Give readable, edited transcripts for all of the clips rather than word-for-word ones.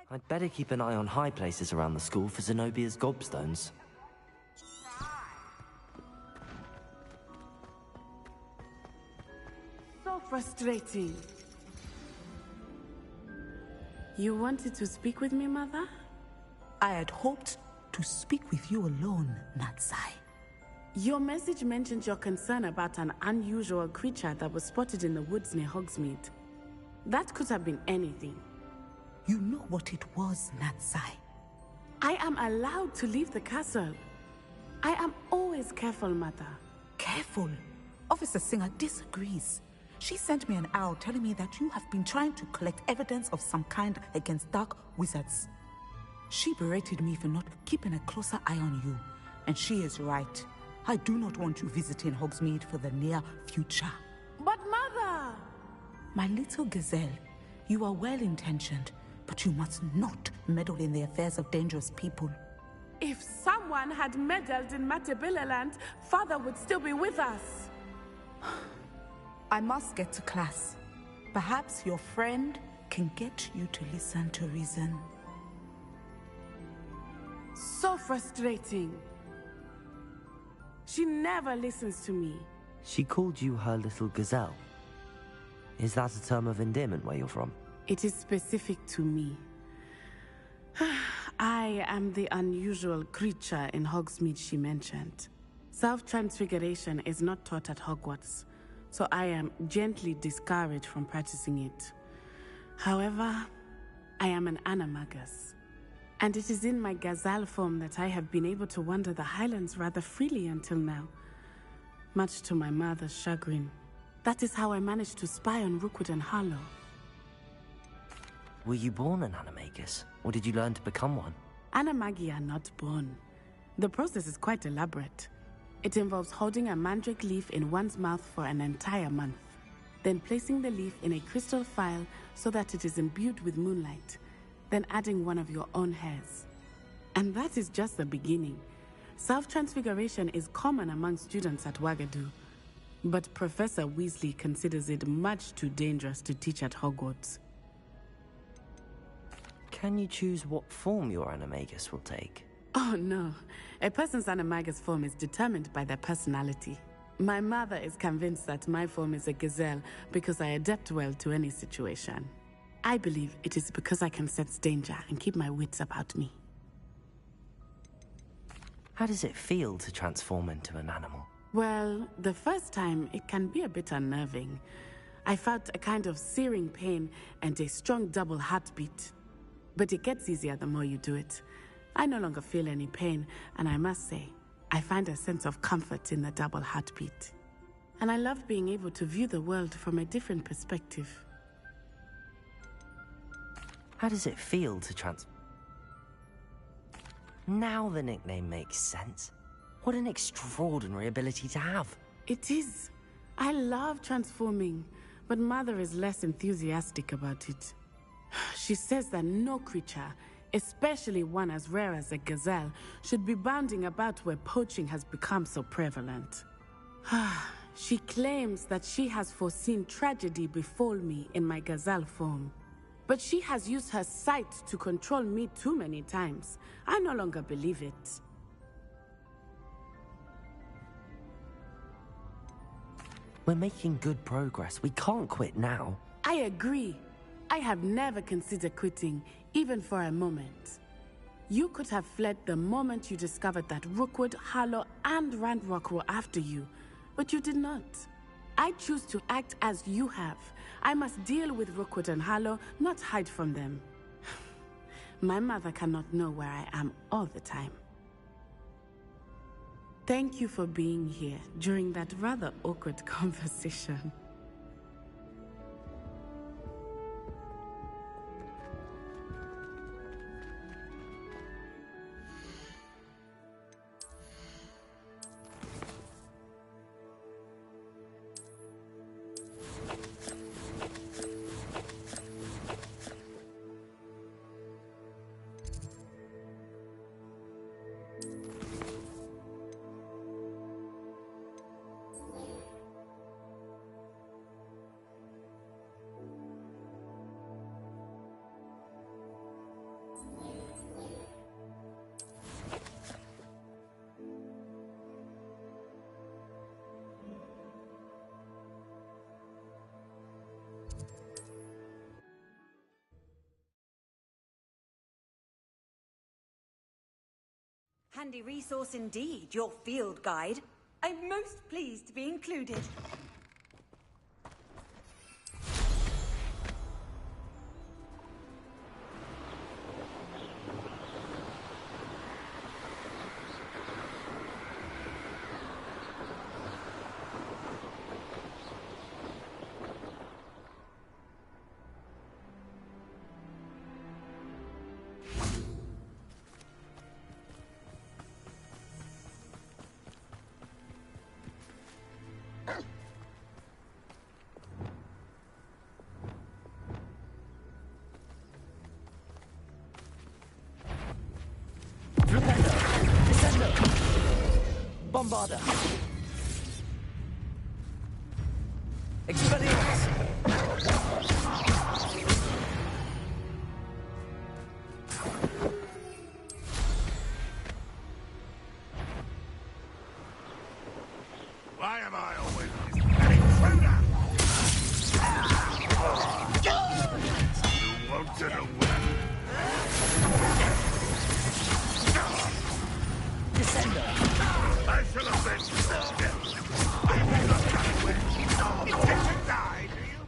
I'd better keep an eye on high places around the school for Zenobia's gobstones. So frustrating. You wanted to speak with me, Mother? I had hoped to speak with you alone, Natsai. Your message mentioned your concern about an unusual creature that was spotted in the woods near Hogsmeade. That could have been anything. You know what it was, Natsai. I am allowed to leave the castle. I am always careful, Mother. Careful? Officer Singer disagrees. She sent me an owl telling me that you have been trying to collect evidence of some kind against dark wizards. She berated me for not keeping a closer eye on you, and she is right. I do not want you visiting Hogsmeade for the near future. But Mother! My little gazelle, you are well-intentioned, but you must not meddle in the affairs of dangerous people. If someone had meddled in Matabeleland, Father would still be with us. I must get to class. Perhaps your friend can get you to listen to reason. So frustrating. She never listens to me. She called you her little gazelle. Is that a term of endearment where you're from? It is specific to me. I am the unusual creature in Hogsmeade she mentioned. Self-transfiguration is not taught at Hogwarts, so I am gently discouraged from practicing it. However, I am an animagus, and it is in my gazelle form that I have been able to wander the Highlands rather freely until now, much to my mother's chagrin. That is how I managed to spy on Rookwood and Harlow. Were you born an animagus, or did you learn to become one? Animagi are not born. The process is quite elaborate. It involves holding a mandrake leaf in one's mouth for an entire month, then placing the leaf in a crystal phial so that it is imbued with moonlight, then adding one of your own hairs. And that is just the beginning. Self-transfiguration is common among students at Wagadu, but Professor Weasley considers it much too dangerous to teach at Hogwarts. Can you choose what form your animagus will take? Oh no, a person's animagus form is determined by their personality. My mother is convinced that my form is a gazelle because I adapt well to any situation. I believe it is because I can sense danger and keep my wits about me. How does it feel to transform into an animal? Well, the first time it can be a bit unnerving. I felt a kind of searing pain and a strong double heartbeat. But it gets easier the more you do it. I no longer feel any pain, and I must say, I find a sense of comfort in the double heartbeat. And I love being able to view the world from a different perspective. How does it feel to Now the nickname makes sense. What an extraordinary ability to have. It is. I love transforming, but Mother is less enthusiastic about it. She says that no creature, especially one as rare as a gazelle, should be bounding about where poaching has become so prevalent. She claims that she has foreseen tragedy befall me in my gazelle form. But she has used her sight to control me too many times. I no longer believe it. We're making good progress. We can't quit now. I agree. I have never considered quitting, even for a moment. You could have fled the moment you discovered that Rookwood, Harlow, and Ranrock were after you, but you did not. I choose to act as you have. I must deal with Rookwood and Harlow, not hide from them. My mother cannot know where I am all the time. Thank you for being here during that rather awkward conversation. Handy resource indeed, your field guide. I'm most pleased to be included. Bombarda! Expelliarmus! Why am I always an intruder? You wanted a weapon. Descender! I shall have been still. I will not have win. Intend to die, do you?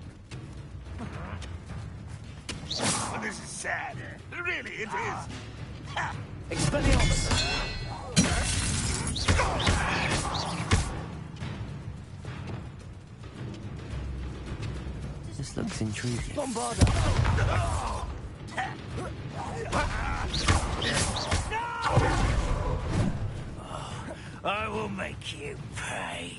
Oh, this is sad. Really, it is. Expelliarmus! This looks intriguing. Bombarda! I will make you pay.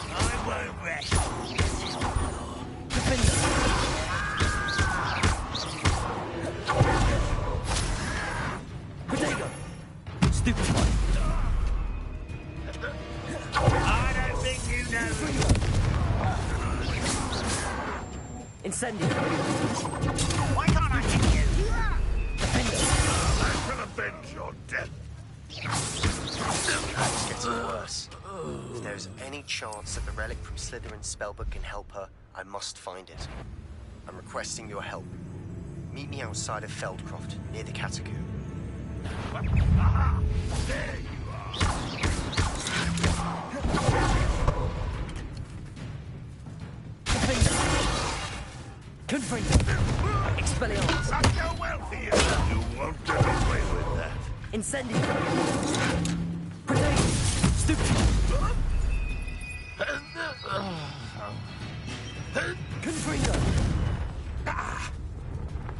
I won't rest. Protego! Stupefy! I don't think you know. Incendio! Why can't I hit you? Defender! I shall avenge your death. It's getting worse. If there's any chance that the relic from Slytherin's spellbook can help her, I must find it. I'm requesting your help. Meet me outside of Feldcroft, near the Catacomb. Aha! There you are. Confringo! Expelliarmus! That go well for you. You won't get away with that. Incendio! Protego! Confringo!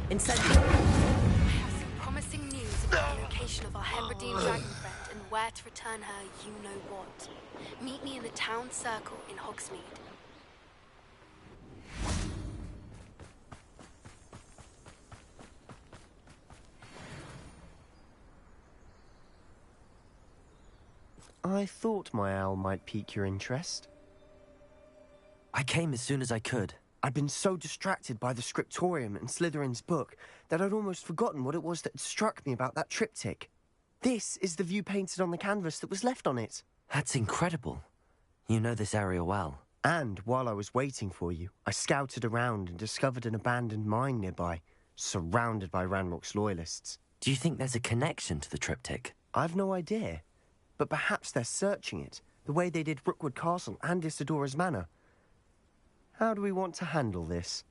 Incendio! I have some promising news about the location of our Hebridean dragon friend and where to return her you-know-what. Meet me in the town circle in Hogsmeade. I thought my owl might pique your interest. I came as soon as I could. I'd been so distracted by the scriptorium and Slytherin's book that I'd almost forgotten what it was that struck me about that triptych. This is the view painted on the canvas that was left on it. That's incredible. You know this area well. And while I was waiting for you, I scouted around and discovered an abandoned mine nearby, surrounded by Ranrock's loyalists. Do you think there's a connection to the triptych? I've no idea, but perhaps they're searching it, the way they did Rookwood Castle and Isidora's Manor. How do we want to handle this?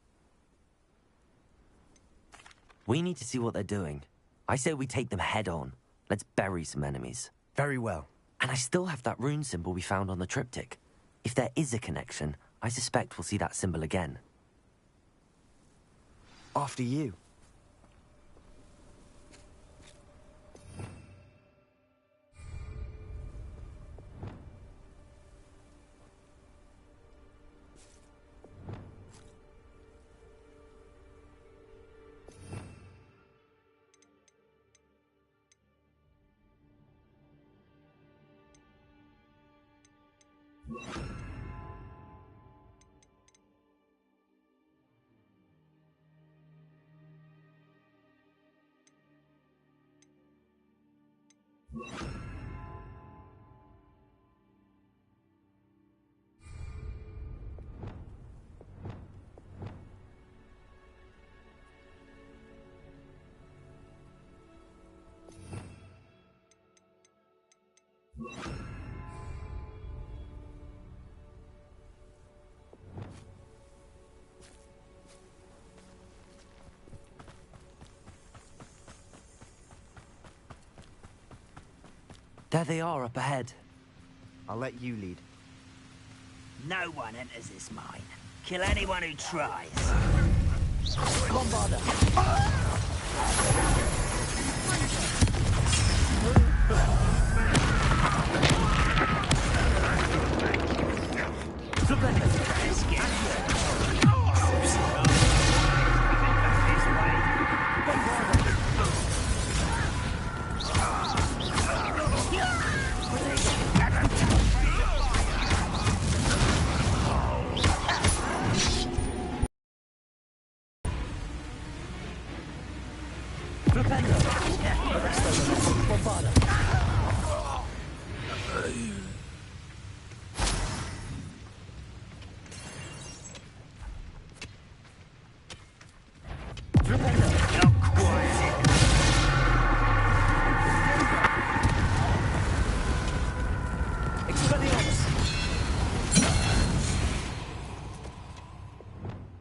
We need to see what they're doing. I say we take them head on. Let's bury some enemies. Very well. And I still have that rune symbol we found on the triptych. If there is a connection, I suspect we'll see that symbol again. After you. There they are up ahead. I'll let you lead. No one enters this mine. Kill anyone who tries. Bombarda!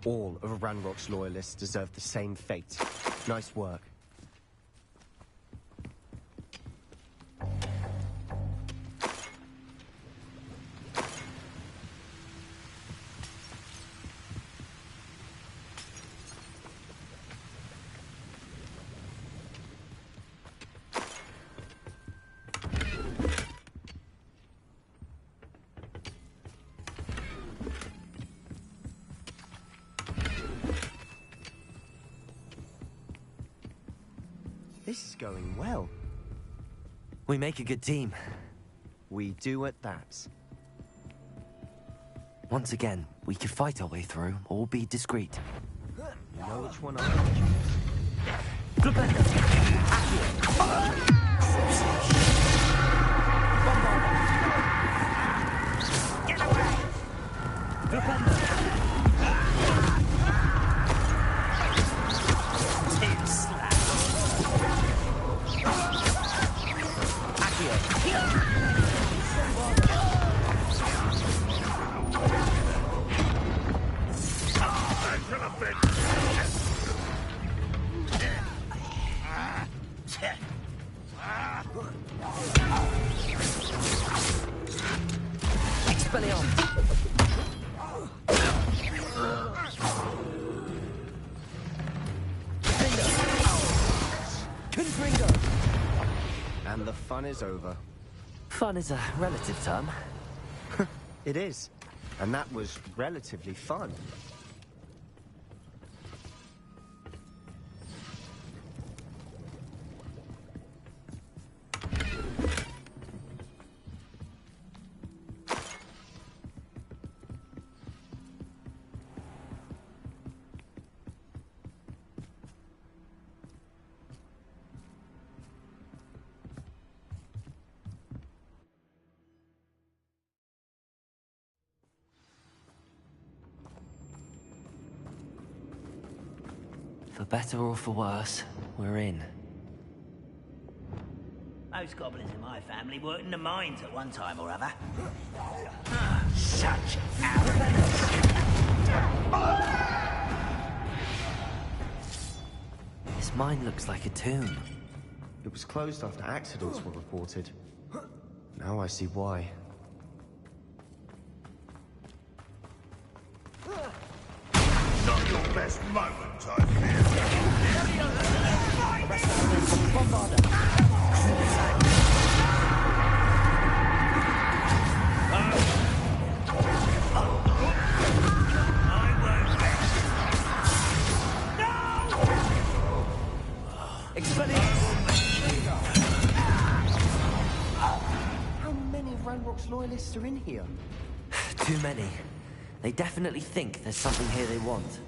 All of Ranrock's loyalists deserve the same fate. Nice work. This is going well. We make a good team. We do at that. Once again, we could fight our way through, or be discreet. You know which one I choose. Get away! Team slap. Expelliarmus! Confringo! And the fun is over. Fun is a relative term. It is. And that was relatively fun. For better or for worse, we're in. Most goblins in my family worked in the mines at one time or other. Such arrogance! This mine looks like a tomb. It was closed after accidents were reported. Now I see why. Not your best moment, I fear. How many Ranrock's loyalists are in here? Too many. They definitely think there's something here they want.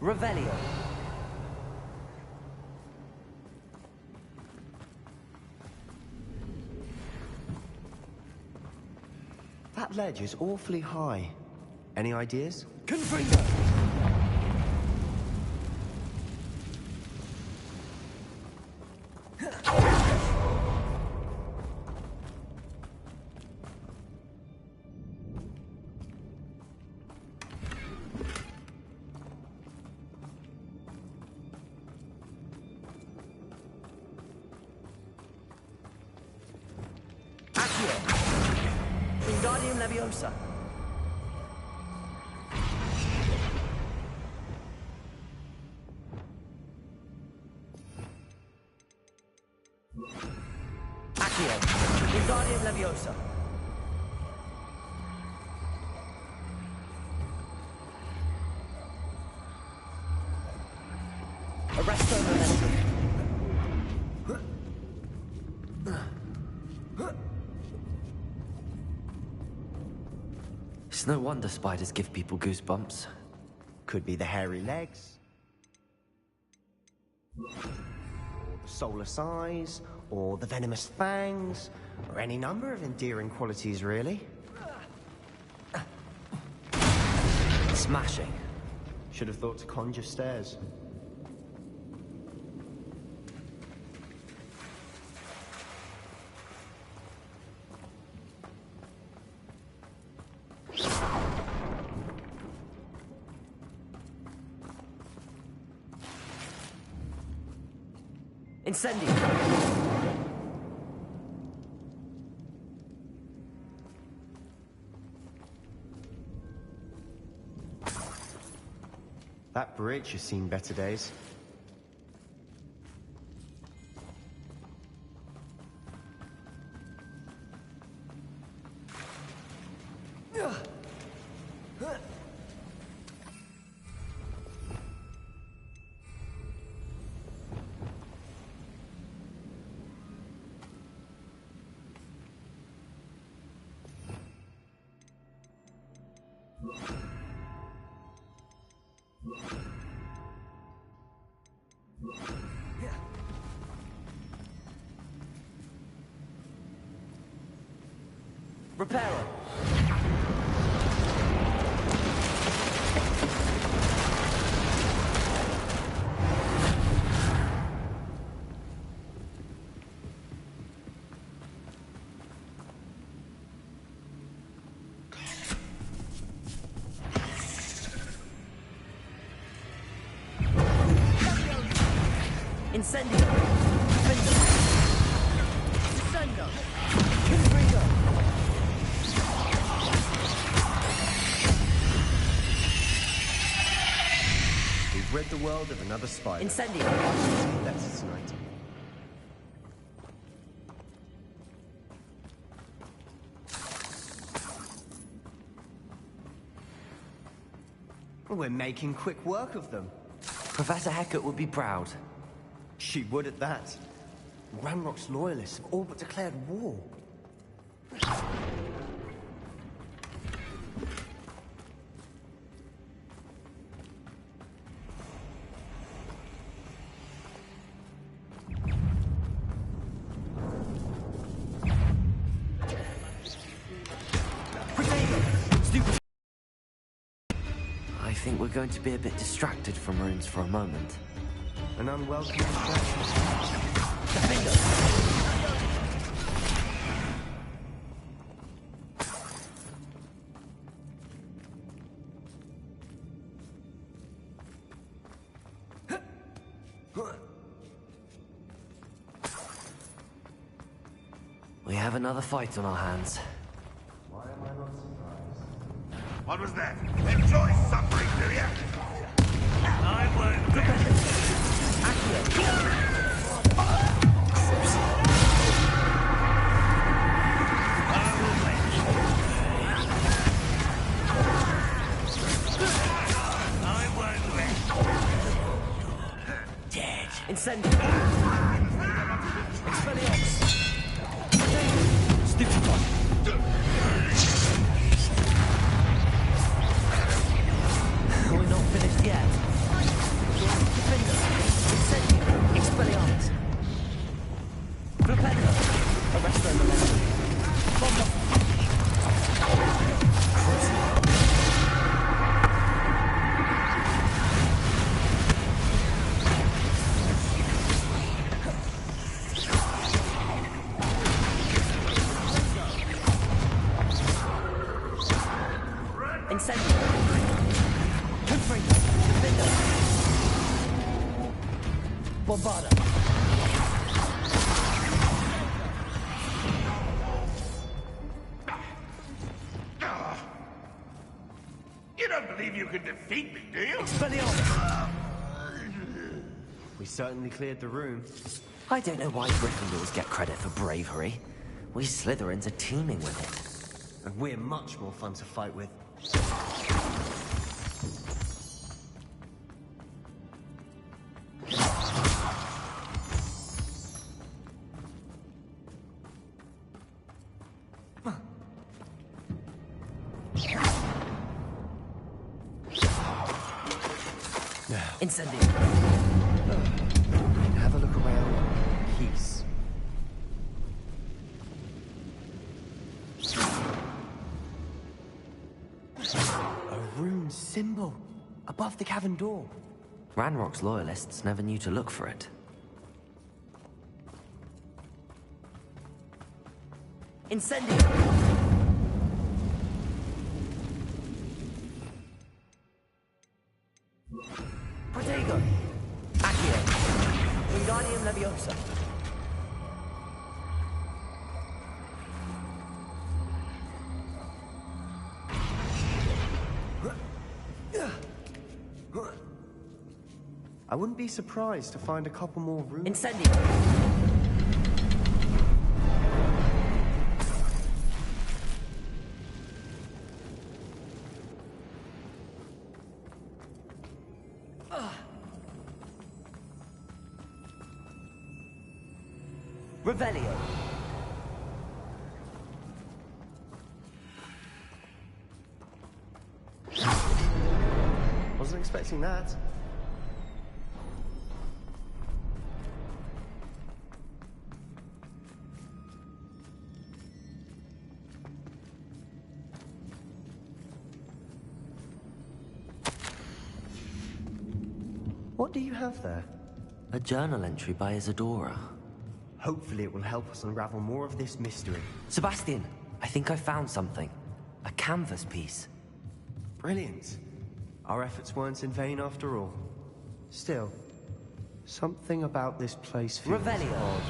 Revelio. That ledge is awfully high. Any ideas? Confringo! Wingardium Leviosa. Accio. Wingardium Leviosa. Arresto Momentum. It's no wonder spiders give people goosebumps. Could be the hairy legs. Or the soulless eyes, or the venomous fangs, or any number of endearing qualities, really. Smashing. Should have thought to conjure stairs. Incendio. That bridge has seen better days. Reparo. Incendio! Defender! Incendio! Confringo! We've rid the world of another spider. Incendio! That's it tonight. We're making quick work of them. Professor Hecat would be proud. She would at that. Ranrock's loyalists have all but declared war. I think we're going to be a bit distracted from runes for a moment. An unwelcome distraction. We have another fight on our hands. Why am I not surprised? What was that? Enjoy suffering, do ya? I won't. Dead. Incendio! Expelliarmus! Stupefy! We're not finished yet. Defender! Incendio! Expelliarmus! Flipendo! Arresto Momentum! Bomba! Incendio! Confringo! Defender! Bombarda! You don't believe you can defeat me, do you? Expelliarmus! We certainly cleared the room. I don't know why Gryffindors get credit for bravery. We Slytherins are teeming with it. And we're much more fun to fight with. Incendio! Have a look around. Peace. A rune symbol above the cavern door. Ranrock's loyalists never knew to look for it. Incendio! Protego! Accio! Wingardium Leviosa! I wouldn't be surprised to find a couple more runes. Incendio! Revelio! Wasn't expecting that. What do you have there? A journal entry by Isadora. Hopefully it will help us unravel more of this mystery. Sebastian, I think I found something. A canvas piece. Brilliant. Our efforts weren't in vain after all. Still, Something about this place feels Revelio. odd.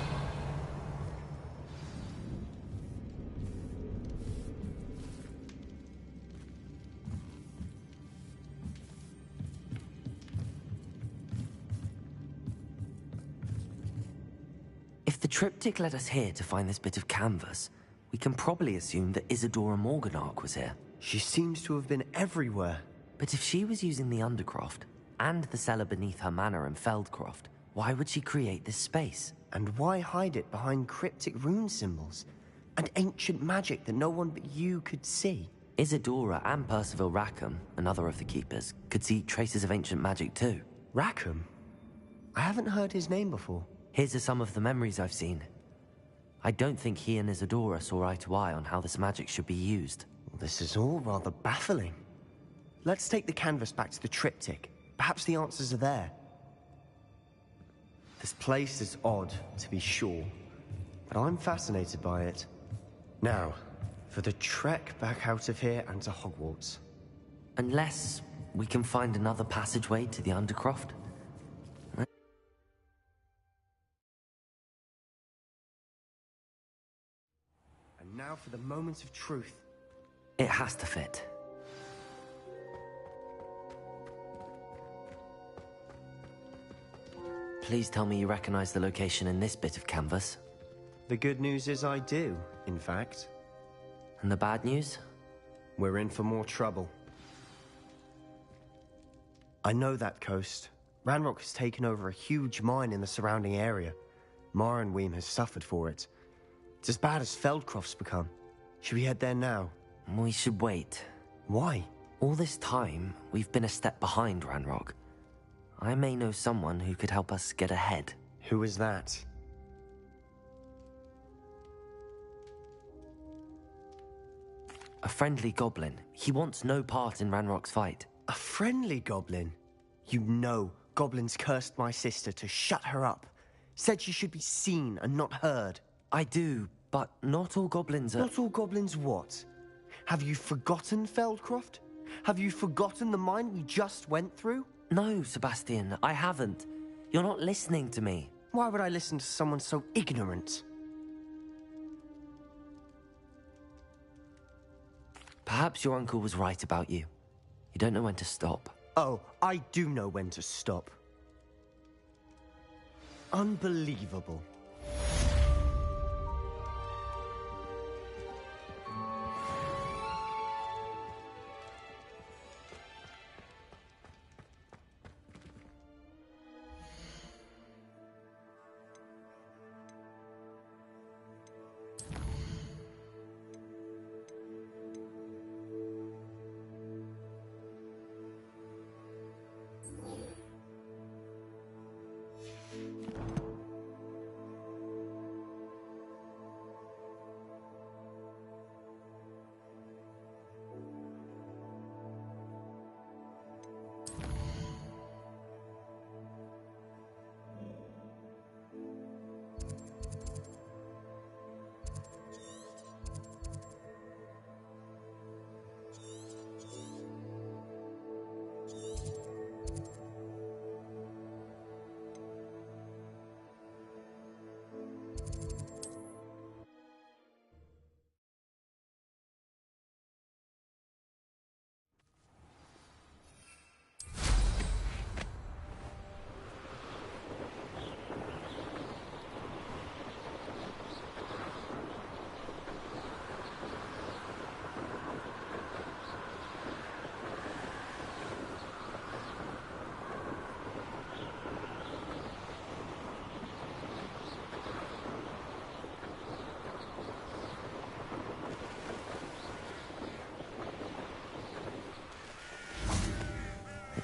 If the triptych led us here to find this bit of canvas, we can probably assume that Isadora Morganach was here. She seems to have been everywhere. But if she was using the Undercroft, and the cellar beneath her manor in Feldcroft, why would she create this space? And why hide it behind cryptic rune symbols? And ancient magic that no one but you could see? Isadora and Percival Rackham, another of the Keepers, could see traces of ancient magic too. Rackham? I haven't heard his name before. Here's are some of the memories I've seen. I don't think he and Isadora saw eye to eye on how this magic should be used. This is all rather baffling. Let's take the canvas back to the triptych. Perhaps the answers are there. This place is odd, to be sure, but I'm fascinated by it. Now, for the trek back out of here and to Hogwarts. Unless we can find another passageway to the Undercroft. And now for the moment of truth. It has to fit. Please tell me you recognize the location in this bit of canvas. The good news is I do, in fact. And the bad news? We're in for more trouble. I know that coast. Ranrock has taken over a huge mine in the surrounding area. Morrowind has suffered for it. It's as bad as Feldcroft's become. Should we head there now? We should wait. Why? All this time, we've been a step behind Ranrock. I may know someone who could help us get ahead. Who is that? A friendly goblin. He wants no part in Ranrock's fight. A friendly goblin? You know, goblins cursed my sister to shut her up. Said she should be seen and not heard. I do, but not all goblins are... Not all goblins what? Have you forgotten Feldcroft? Have you forgotten the mine we just went through? No, Sebastian, I haven't. You're not listening to me. Why would I listen to someone so ignorant? Perhaps your uncle was right about you. You don't know when to stop. Oh, I do know when to stop. Unbelievable.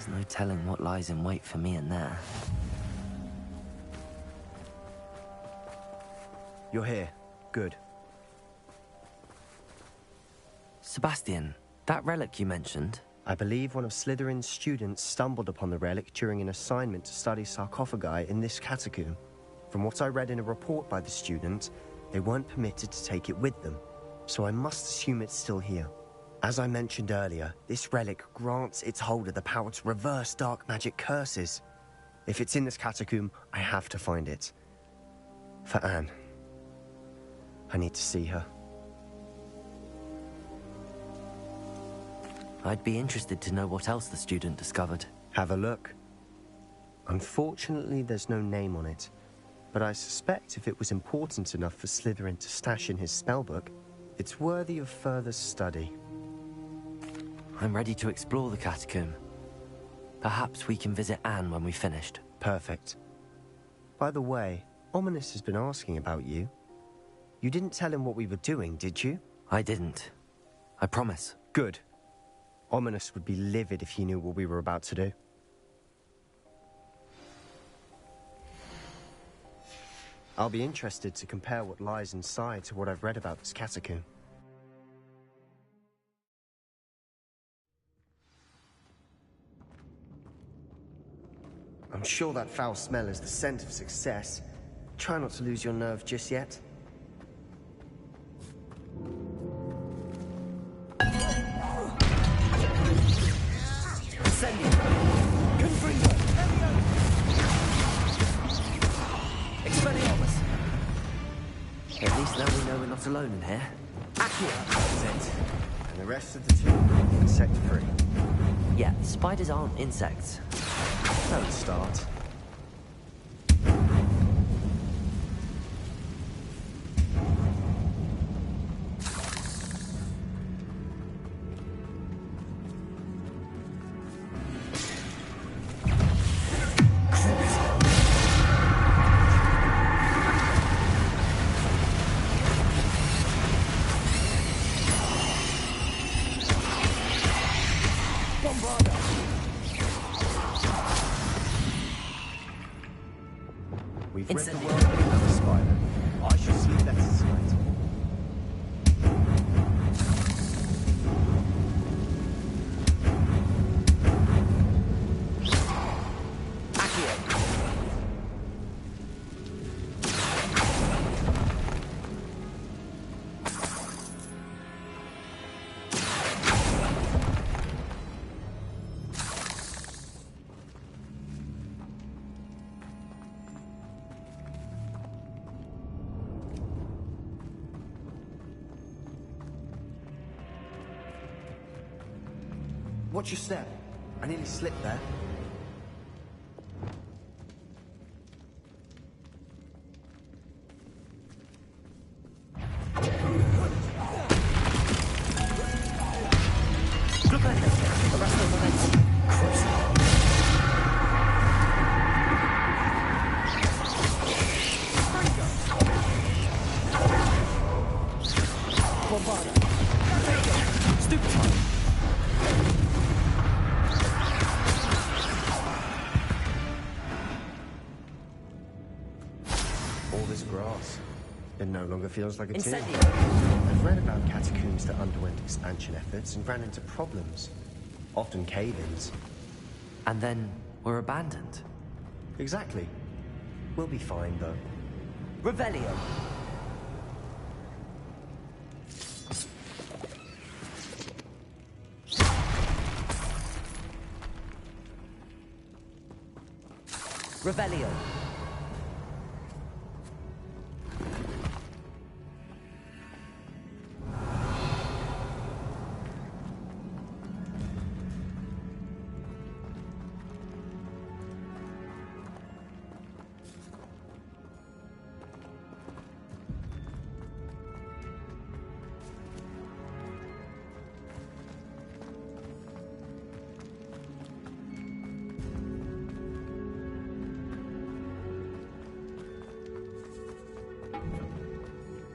There's no telling what lies in wait for me in there. You're here. Good. Sebastian, that relic you mentioned... I believe one of Slytherin's students stumbled upon the relic during an assignment to study sarcophagi in this catacomb. From what I read in a report by the student, they weren't permitted to take it with them, so I must assume it's still here. As I mentioned earlier, this relic grants its holder the power to reverse dark magic curses. If it's in this catacomb, I have to find it. For Anne. I need to see her. I'd be interested to know what else the student discovered. Have a look. Unfortunately, there's no name on it, but I suspect if it was important enough for Slytherin to stash in his spellbook, it's worthy of further study. I'm ready to explore the catacomb. Perhaps we can visit Anne when we've finished. Perfect. By the way, Ominis has been asking about you. You didn't tell him what we were doing, did you? I didn't. I promise. Good. Ominis would be livid if he knew what we were about to do. I'll be interested to compare what lies inside to what I've read about this catacomb. I'm sure that foul smell is the scent of success. Try not to lose your nerve just yet. Incendio! Confringo! Expelliarmus! At least now we know we're not alone in here. Accio! That's it. And the rest of the team, insect-free. Yeah, spiders aren't insects. Don't start. We've rid the world of another spider. I shall sleep better tonight. Watch your step. I nearly slipped there. Feels like a tomb. I've read about catacombs that underwent expansion efforts and ran into problems. Often cave-ins. And then were abandoned. Exactly. We'll be fine, though. Revelio! Revelio!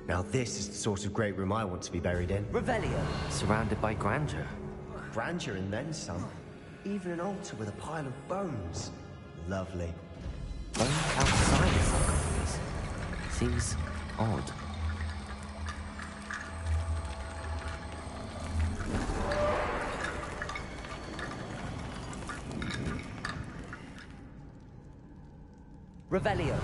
Now this is the sort of great room I want to be buried in. Revelio! Surrounded by grandeur. Grandeur and then some. Even an altar with a pile of bones. Lovely. Bones outside the sarcophagus. Seems odd. Revelio!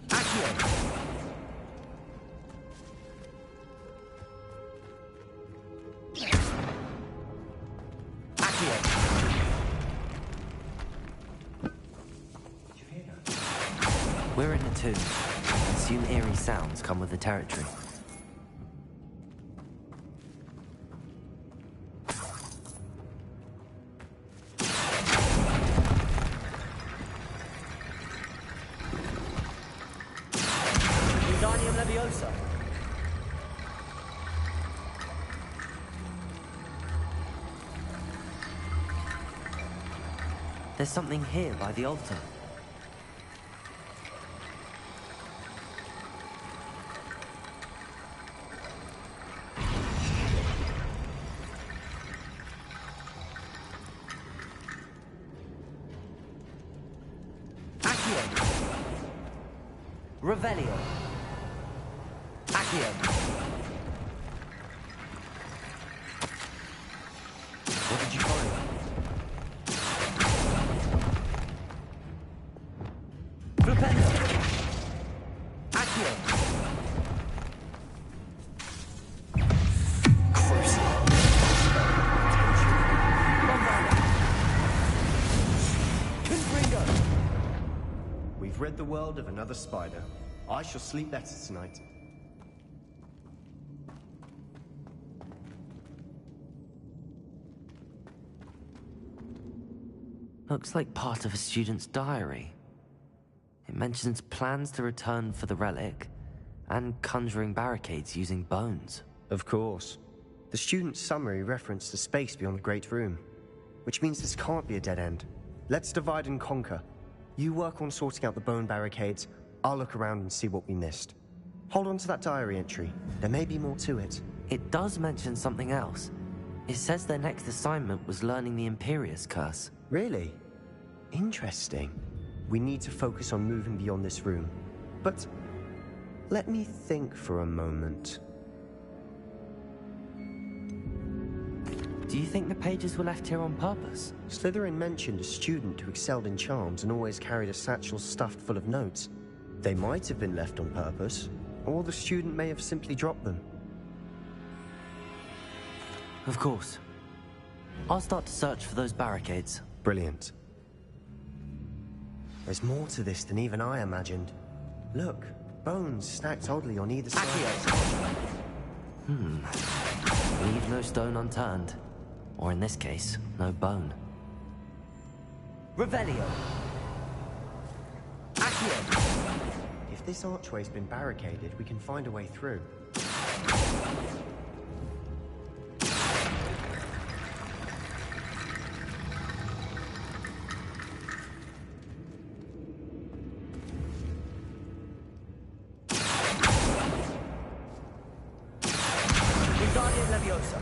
Accio! We're in a tomb. I assume eerie sounds come with the territory. Wingardium Leviosa. There's something here by the altar. Revelio. Accio. What did you find? Flipendo. Accio. Crucible. Bombarda. Confringo. We've rid the world of another spider. I shall sleep better tonight. Looks like part of a student's diary. It mentions plans to return for the relic and conjuring barricades using bones. Of course. The student's summary referenced the space beyond the Great Room, which means this can't be a dead end. Let's divide and conquer. You work on sorting out the bone barricades. I'll look around and see what we missed. Hold on to that diary entry. There may be more to it. It does mention something else. It says their next assignment was learning the Imperius Curse. Really? Interesting. We need to focus on moving beyond this room. But let me think for a moment. Do you think the pages were left here on purpose? Slytherin mentioned a student who excelled in charms and always carried a satchel stuffed full of notes. They might have been left on purpose, or the student may have simply dropped them. Of course. I'll start to search for those barricades. Brilliant. There's more to this than even I imagined. Look, bones stacked oddly on either side. Leave no stone unturned. Or in this case, no bone. Revelio. Accio. If this archway's been barricaded, we can find a way through. Wingardium Leviosa.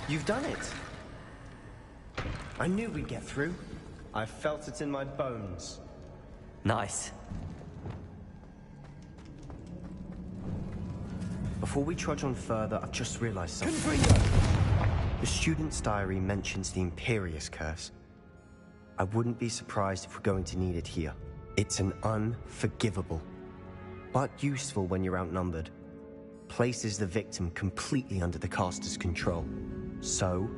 You've done it! I knew we'd get through. I felt it in my bones. Nice. Before we trudge on further, I've just realized something. The student's diary mentions the Imperius Curse. I wouldn't be surprised if we're going to need it here. It's an unforgivable, but useful when you're outnumbered. Places the victim completely under the caster's control. So,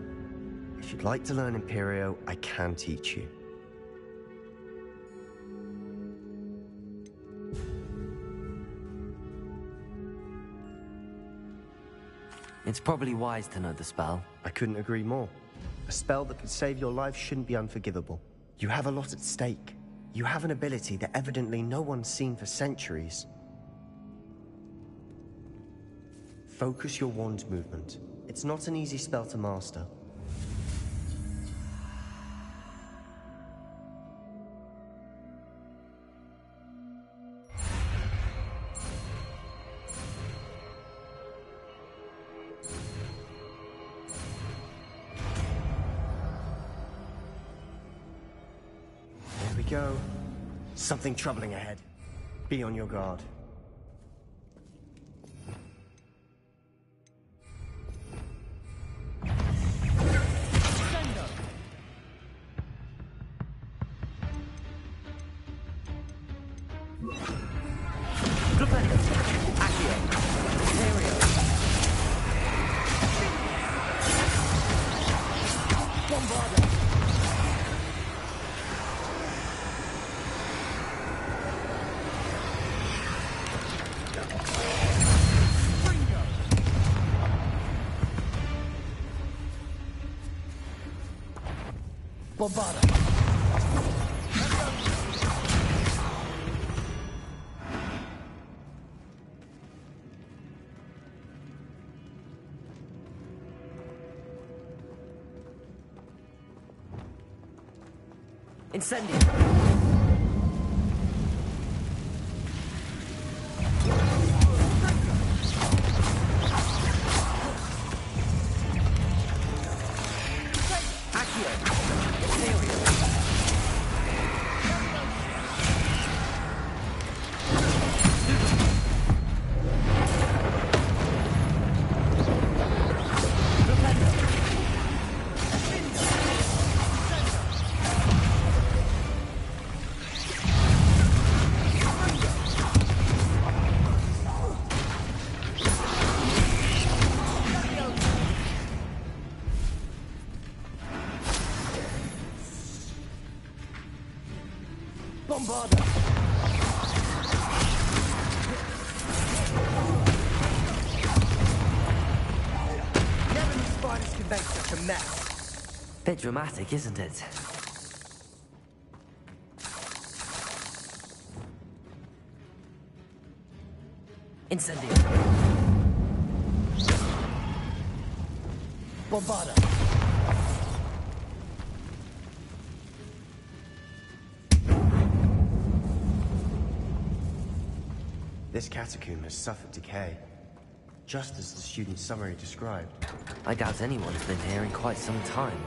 if you'd like to learn Imperio, I can teach you. It's probably wise to know the spell. I couldn't agree more. A spell that could save your life shouldn't be unforgivable. You have a lot at stake. You have an ability that evidently no one's seen for centuries. Focus your wand movement. It's not an easy spell to master. There we go. Something troubling ahead. Be on your guard. Incendio! Bit dramatic, isn't it? Incendio! Bombarda! This catacomb has suffered decay, just as the student's summary described. I doubt anyone's been here in quite some time.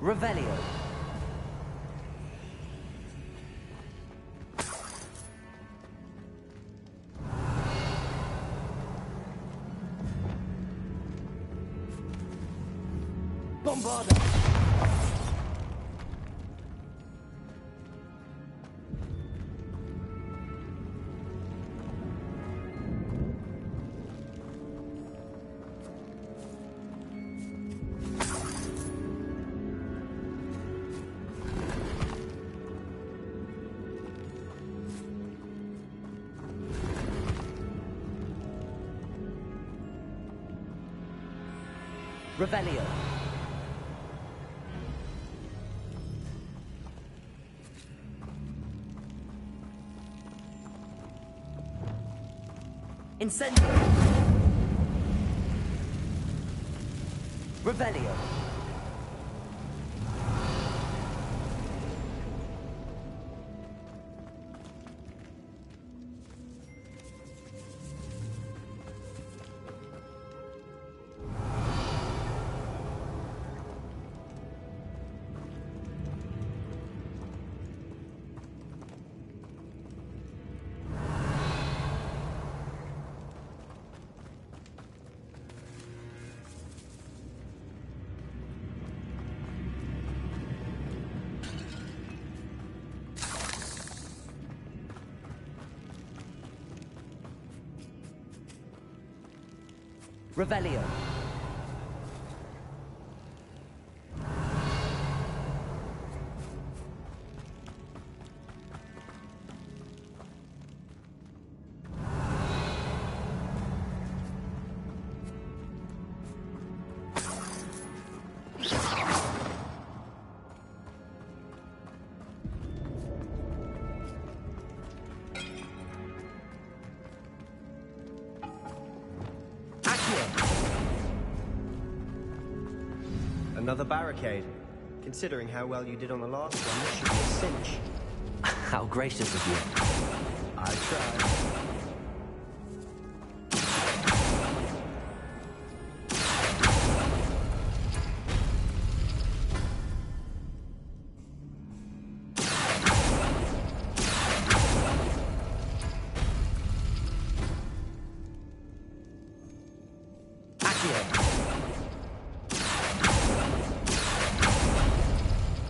Revelio. Bombarda. Revelio. Incendio. Revelio. Revelio. Another barricade. Considering how well you did on the last one, this should be a cinch. How gracious of you. I tried.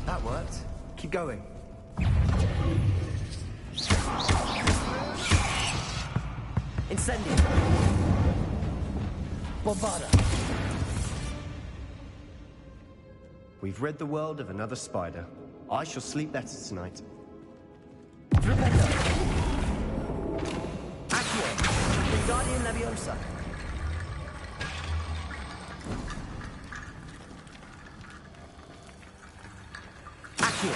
That worked. Keep going. Incendio. Bombarda. We've rid the world of another spider. I shall sleep better tonight. Rependo. Accio. Wingardium Leviosa. Accio.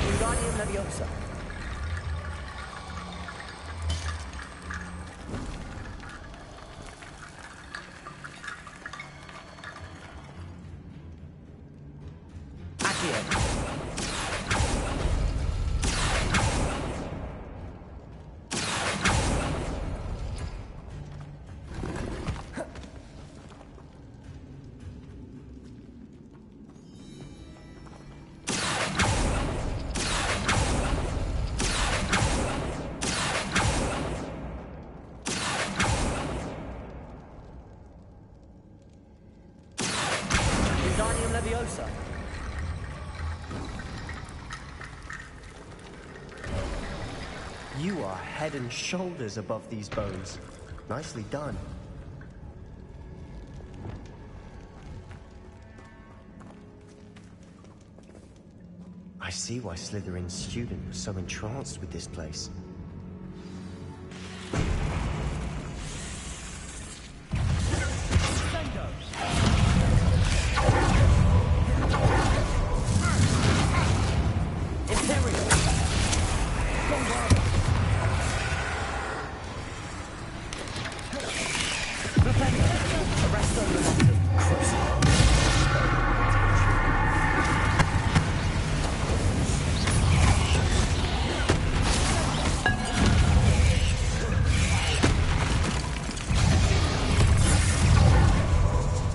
Wingardium Leviosa. Accio. Wingardium Leviosa. You are head and shoulders above these bones. Nicely done. I see why Slytherin's student was so entranced with this place.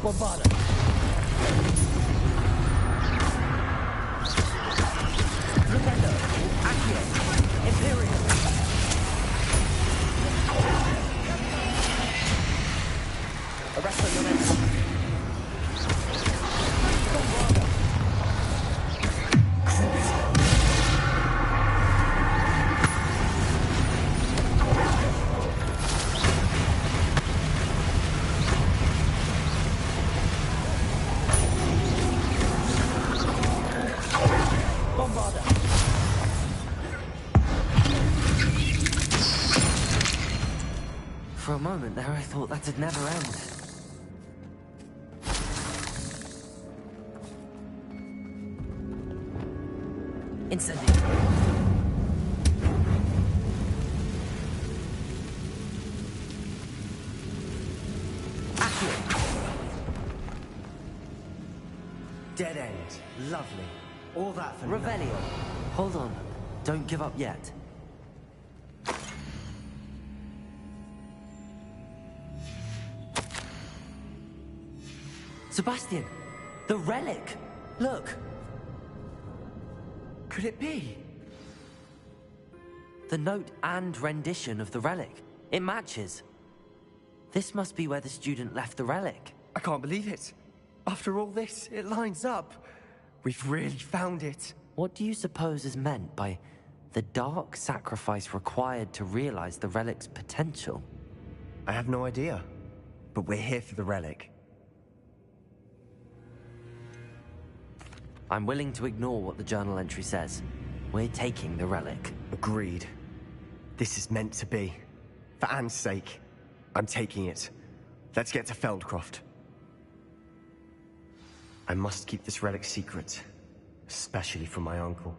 Bombarda. Rependo. Accio. Imperial. Arresto Momentum. Bombarda. Bombarda. For a moment there, I thought that'd never end. Incendio. Accio. Dead end. Lovely. All that for Revelio. Hold on. Don't give up yet. Sebastian! The relic! Look! Could it be? The note and rendition of the relic. It matches. This must be where the student left the relic. I can't believe it. After all this, it lines up. We've really found it. What do you suppose is meant by The dark sacrifice required to realize the relic's potential? I have no idea, but we're here for the relic. I'm willing to ignore what the journal entry says. We're taking the relic. Agreed. This is meant to be. For Anne's sake, I'm taking it. Let's get to Feldcroft. I must keep this relic secret, especially from my uncle.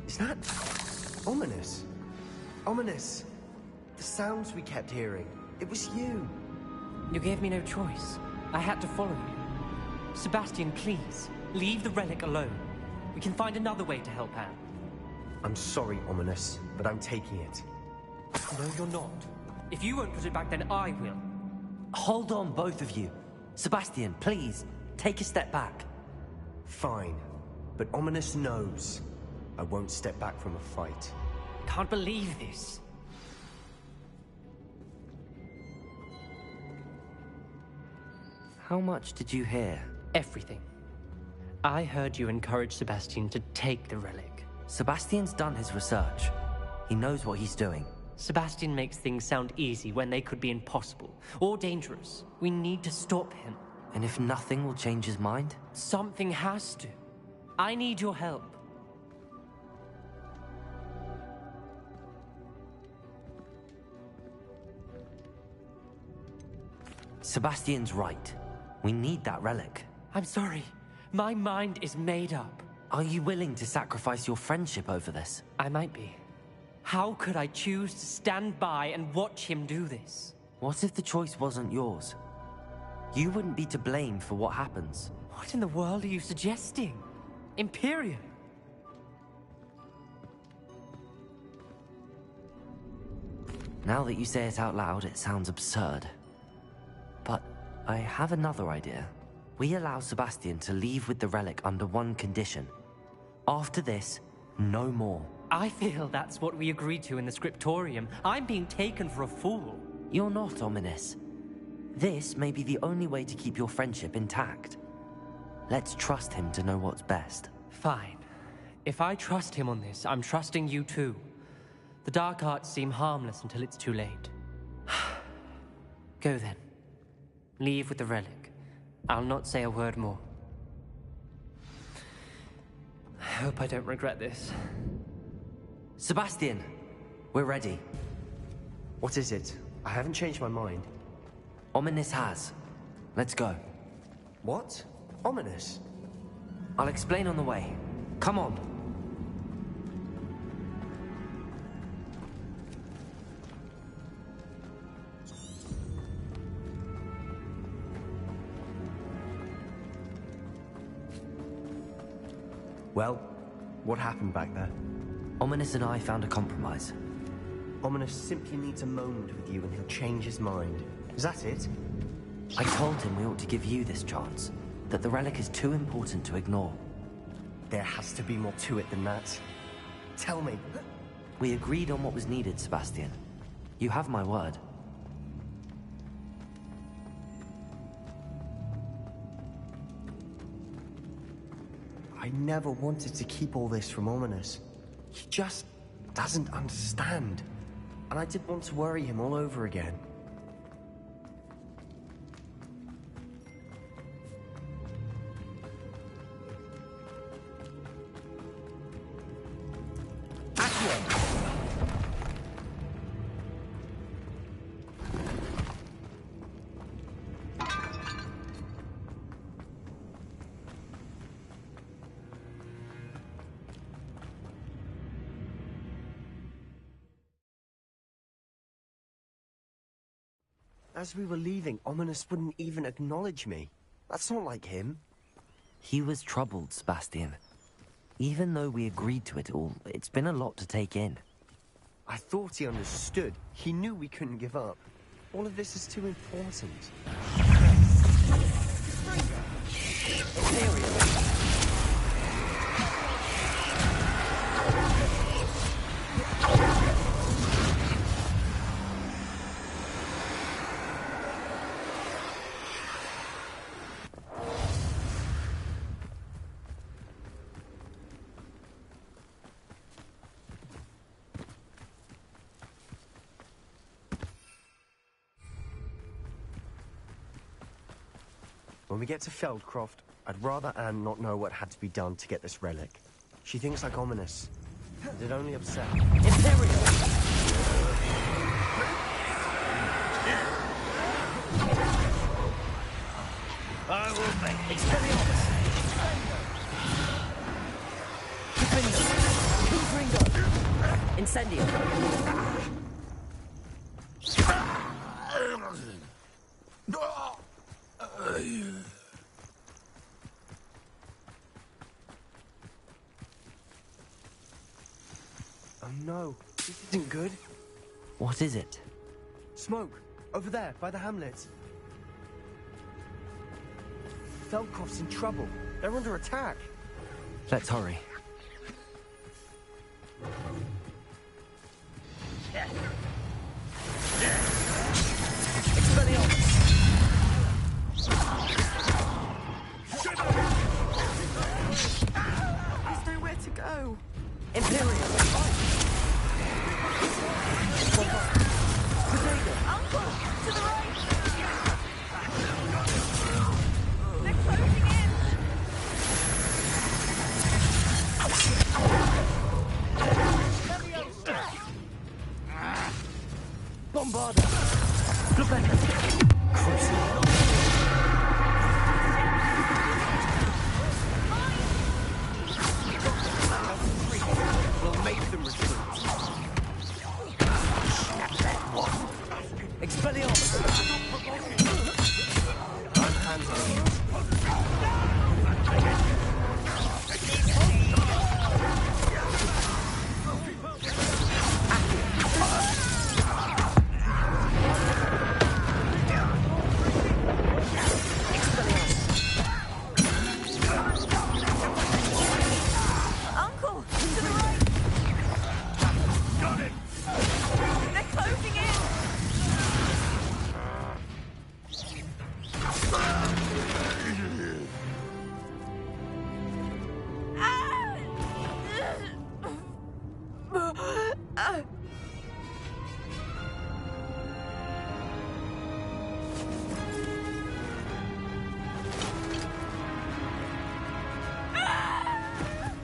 Is that ominous? Ominous. The sounds we kept hearing. It was you. You gave me no choice. I had to follow you. Sebastian, please, leave the relic alone. We can find another way to help Anne. I'm sorry, Ominous, but I'm taking it. No, you're not. If you won't put it back, then I will. Hold on, both of you. Sebastian, please, take a step back. Fine, but Ominous knows I won't step back from a fight. Can't believe this. How much did you hear? Everything. I heard you encourage Sebastian to take the relic. Sebastian's done his research. He knows what he's doing. Sebastian makes things sound easy when they could be impossible or dangerous. We need to stop him. And if nothing will change his mind? Something has to. I need your help. Sebastian's right. We need that relic. I'm sorry. My mind is made up. Are you willing to sacrifice your friendship over this? I might be. How could I choose to stand by and watch him do this? What if the choice wasn't yours? You wouldn't be to blame for what happens. What in the world are you suggesting? Imperium? Now that you say it out loud, it sounds absurd. But I have another idea. We allow Sebastian to leave with the relic under one condition. After this, no more. I feel that's what we agreed to in the scriptorium. I'm being taken for a fool. You're not, Ominous. This may be the only way to keep your friendship intact. Let's trust him to know what's best. Fine. If I trust him on this, I'm trusting you too. The dark arts seem harmless until it's too late. Go then. Leave with the relic. I'll not say a word more. I hope I don't regret this. Sebastian, we're ready. What is it? I haven't changed my mind. Ominous has. Let's go. What? Ominous? I'll explain on the way. Come on. Well, what happened back there? Ominous and I found a compromise. Ominous simply needs a moment with you and he'll change his mind. Is that it? I told him we ought to give you this chance. That the relic is too important to ignore. There has to be more to it than that. Tell me. We agreed on what was needed, Sebastian. You have my word. I never wanted to keep all this from Ominous. He just doesn't understand. And I didn't want to worry him all over again. As we were leaving, Ominous wouldn't even acknowledge me. That's not like him. He was troubled, Sebastian. Even though we agreed to it all, it's been a lot to take in. I thought he understood. He knew we couldn't give up. All of this is too important. When we get to Feldcroft, I'd rather Anne not know what had to be done to get this relic. She thinks like ominous. And it only upset. Imperial! I will make Expelliarmus! Confringo! Incendio! Oh no, this isn't good. What is it? Smoke, over there, by the hamlet. Feldcroft's in trouble. They're under attack. Let's hurry. There's nowhere to go. Imperial! Uncle! To the right! They're closing in! Bombarda! Lupin! Crucible! We'll make them retreat. Expelliarmus! I'm handling it. Uncle! To the right! Got it! They're closing in!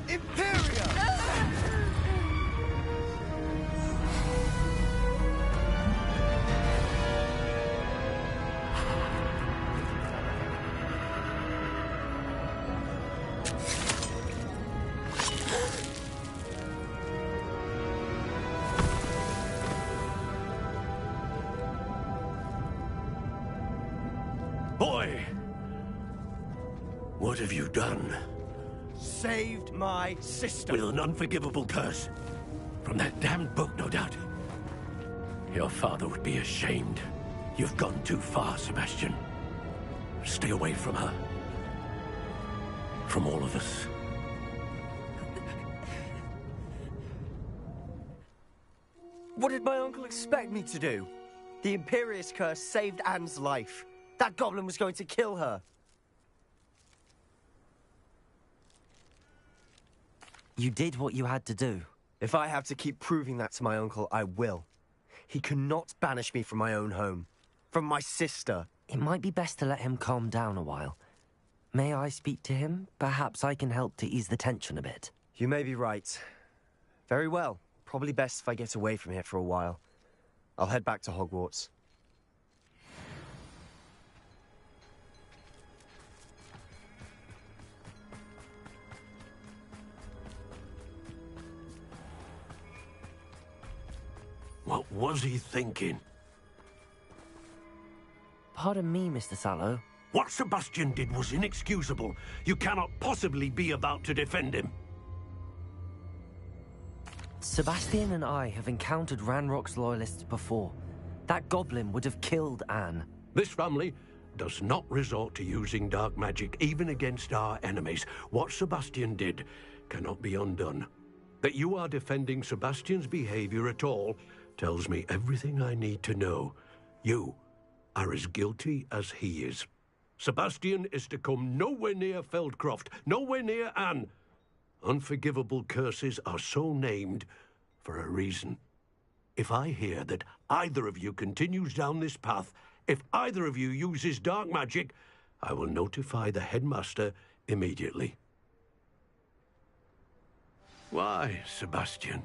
Imperia! Boy! What have you done? Saved my sister. With an unforgivable curse. From that damned book, no doubt. Your father would be ashamed. You've gone too far, Sebastian. Stay away from her. From all of us. What did my uncle expect me to do? The Imperius curse saved Anne's life. That goblin was going to kill her. You did what you had to do. If I have to keep proving that to my uncle, I will. He cannot banish me from my own home. From my sister. It might be best to let him calm down a while. May I speak to him? Perhaps I can help to ease the tension a bit. You may be right. Very well. Probably best if I get away from here for a while. I'll head back to Hogwarts. What was he thinking? Pardon me, Mr. Sallow. What Sebastian did was inexcusable. You cannot possibly be about to defend him. Sebastian and I have encountered Ranrock's loyalists before. That goblin would have killed Anne. This family does not resort to using dark magic, even against our enemies. What Sebastian did cannot be undone. That you are defending Sebastian's behavior at all tells me everything I need to know. You are as guilty as he is. Sebastian is to come nowhere near Feldcroft, nowhere near Anne. Unforgivable curses are so named for a reason. If I hear that either of you continues down this path, if either of you uses dark magic, I will notify the headmaster immediately. Why, Sebastian?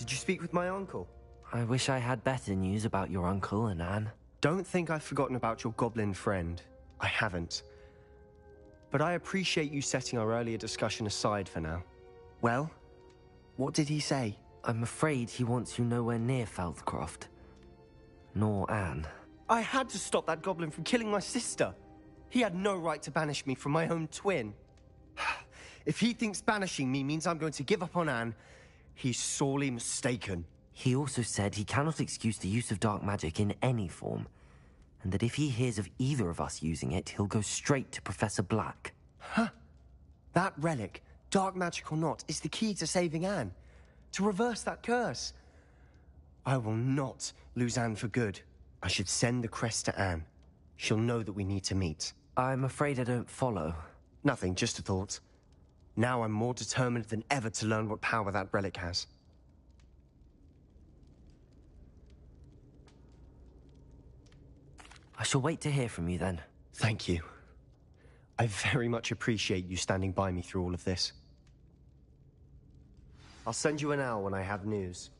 Did you speak with my uncle? I wish I had better news about your uncle and Anne. Don't think I've forgotten about your goblin friend. I haven't. But I appreciate you setting our earlier discussion aside for now. Well, what did he say? I'm afraid he wants you nowhere near Feldcroft. Nor Anne. I had to stop that goblin from killing my sister. He had no right to banish me from my own twin. If he thinks banishing me means I'm going to give up on Anne, he's sorely mistaken. He also said he cannot excuse the use of dark magic in any form, and that if he hears of either of us using it, he'll go straight to Professor Black. Huh? That relic, dark magic or not, is the key to saving Anne. To reverse that curse. I will not lose Anne for good. I should send the crest to Anne. She'll know that we need to meet. I'm afraid I don't follow. Nothing, just a thought. Now I'm more determined than ever to learn what power that relic has. I shall wait to hear from you then. Thank you. I very much appreciate you standing by me through all of this. I'll send you an owl when I have news.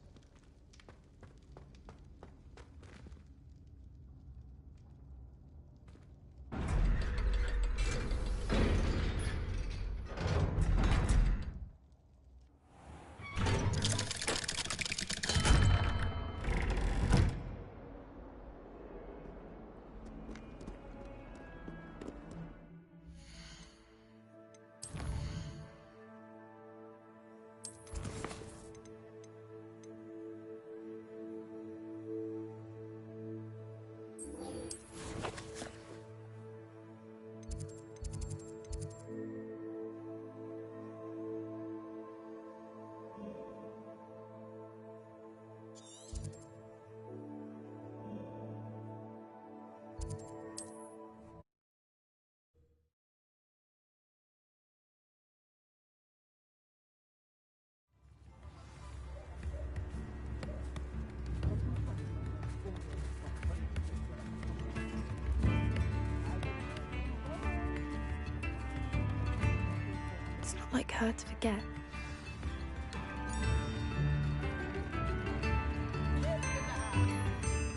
Like her to forget.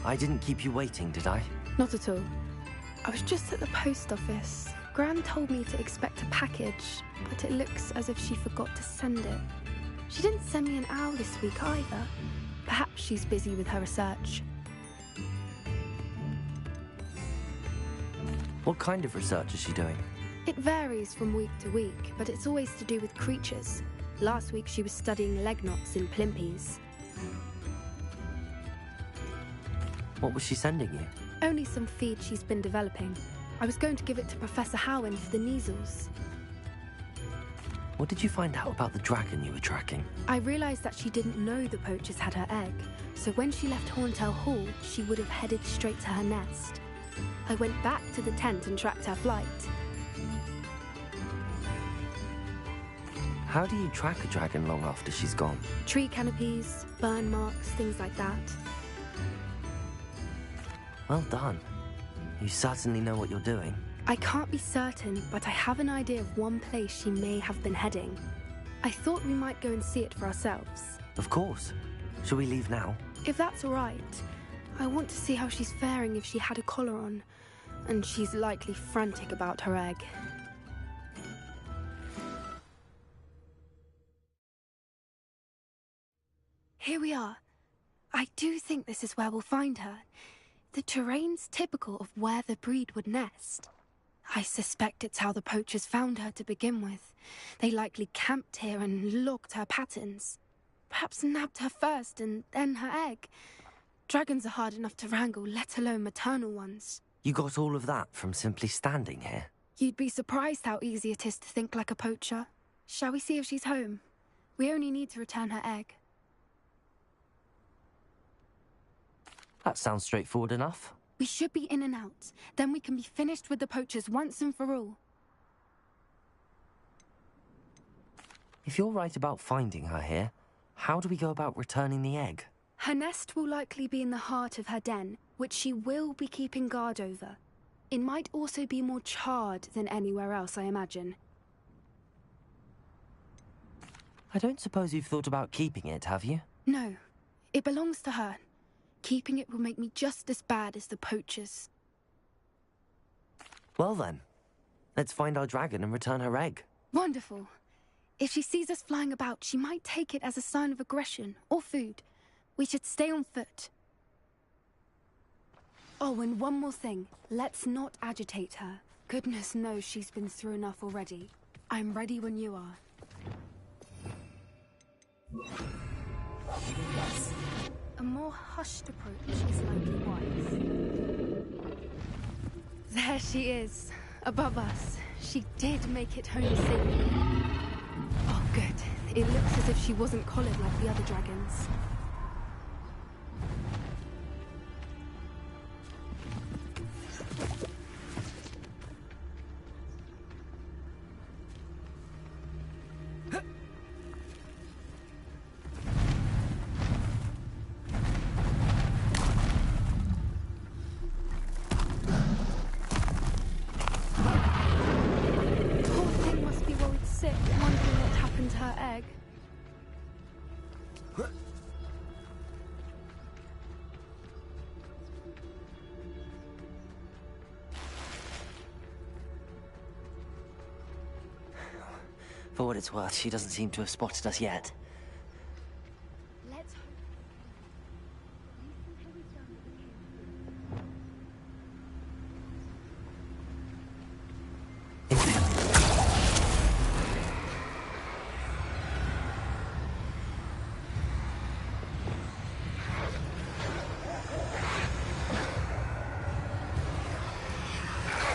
I didn't keep you waiting, did I? Not at all. I was just at the post office. Gran told me to expect a package, but it looks as if she forgot to send it. She didn't send me an owl this week either. Perhaps she's busy with her research. What kind of research is she doing? It varies from week to week, but it's always to do with creatures. Last week she was studying legnots in Plimpes. What was she sending you? Only some feed she's been developing. I was going to give it to Professor Howin for the measles. What did you find out about the dragon you were tracking? I realized that she didn't know the poachers had her egg, so when she left Horntail Hall, she would have headed straight to her nest. I went back to the tent and tracked her flight. How do you track a dragon long after she's gone? Tree canopies, burn marks, things like that. Well done. You certainly know what you're doing. I can't be certain, but I have an idea of one place she may have been heading. I thought we might go and see it for ourselves. Of course. Shall we leave now? If that's all right. I want to see how she's faring if she had a collar on. And she's likely frantic about her egg. Here we are. I do think this is where we'll find her. The terrain's typical of where the breed would nest. I suspect it's how the poachers found her to begin with. They likely camped here and logged her patterns. Perhaps nabbed her first and then her egg. Dragons are hard enough to wrangle, let alone maternal ones. You got all of that from simply standing here? You'd be surprised how easy it is to think like a poacher. Shall we see if she's home? We only need to return her egg. That sounds straightforward enough. We should be in and out. Then we can be finished with the poachers once and for all. If you're right about finding her here, how do we go about returning the egg? Her nest will likely be in the heart of her den, which she will be keeping guard over. It might also be more charred than anywhere else, I imagine. I don't suppose you've thought about keeping it, have you? No, it belongs to her. Keeping it will make me just as bad as the poachers. Well then, let's find our dragon and return her egg. Wonderful. If she sees us flying about, she might take it as a sign of aggression or food. We should stay on foot. Oh, and one more thing. Let's not agitate her. Goodness knows she's been through enough already. I'm ready when you are. A more hushed approach is likely wise. There she is, above us. She did make it home safely. Oh, good. It looks as if she wasn't collared like the other dragons. For what it's worth, she doesn't seem to have spotted us yet. Let's hope.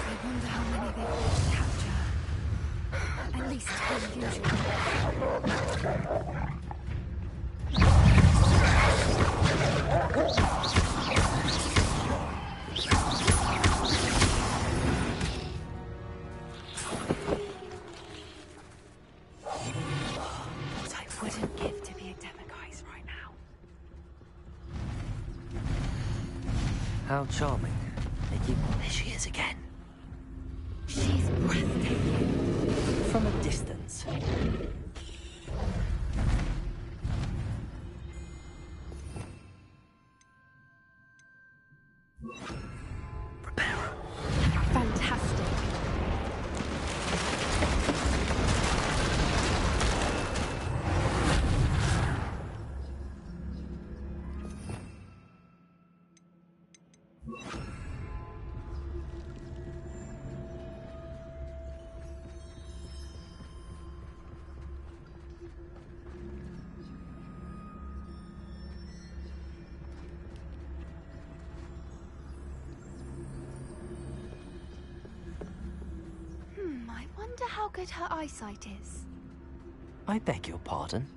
I wonder how many they will capture. At least 10 usually. What I wouldn't give to be a Demiguise right now. How charming. There she is again. She's breathtaking. From a distance. Reparo. Fantastic. I wonder how good her eyesight is. I beg your pardon?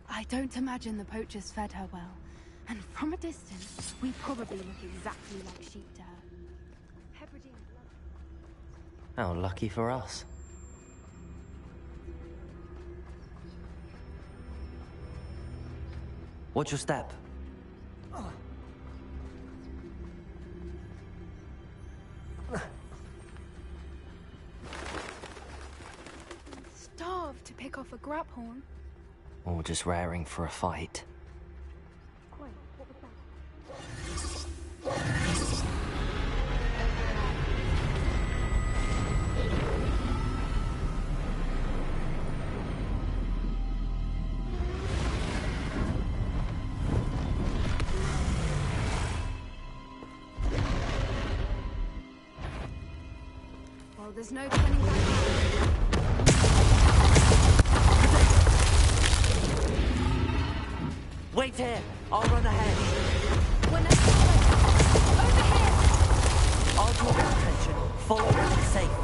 I don't imagine the poachers fed her well. And from a distance, we probably look exactly like sheep to her. Hebridean blood. How lucky for us. Watch your step. Starved to pick off a graphorn. Or just raring for a fight. Wait, what was that? Well, there's no turning back. Wait here! I'll run ahead. Whenever over here! I'll draw their attention. Follow when it's safe.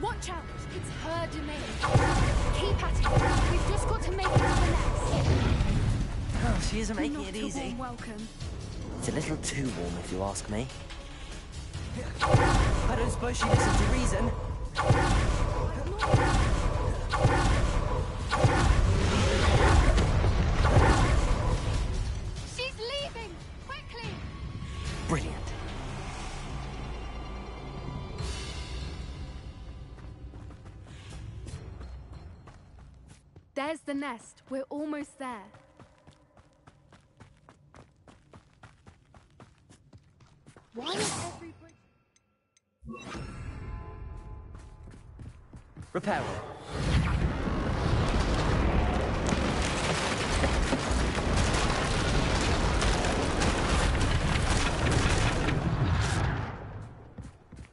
Watch out! It's her domain. Keep at it. We've just got to make it to the next. Oh, she isn't making Not it a easy. warm welcome. It's a little too warm, if you ask me. I don't suppose she listens to reason. She's leaving! Quickly! There's the nest. We're almost there. Why is every bridge... Repair it.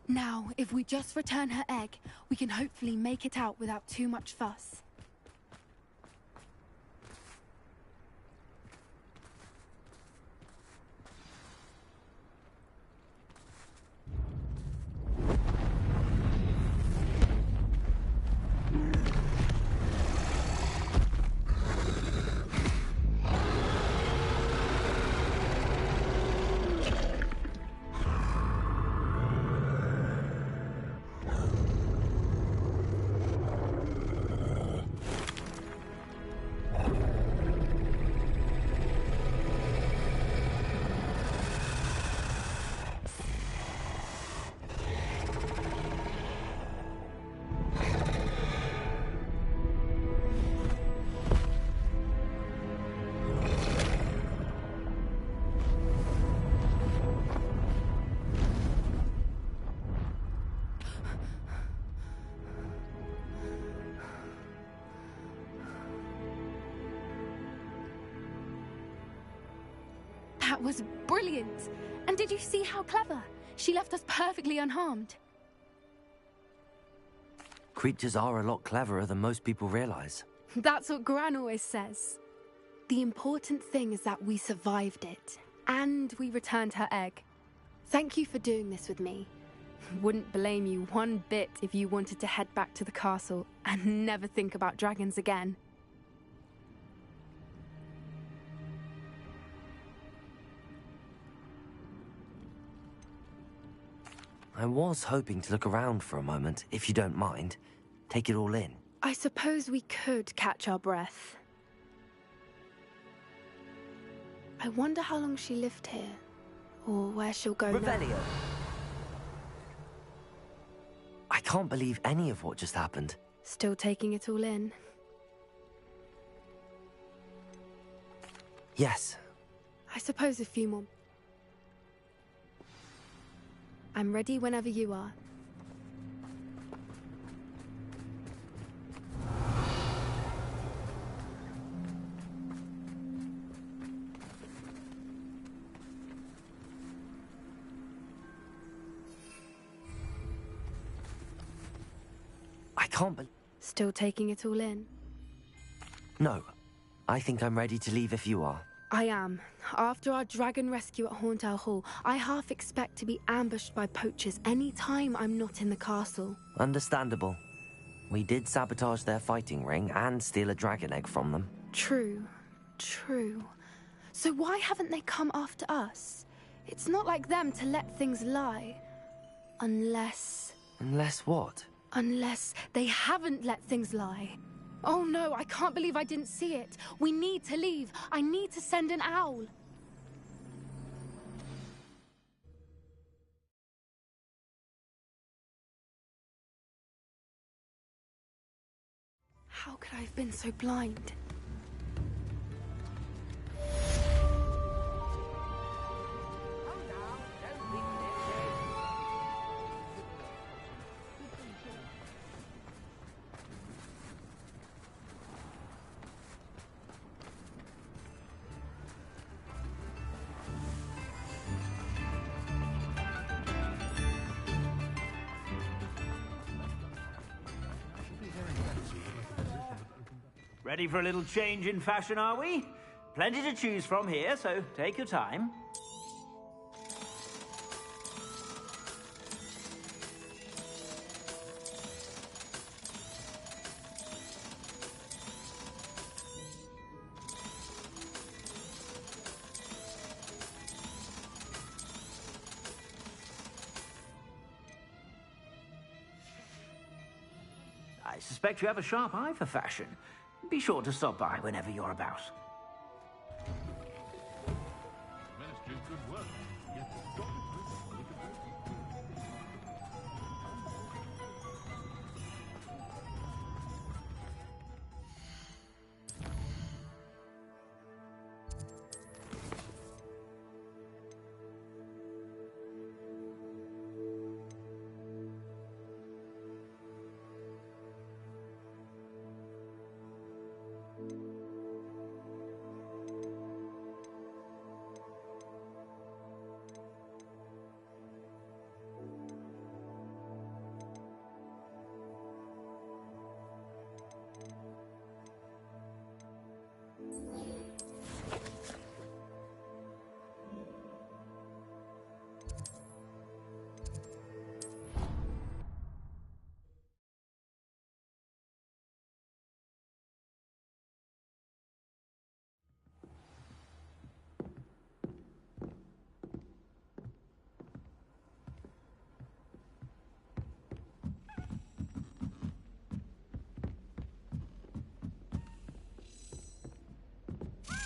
Now, if we just return her egg, we can hopefully make it out without too much fuss. That was brilliant! And did you see how clever? She left us perfectly unharmed. Creatures are a lot cleverer than most people realize. That's what Gran always says. The important thing is that we survived it, and we returned her egg. Thank you for doing this with me. Wouldn't blame you one bit if you wanted to head back to the castle and never think about dragons again. I was hoping to look around for a moment, if you don't mind. Take it all in. I suppose we could catch our breath. I wonder how long she lived here, or where she'll go Revelio. now. I can't believe any of what just happened. Still taking it all in? Yes. I suppose a few more. I'm ready whenever you are. I can't believe... Still taking it all in? No. I think I'm ready to leave if you are. I am. After our dragon rescue at Horntail Hall, I half expect to be ambushed by poachers any time I'm not in the castle. Understandable. We did sabotage their fighting ring and steal a dragon egg from them. True. True. So why haven't they come after us? It's not like them to let things lie. Unless... Unless what? Unless they haven't let things lie. Oh no, I can't believe I didn't see it. We need to leave. I need to send an owl. How could I have been so blind? Ready for a little change in fashion, are we? Plenty to choose from here, so take your time. I suspect you have a sharp eye for fashion. Be sure to stop by whenever you're about.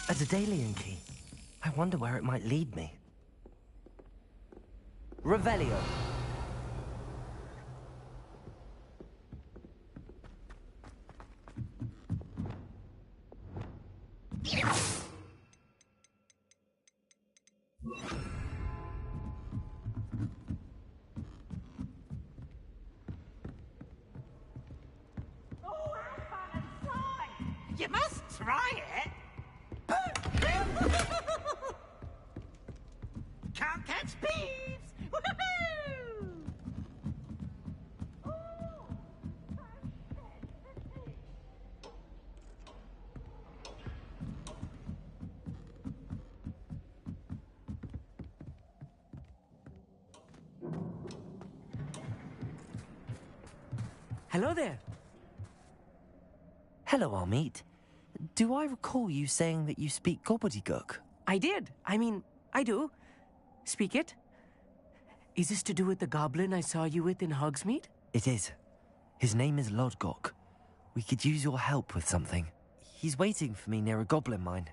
A Daedalian key. I wonder where it might lead me. Revelio. You must try it. Can't catch thieves. Woohoo! Hello there. Hello, Amit. Do I recall you saying that you speak gobbledygook? I did. I mean, I do. Speak it. Is this to do with the goblin I saw you with in Hogsmeade? It is. His name is Lodgok. We could use your help with something. He's waiting for me near a goblin mine.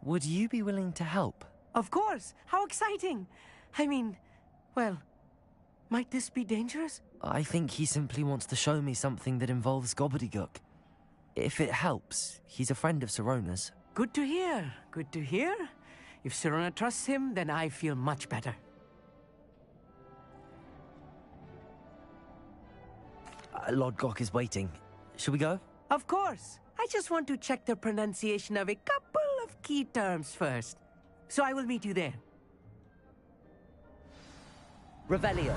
Would you be willing to help? Of course. How exciting. I mean, well, might this be dangerous? I think he simply wants to show me something that involves gobbledygook. If it helps, he's a friend of Sirona's. Good to hear. Good to hear. If Sirona trusts him, then I feel much better. Lodgok is waiting. Should we go? Of course. I just want to check the pronunciation of a couple of key terms first. So I will meet you there. Revelio.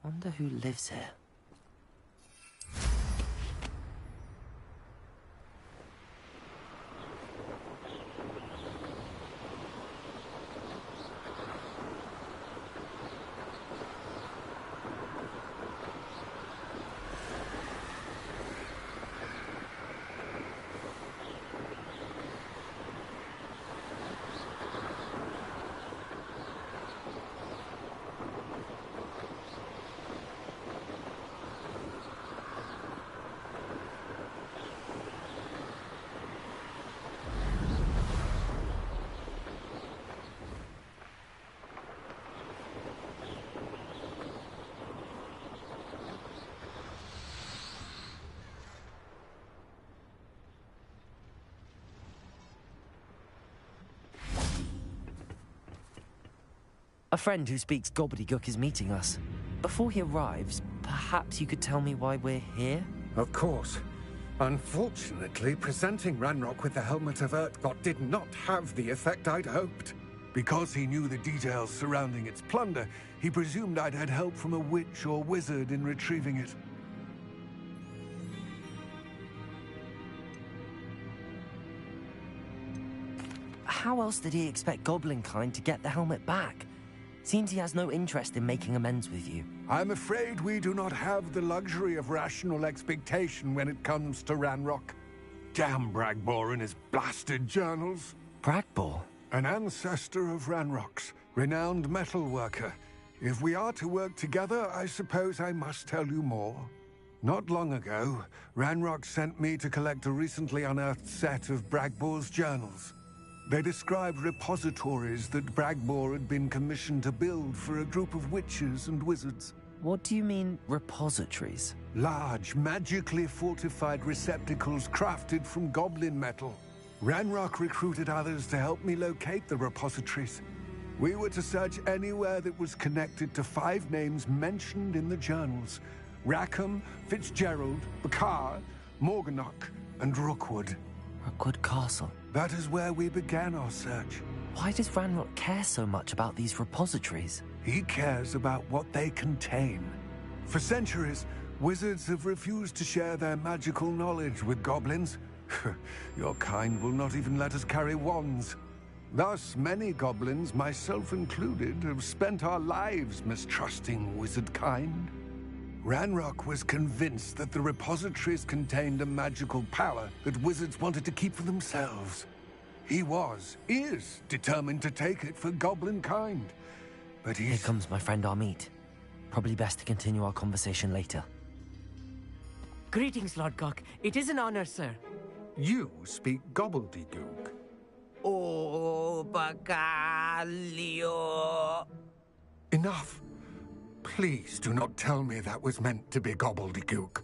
Wonder who lives here. A friend who speaks gobbledygook is meeting us. Before he arrives, perhaps you could tell me why we're here? Of course. Unfortunately, presenting Ranrock with the Helmet of Urtkot did not have the effect I'd hoped. Because he knew the details surrounding its plunder, he presumed I'd had help from a witch or wizard in retrieving it. How else did he expect Goblinkind to get the helmet back? Seems he has no interest in making amends with you. I'm afraid we do not have the luxury of rational expectation when it comes to Ranrock. Damn Bragbor and his blasted journals. Bragbor? An ancestor of Ranrock's, renowned metal worker. If we are to work together, I suppose I must tell you more. Not long ago, Ranrock sent me to collect a recently unearthed set of Bragbor's journals. They described repositories that Bragbor had been commissioned to build for a group of witches and wizards. What do you mean, repositories? Large, magically fortified receptacles crafted from goblin metal. Ranrock recruited others to help me locate the repositories. We were to search anywhere that was connected to 5 names mentioned in the journals: Rackham, Fitzgerald, Bakar, Morganach, and Rookwood. Rookwood Castle. That is where we began our search. Why does Ranrock care so much about these repositories? He cares about what they contain. For centuries, wizards have refused to share their magical knowledge with goblins. Your kind will not even let us carry wands. Thus, many goblins, myself included, have spent our lives mistrusting wizard kind. Ranrock was convinced that the repositories contained a magical power that wizards wanted to keep for themselves. He is determined to take it for goblin kind. But Here comes my friend Amit. Probably best to continue our conversation later. Greetings, Lord Gok. It is an honor, sir. You speak gobbledygook. Oh, Bacalio. Enough. Please do not tell me that was meant to be gobbledygook.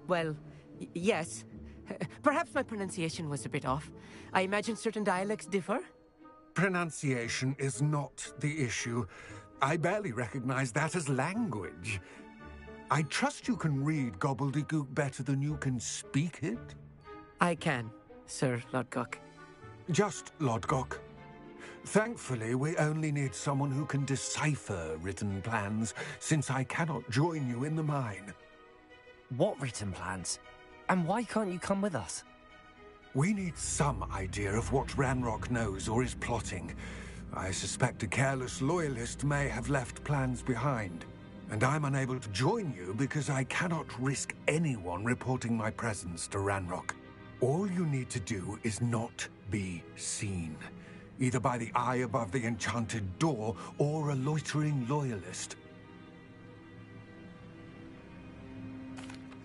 Well, yes. Perhaps my pronunciation was a bit off. I imagine certain dialects differ? Pronunciation is not the issue. I barely recognize that as language. I trust you can read gobbledygook better than you can speak it? I can, Sir Lodgok. Just Lodgok. Thankfully, we only need someone who can decipher written plans, since I cannot join you in the mine. What written plans? And why can't you come with us? We need some idea of what Ranrock knows or is plotting. I suspect a careless loyalist may have left plans behind. And I'm unable to join you because I cannot risk anyone reporting my presence to Ranrock. All you need to do is not be seen, either by the eye above the enchanted door or a loitering loyalist.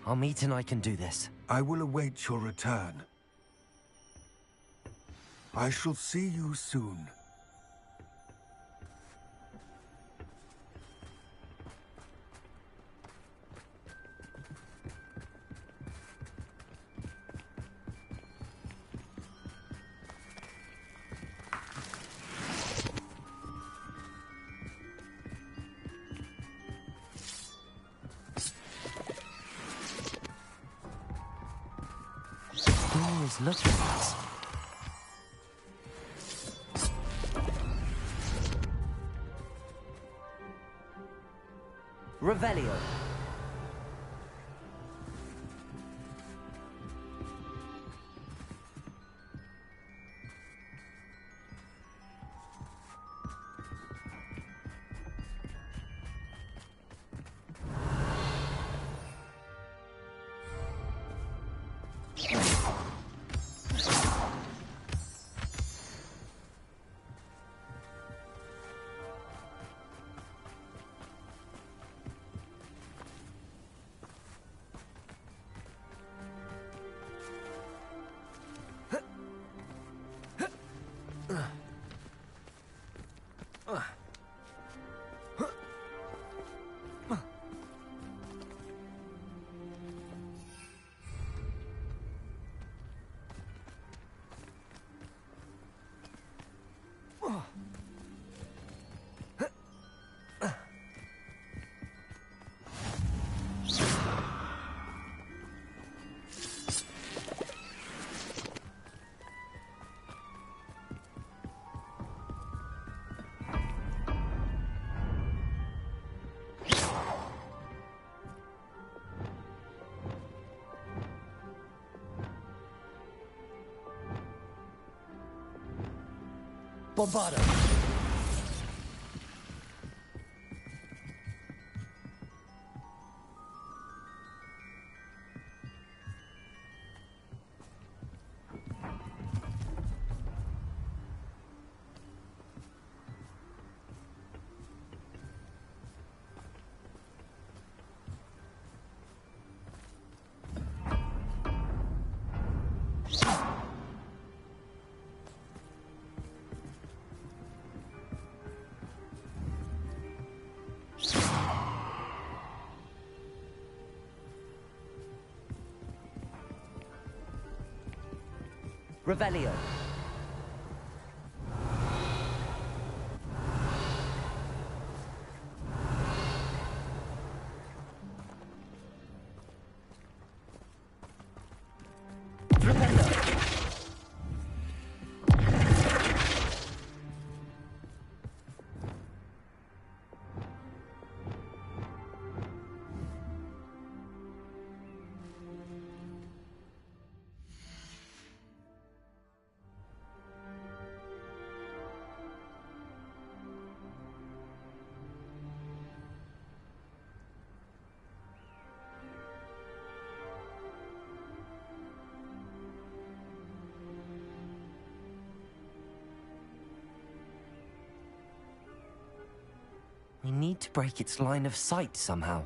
Amit and I can do this. I will await your return. I shall see you soon. Who is looking at us? Revelio. Bombardo. Revelio. Rependo. We need to break its line of sight somehow.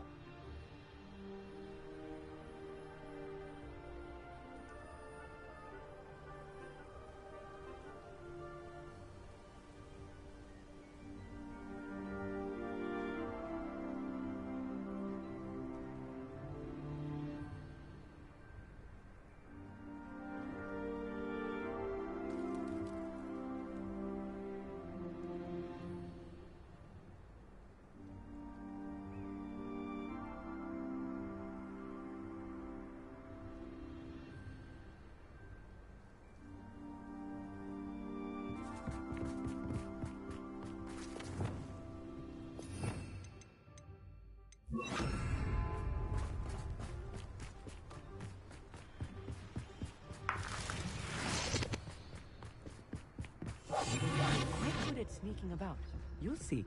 Quite good at sneaking about. You'll see.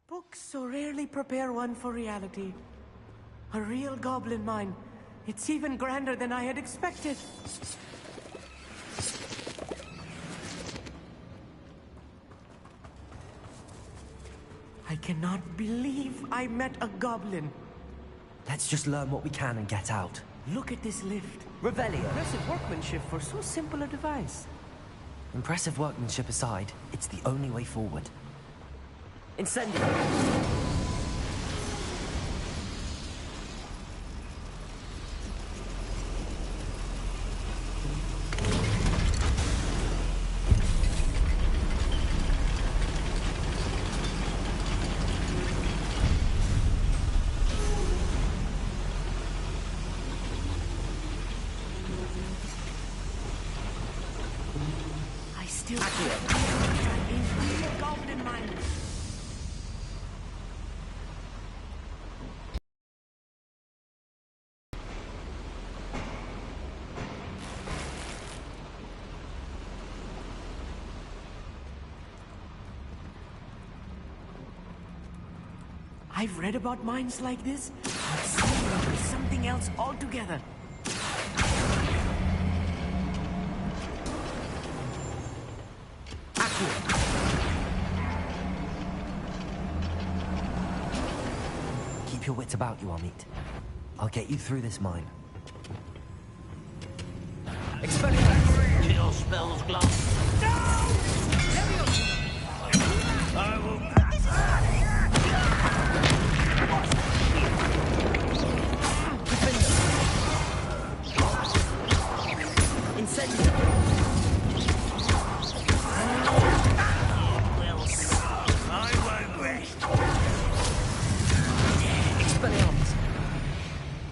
Books so rarely prepare one for reality. A real goblin mine. It's even grander than I had expected. I cannot believe I met a goblin. Let's just learn what we can and get out. Look at this lift. Revelio. Impressive workmanship for so simple a device. Impressive workmanship aside, it's the only way forward. Incendio! I still feel a goblin mine. I've read about mines like this, but Slitherin is something else altogether. Keep your wits about you, Amit. I'll get you through this mine. Expelliarmus! Kill spells glass. No! I will...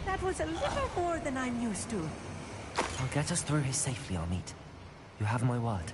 That was a little more than I'm used to. I'll get us through here safely, Amit. You have my word.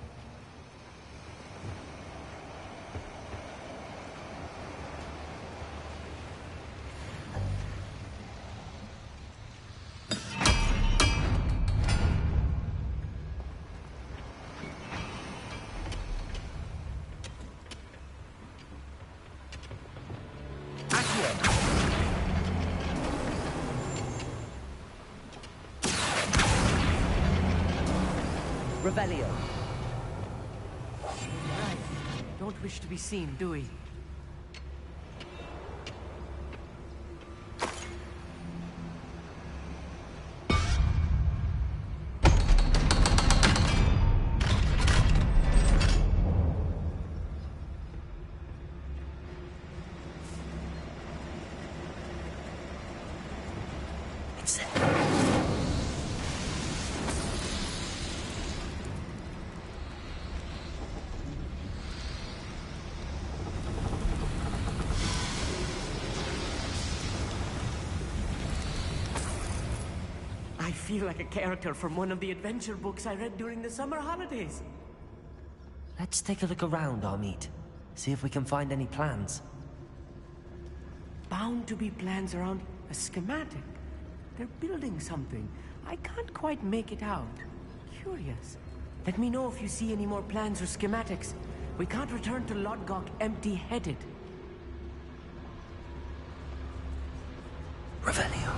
Revelio. Right. Don't wish to be seen, do we? I feel like a character from one of the adventure books I read during the summer holidays. Let's take a look around, Amit. See if we can find any plans. bound to be plans around a schematic. They're building something. I can't quite make it out. Curious. Let me know if you see any more plans or schematics. We can't return to Lodgok empty-headed. Revelio.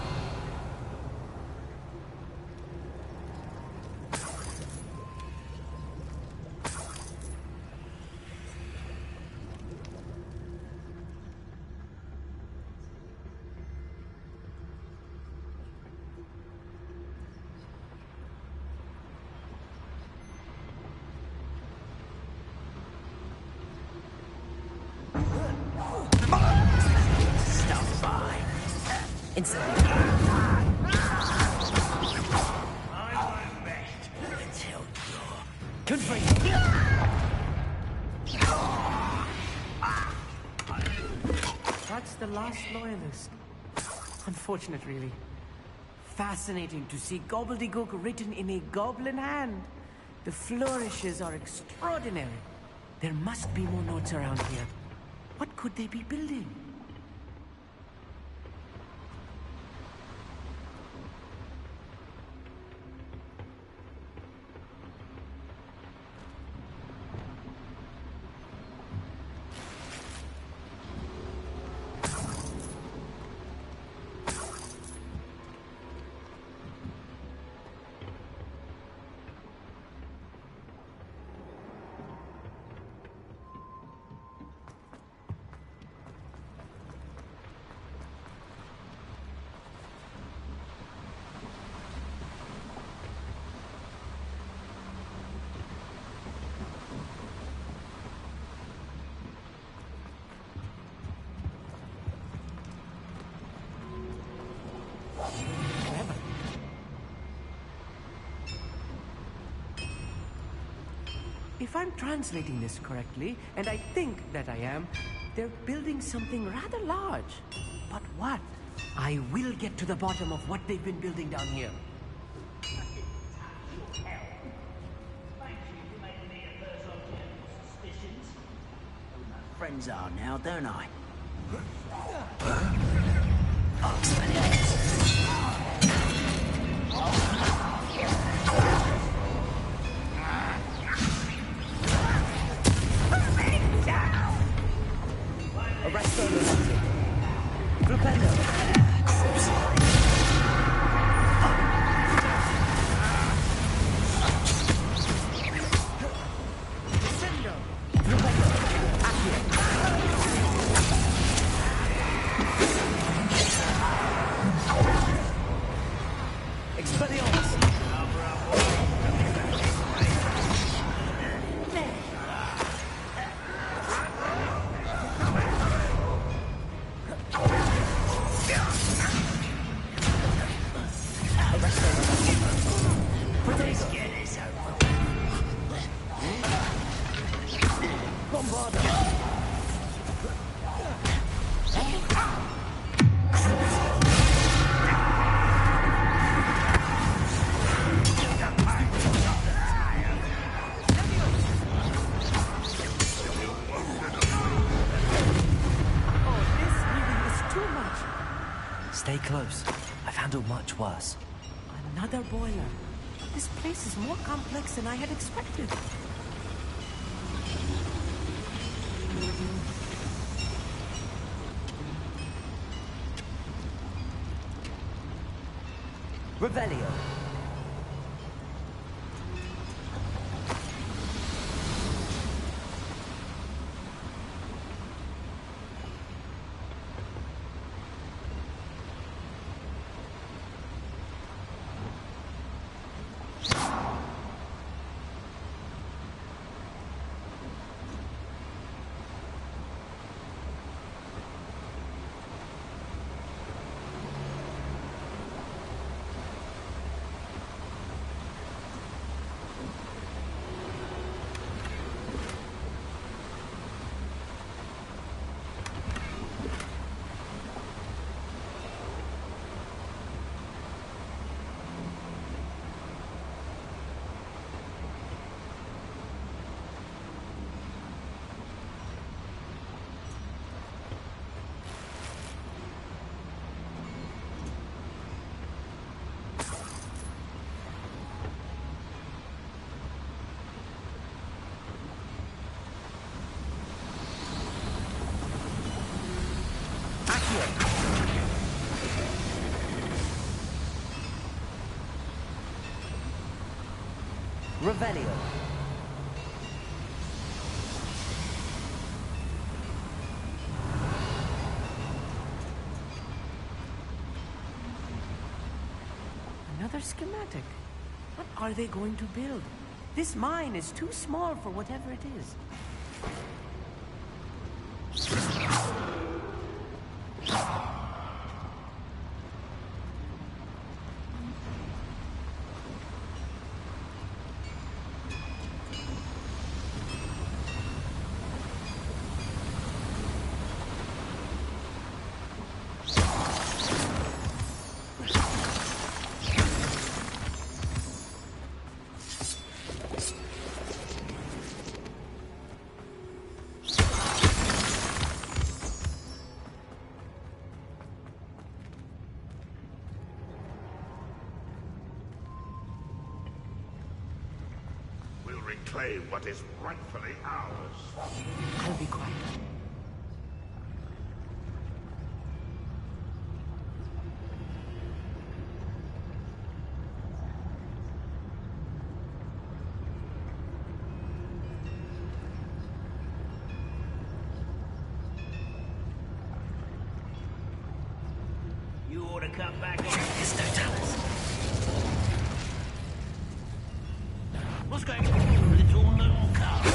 That's the last loyalist. Unfortunate, really. Fascinating to see gobbledygook written in a goblin hand. The flourishes are extraordinary. There must be more notes around here. What could they be building? If I'm translating this correctly, and I think that I am, they're building something rather large. But what? I will get to the bottom of what they've been building down here. Friends are now, don't I? Stay close. I've handled much worse. Another boiler. This place is more complex than I had expected. Revelio. Revelio. Another schematic. What are they going to build? This mine is too small for whatever it is. Reclaim what is rightfully ours. I'll be quiet. You ought to come back on. There's no towers. What's going on, little moon cub?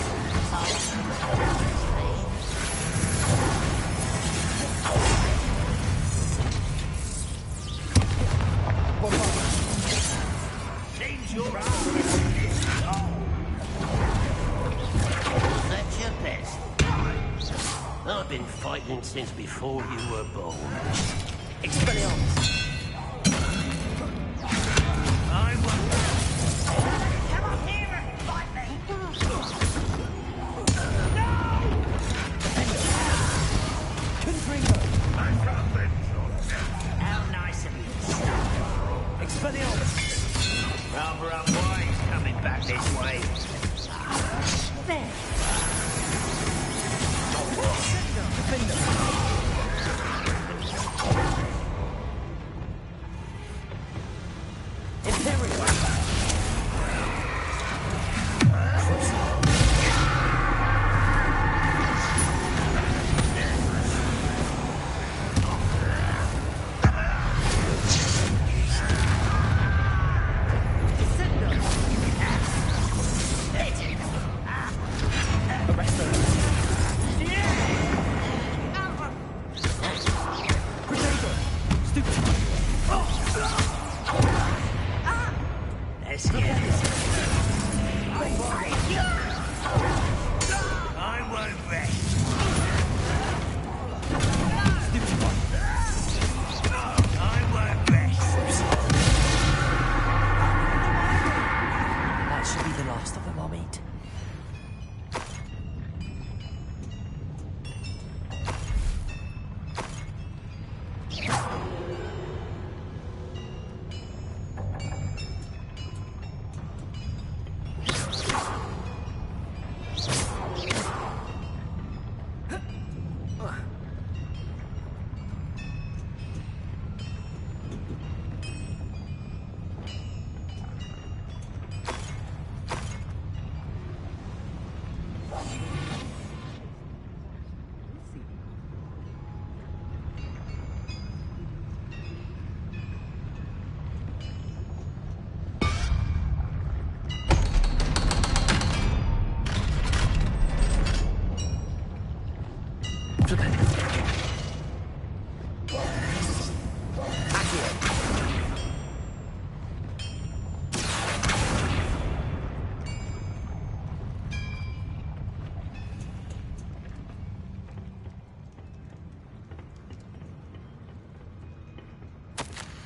Seems you're That's your best. I've been fighting since before you were born. Expelliarmus. I won't. How nice of you. Expelliarmus. Rather unwise coming back this way. There.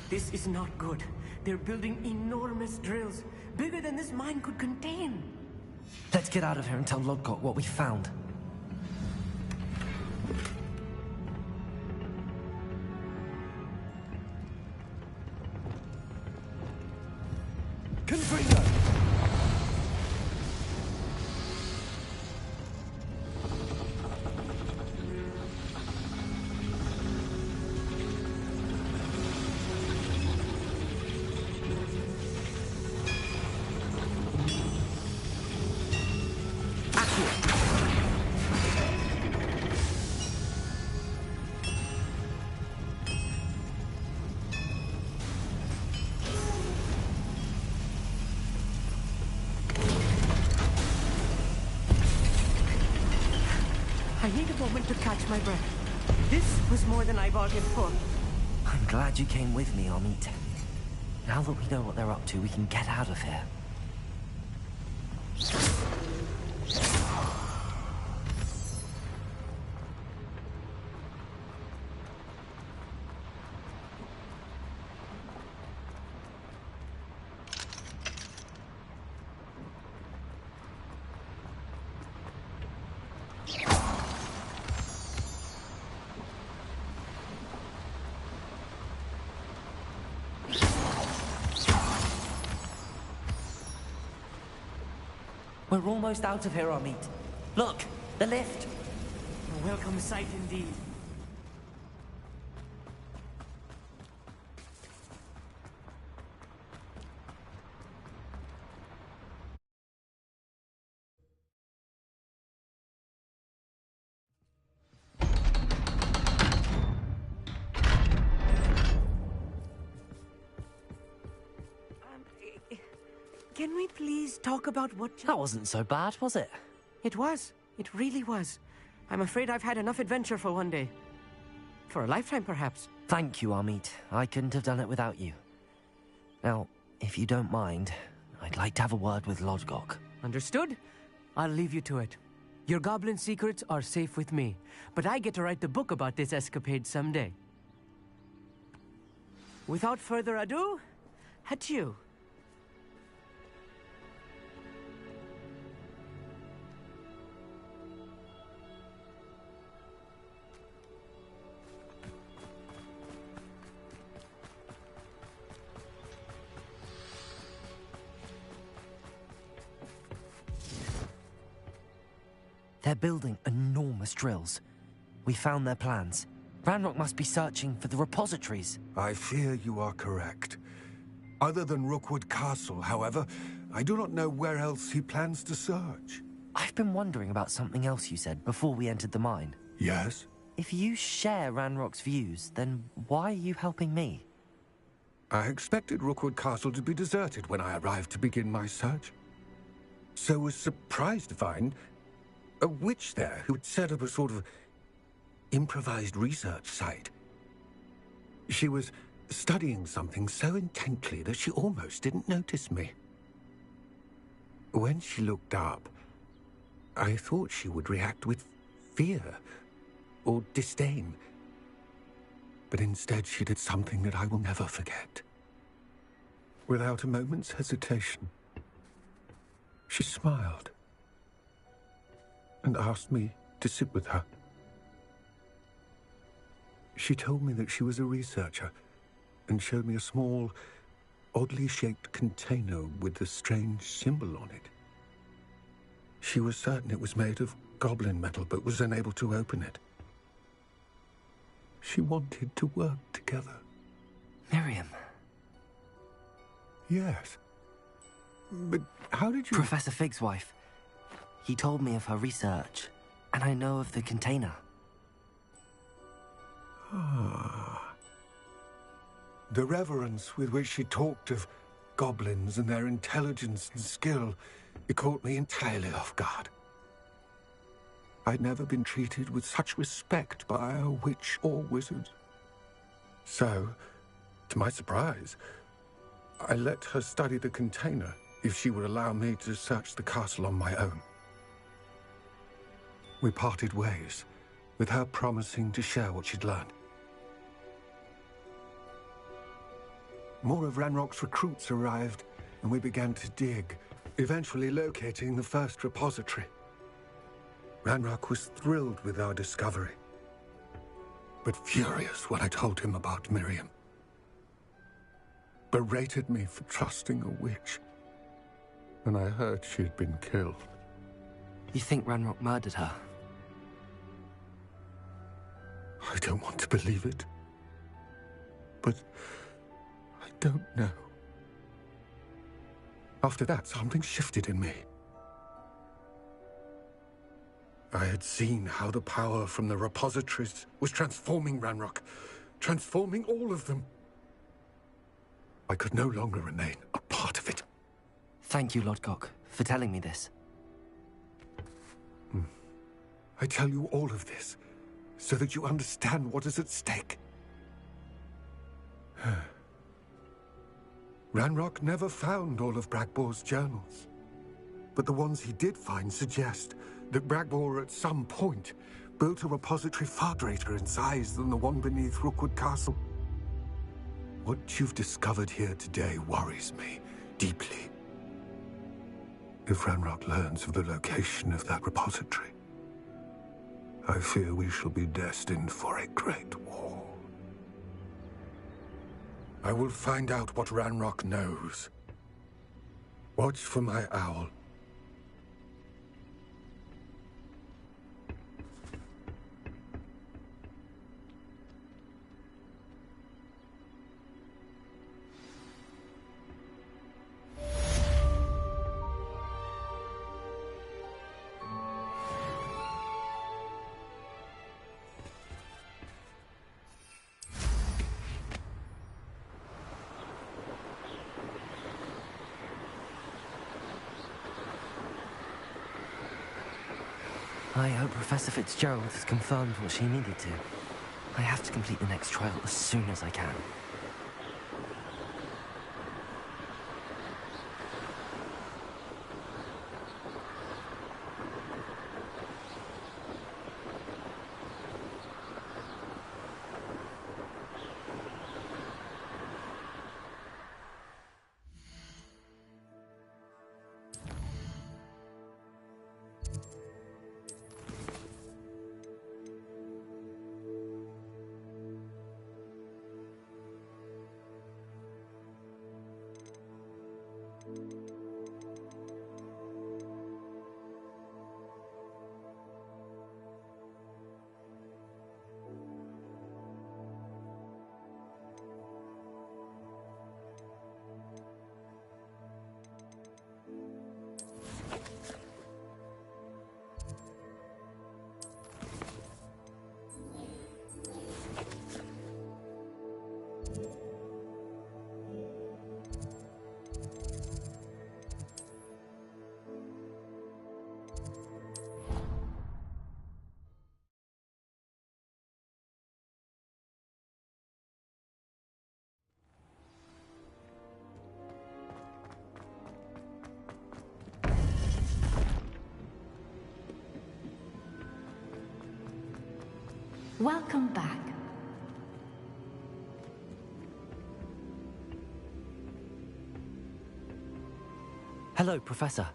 This is not good. They're building enormous drills, bigger than this mine could contain. Let's get out of here and tell Lodgok what we found. Confringo! moment to catch my breath. This was more than I bargained for. I'm glad you came with me, Amit. Now that we know what they're up to, we can get out of here. We're almost out of here, Amit. Look, the lift. A welcome sight indeed. Can we please talk about what... That wasn't so bad, was it? It was. It really was. I'm afraid I've had enough adventure for one day. For a lifetime, perhaps. Thank you, Amit. I couldn't have done it without you. Now, if you don't mind, I'd like to have a word with Lodgok. Understood? I'll leave you to it. Your goblin secrets are safe with me, but I get to write the book about this escapade someday. Without further ado, adieu. They're building enormous drills. We found their plans. Ranrock must be searching for the repositories. I fear you are correct. Other than Rookwood Castle, however, I do not know where else he plans to search. I've been wondering about something else you said before we entered the mine. Yes? If you share Ranrock's views, then why are you helping me? I expected Rookwood Castle to be deserted when I arrived to begin my search. So was surprised to find a witch there who had set up a sort of improvised research site. She was studying something so intently that she almost didn't notice me. When she looked up, I thought she would react with fear or disdain. But instead she did something that I will never forget. Without a moment's hesitation, she smiled and asked me to sit with her. She told me that she was a researcher and showed me a small, oddly shaped container with a strange symbol on it. She was certain it was made of goblin metal, but was unable to open it. She wanted to work together. Miriam. Yes. But how did you... Professor Fig's wife. He told me of her research, and I know of the container. Ah. The reverence with which she talked of goblins and their intelligence and skill, it caught me entirely off guard. I'd never been treated with such respect by a witch or wizard. So, to my surprise, I let her study the container if she would allow me to search the castle on my own. We parted ways, with her promising to share what she'd learned. More of Ranrock's recruits arrived, and we began to dig, eventually locating the first repository. Ranrock was thrilled with our discovery, but furious when I told him about Miriam. Berated me for trusting a witch, and I heard she'd been killed. You think Ranrock murdered her? I don't want to believe it, but I don't know. After that, something shifted in me. I had seen how the power from the repositories was transforming Ranrock, transforming all of them. I could no longer remain a part of it. Thank you, Lodgok, for telling me this. I tell you all of this so that you understand what is at stake. Ranrock never found all of Bragbor's journals, but the ones he did find suggest that Bragbor at some point built a repository far greater in size than the one beneath Rookwood Castle. What you've discovered here today worries me deeply. If Ranrock learns of the location of that repository, I fear we shall be destined for a great war. I will find out what Ranrock knows. Watch for my owl. I hope Professor Fitzgerald has confirmed what she needed to. I have to complete the next trial as soon as I can. Welcome back. Hello, Professor.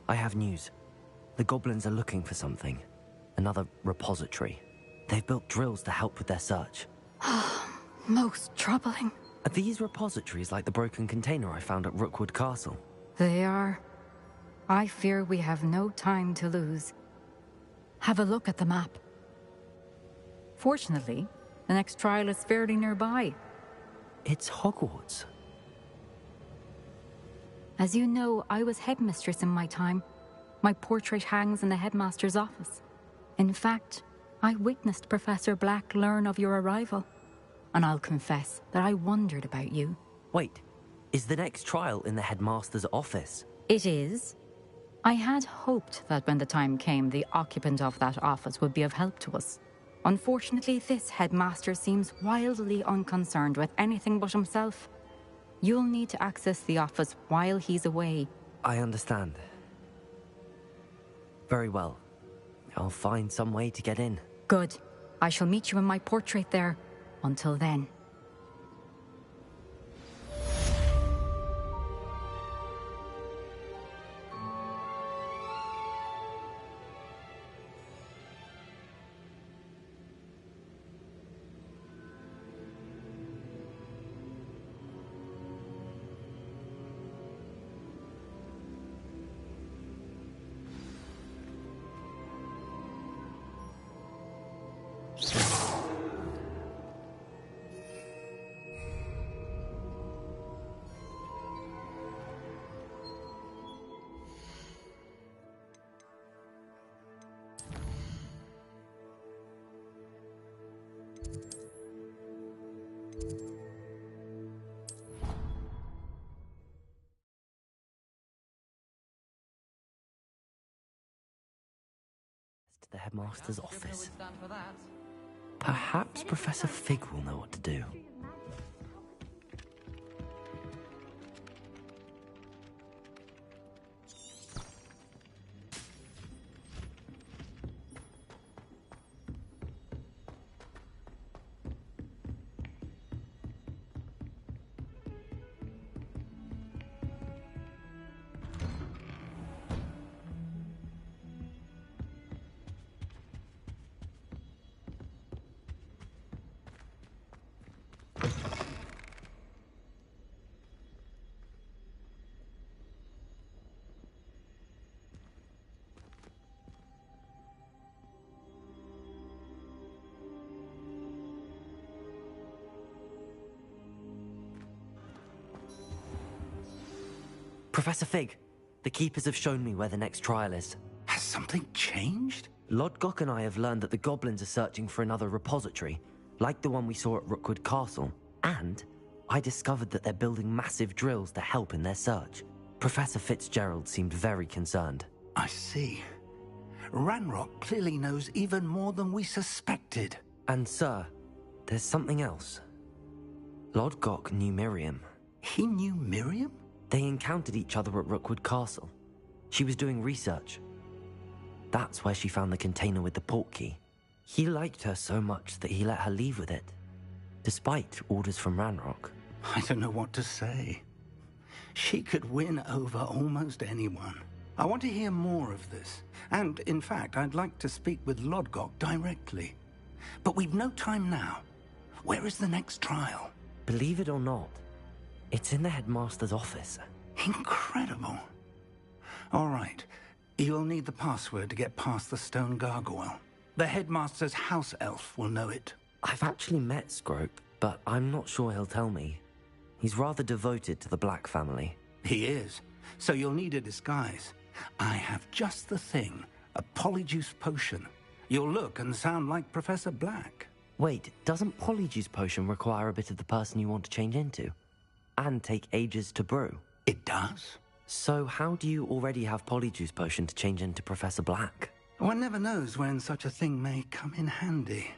I have news. The goblins are looking for something. Another repository. They've built drills to help with their search. Most troubling. Are these repositories like the broken container I found at Rookwood Castle? They are. I fear we have no time to lose. Have a look at the map. Fortunately, the next trial is fairly nearby. It's Hogwarts. As you know, I was headmistress in my time. My portrait hangs in the headmaster's office. In fact, I witnessed Professor Black learn of your arrival. And I'll confess that I wondered about you. Wait, is the next trial in the headmaster's office? It is. I had hoped that when the time came, the occupant of that office would be of help to us. Unfortunately, this headmaster seems wildly unconcerned with anything but himself. You'll need to access the office while he's away. I understand. Very well. I'll find some way to get in. Good. I shall meet you in my portrait there. Until then. the headmaster's office. Perhaps Professor Fig will know what to do. Professor Fig, the Keepers have shown me where the next trial is. Has something changed? Lodgok and I have learned that the goblins are searching for another repository, like the one we saw at Rookwood Castle. And I discovered that they're building massive drills to help in their search. Professor Fitzgerald seemed very concerned. I see. Ranrock clearly knows even more than we suspected. And sir, there's something else. Lodgok knew Miriam. He knew Miriam? They encountered each other at Rookwood Castle. She was doing research. That's where she found the container with the portkey. He liked her so much that he let her leave with it, despite orders from Ranrock. I don't know what to say. She could win over almost anyone. I want to hear more of this. And, in fact, I'd like to speak with Lodgok directly. But we've no time now. Where is the next trial? Believe it or not, it's in the headmaster's office. Incredible. All right. You'll need the password to get past the stone gargoyle. The headmaster's house elf will know it. I've actually met Scrope, but I'm not sure he'll tell me. He's rather devoted to the Black family. He is. So you'll need a disguise. I have just the thing. A polyjuice potion. You'll look and sound like Professor Black. Wait, doesn't Polyjuice Potion require a bit of the person you want to change into? And take ages to brew? It does. So how do you already have Polyjuice Potion to change into Professor Black? One never knows when such a thing may come in handy.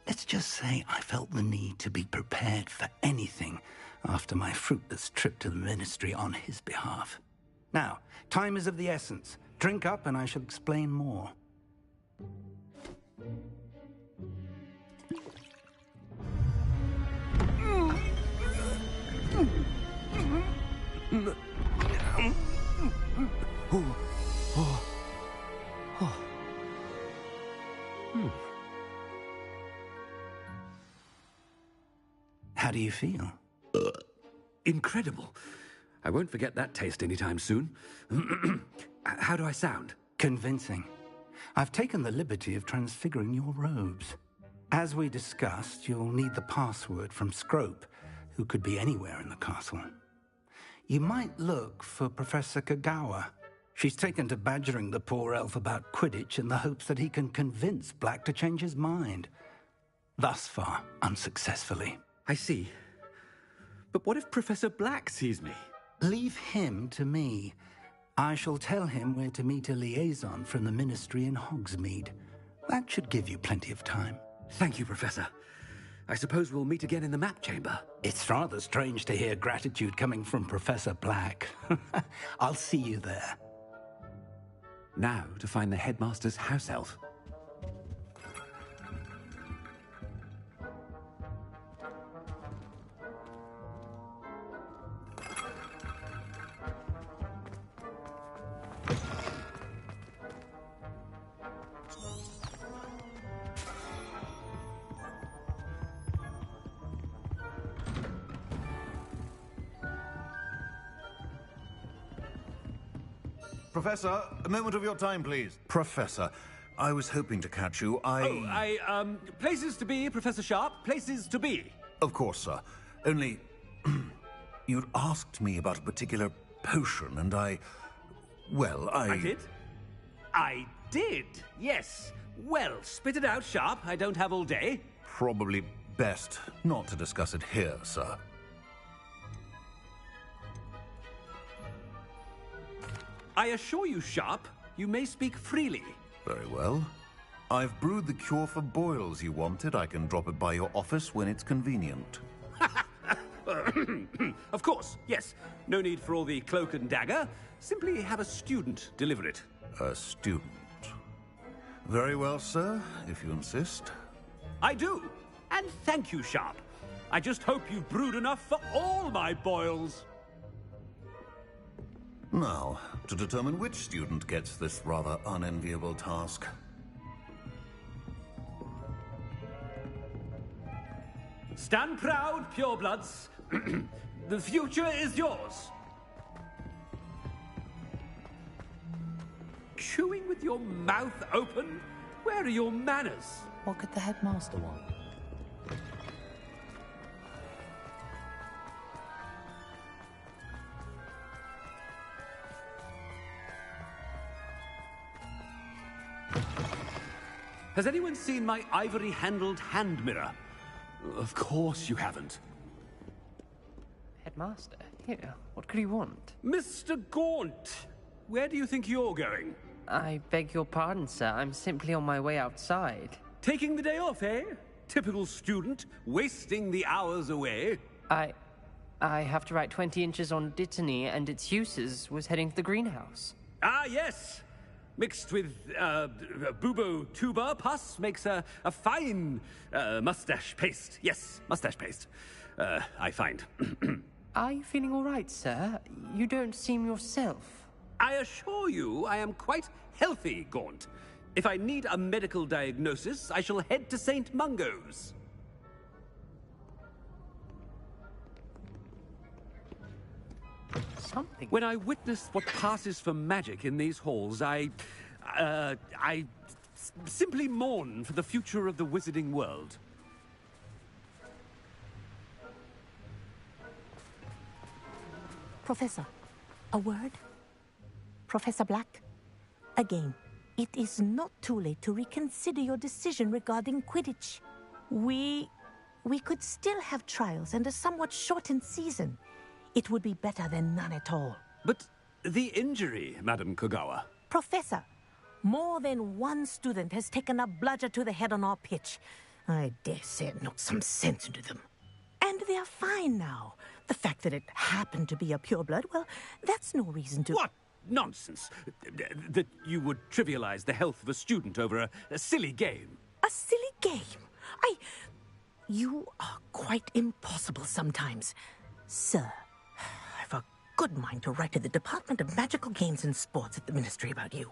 Let's just say I felt the need to be prepared for anything after my fruitless trip to the Ministry on his behalf. Now, time is of the essence. Drink up and I shall explain more. How do you feel? Incredible. I won't forget that taste anytime soon. How do I sound? Convincing. I've taken the liberty of transfiguring your robes. As we discussed, you'll need the password from Scrope, who could be anywhere in the castle. You might look for Professor Kagawa. She's taken to badgering the poor elf about Quidditch in the hopes that he can convince Black to change his mind. Thus far, unsuccessfully. I see. But what if Professor Black sees me? Leave him to me. I shall tell him where to meet a liaison from the Ministry in Hogsmeade. That should give you plenty of time. Thank you, Professor. I suppose we'll meet again in the map chamber. It's rather strange to hear gratitude coming from Professor Black. I'll see you there. Now to find the headmaster's house elf. Professor, a moment of your time, please. Professor, I was hoping to catch you. Places to be, Professor Sharp. Places to be. Of course, sir. Only, you'd asked me about a particular potion, and I did? I did, yes. Well, spit it out, Sharp. I don't have all day. Probably best not to discuss it here, sir. I assure you, Sharp, you may speak freely. Very well. I've brewed the cure for boils you wanted. I can drop it by your office when it's convenient. Of course, yes. No need for all the cloak and dagger. Simply have a student deliver it. A student. Very well, sir, if you insist. I do. And thank you, Sharp. I just hope you've brewed enough for all my boils. Now, to determine which student gets this rather unenviable task. Stand proud, purebloods. The future is yours. Chewing with your mouth open? Where are your manners? What could the headmaster want? Has anyone seen my ivory-handled hand mirror? Of course you haven't. Headmaster, here, what could you want? Mr. Gaunt, where do you think you're going? I beg your pardon, sir. I'm simply on my way outside. Taking the day off, eh? Typical student, wasting the hours away. I have to write 20 inches on Dittany and its uses. Was heading to the greenhouse. Ah, yes! Mixed with bubo tuber pus makes a fine mustache paste. Yes, mustache paste. I find. Are you feeling all right, sir? You don't seem yourself. I assure you I am quite healthy, Gaunt. If I need a medical diagnosis, I shall head to St. Mungo's. Something. When I witness what passes for magic in these halls, I simply mourn for the future of the wizarding world. Professor, a word? Professor Black, again, it is not too late to reconsider your decision regarding Quidditch. We could still have trials and a somewhat shortened season. It would be better than none at all. But the injury, Madam Kogawa. Professor, more than one student has taken a bludger to the head on our pitch. I dare say it knocked some sense into them. And they're fine now. The fact that it happened to be a pureblood, well, that's no reason to... What nonsense! That you would trivialize the health of a student over a silly game. A silly game? You are quite impossible sometimes. Sir, I've a good mind to write to the Department of Magical Games and Sports at the Ministry about you.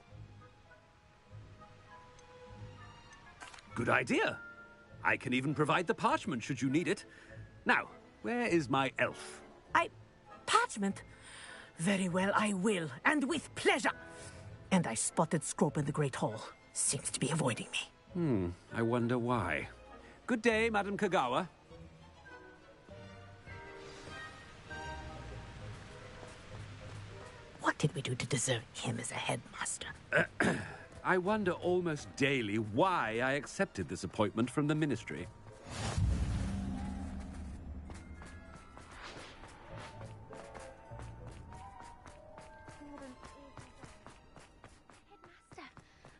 Good idea. I can even provide the parchment should you need it. Now, where is my elf? Parchment? Very well, I will, and with pleasure. And I spotted Scrope in the Great Hall. Seems to be avoiding me. I wonder why. Good day, Madam Kogawa. What did we do to deserve him as a headmaster? I wonder almost daily why I accepted this appointment from the Ministry.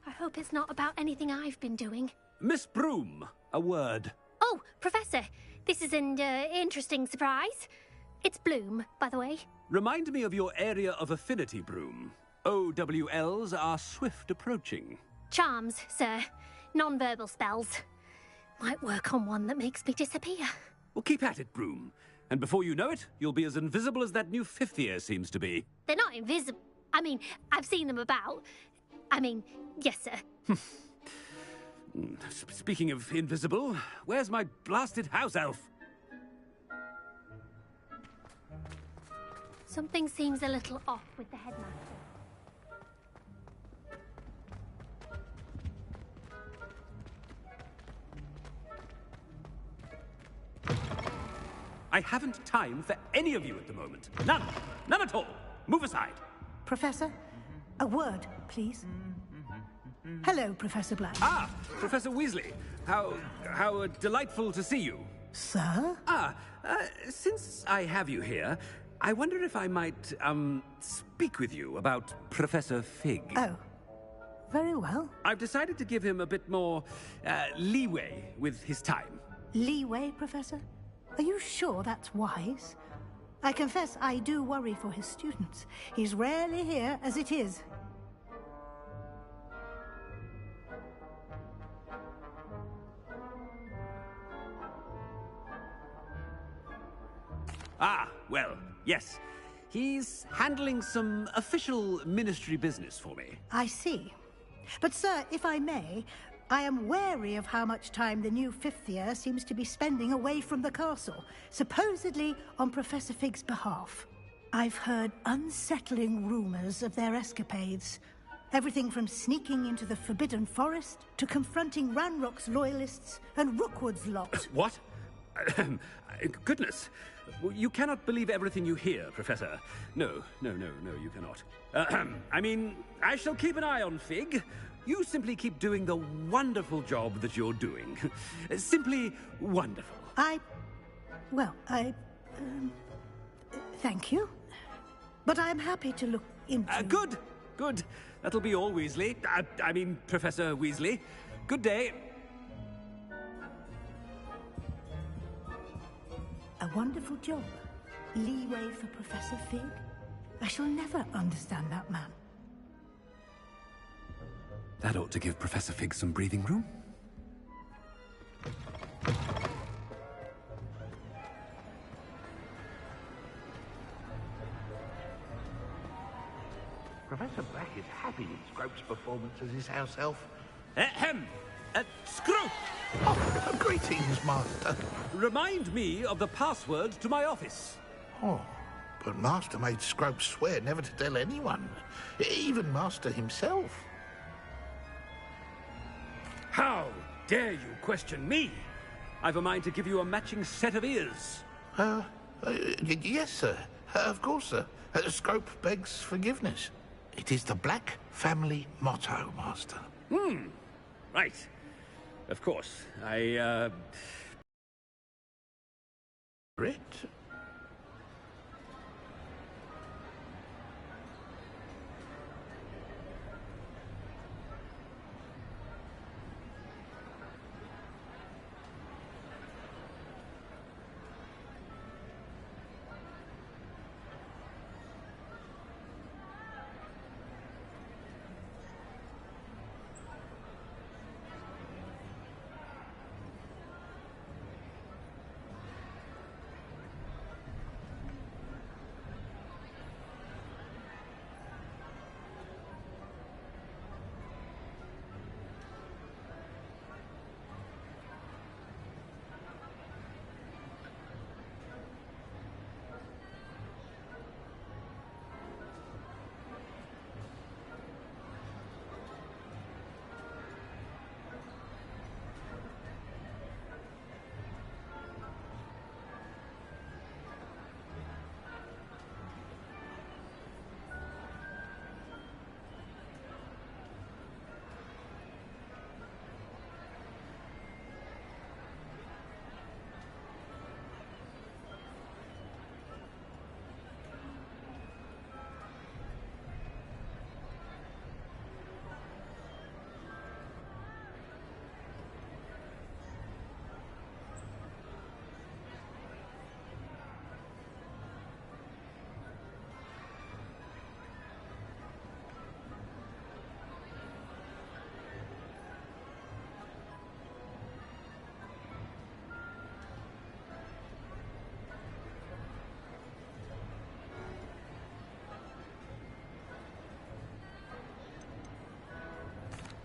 I hope it's not about anything I've been doing. Miss Broom, a word. Oh, Professor, this is an interesting surprise. It's Bloom, by the way. Remind me of your area of affinity, Broom. OWLs are swift approaching. Charms, sir. Non-verbal spells. Might work on one that makes me disappear. Well, keep at it, Broom. And before you know it, you'll be as invisible as that new fifth year seems to be. They're not invisible. I mean, I've seen them about. Yes, sir. Speaking of invisible, where's my blasted house elf? Something seems a little off with the headmaster. I haven't time for any of you at the moment. None. None at all. Move aside. Professor, a word, please. Hello, Professor Black. Ah, Professor Weasley. How delightful to see you. Sir? Since I have you here, I wonder if I might, speak with you about Professor Fig. Oh, Very well. I've decided to give him a bit more leeway with his time. Leeway, Professor? Are you sure that's wise? I confess I do worry for his students. He's rarely here as it is. Ah, well, yes. He's handling some official ministry business for me. I see. But, sir, if I may, I am wary of how much time the new fifth year seems to be spending away from the castle, supposedly on Professor Fig's behalf. I've heard unsettling rumors of their escapades. Everything from sneaking into the Forbidden Forest to confronting Ranrock's loyalists and Rookwood's lot. What? Goodness. You cannot believe everything you hear, Professor. No, you cannot. I mean, I shall keep an eye on Fig. You simply keep doing the wonderful job that you're doing. Simply wonderful. Thank you. But I'm happy to look into... Good. That'll be all, Weasley. I mean, Professor Weasley. Good day. A wonderful job. Leeway for Professor Fig. I shall never understand that man. That ought to give Professor Fig some breathing room. Professor Black is happy with Scrope's performance as his house elf. Ahem! Scrope! Oh, greetings, Master. Remind me of the password to my office. Oh, but Master made Scrope swear never to tell anyone, even Master himself. How dare you question me? I've a mind to give you a matching set of ears. Yes, sir. Of course, sir. Scrope begs forgiveness. It is the Black family motto, Master. Right. Of course. It?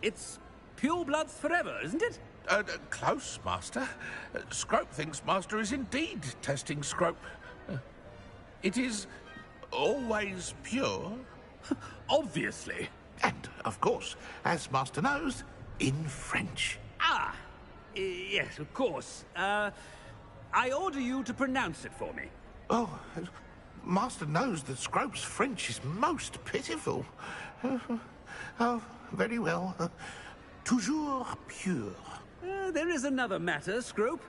It's purebloods forever, isn't it? Close, Master. Scrope thinks Master is indeed testing Scrope. It is always pure. Obviously. And, of course, as Master knows, in French. Ah! Yes, of course. I order you to pronounce it for me. Oh, Master knows that Scrope's French is most pitiful. Oh, very well. Toujours pure. There is another matter, Scrope.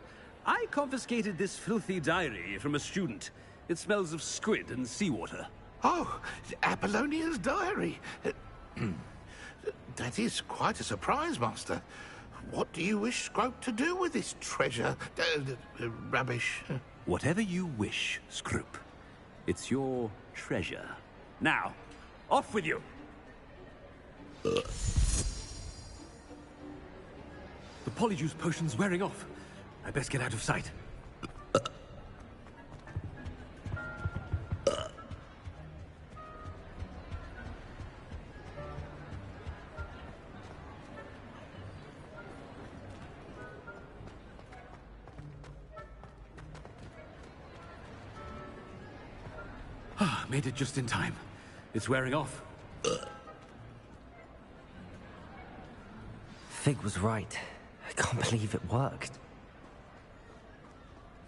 I confiscated this filthy diary from a student. It smells of squid and seawater. Oh, Apollonia's diary. That is quite a surprise, Master. What do you wish Scrope to do with this treasure? Rubbish. Whatever you wish, Scrope. It's your treasure. Now, off with you! The Polyjuice potion's wearing off. I best get out of sight. Made it just in time. It's wearing off. Fig was right. I can't believe it worked.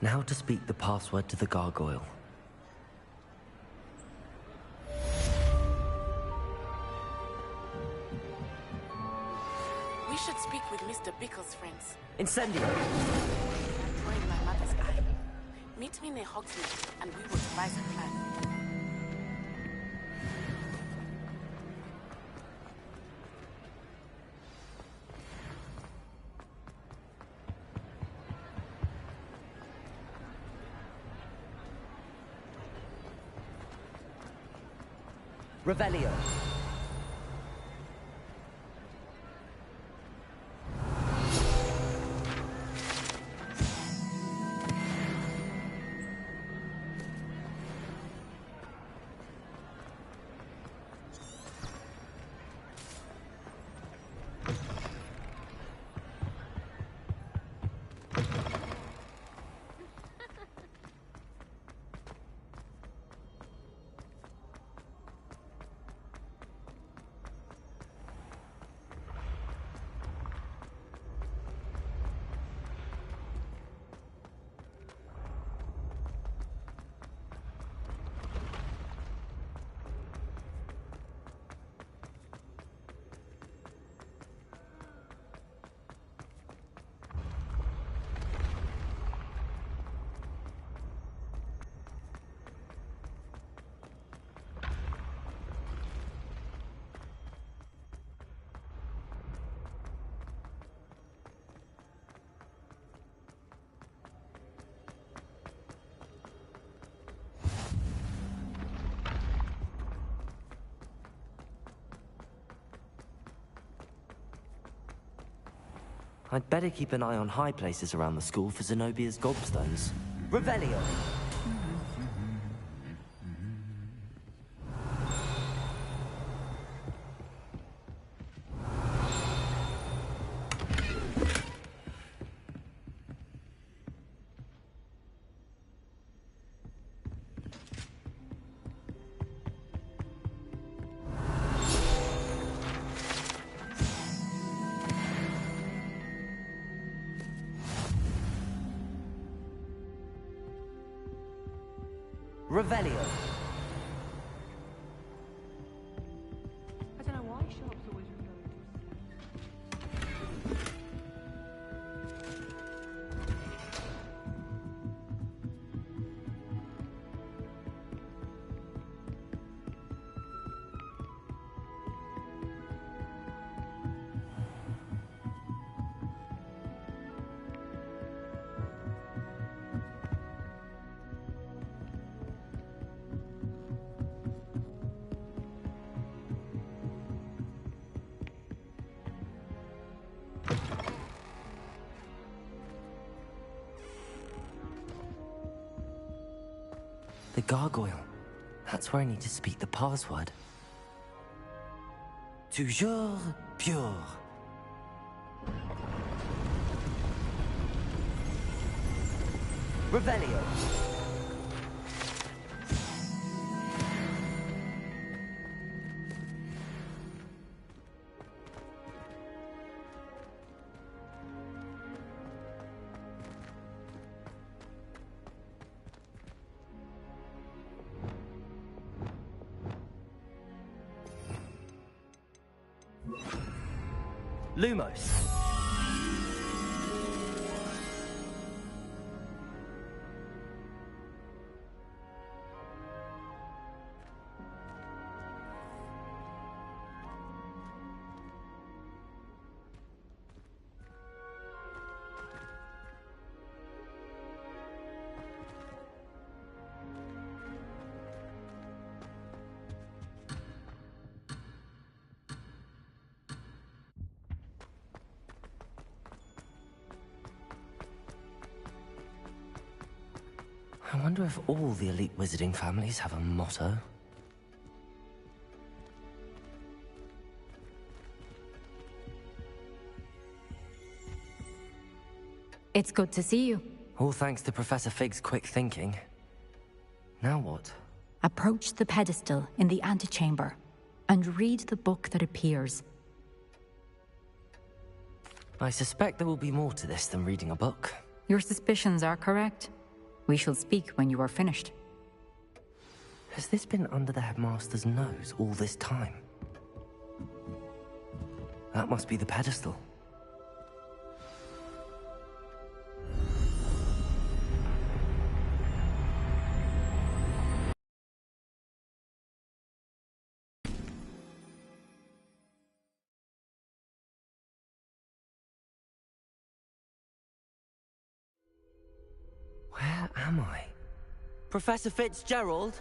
Now to speak the password to the gargoyle. We should speak with Mr. Bickle's friends. Incendio! Destroying my mother's eye. Meet me near Hogsmeade, and we will devise a plan. Revelio. I'd better keep an eye on high places around the school for Zenobia's gobstones. Revelio! Revelio. I don't know why shops always refer The gargoyle. That's where I need to speak the password. Toujours pure. Revelio. Lumos. wonder if all the elite wizarding families have a motto. It's good to see you. All thanks to Professor Fig's quick thinking. Now what? Approach the pedestal in the antechamber and read the book that appears. I suspect there will be more to this than reading a book. Your suspicions are correct. We shall speak when you are finished. Has this been under the headmaster's nose all this time? That must be the pedestal. Where am I? Professor Fitzgerald?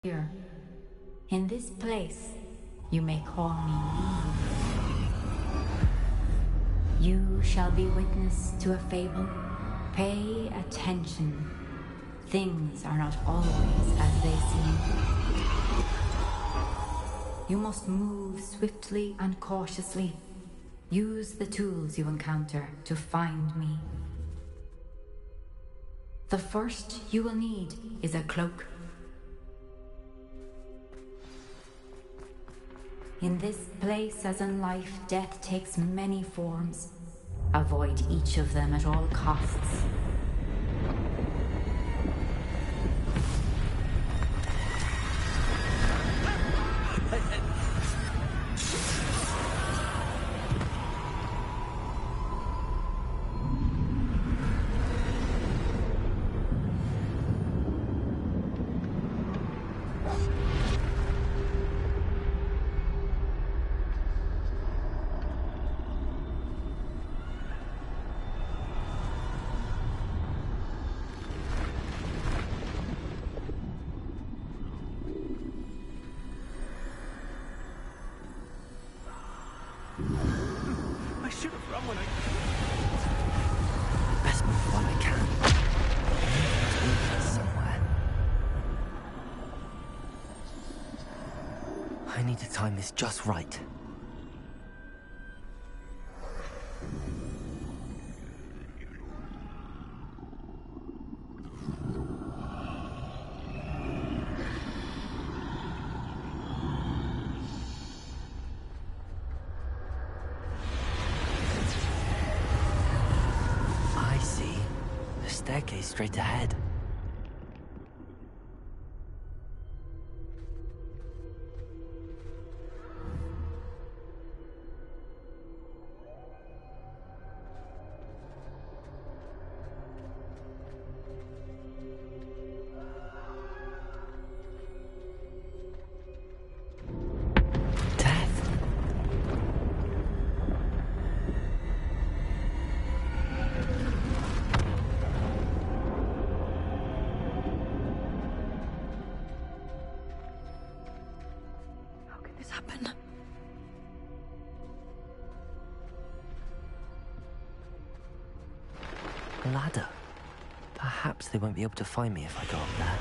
Here, in this place, you may call me Eve. You shall be witness to a fable. Pay attention. Things are not always as they seem. You must move swiftly and cautiously. Use the tools you encounter to find me. The first you will need is a cloak. In this place, as in life, death takes many forms. Avoid each of them at all costs. Best move while I can. Somewhere. I need to time this just right. Staircase straight ahead. Ladder. Perhaps they won't be able to find me if I go up there.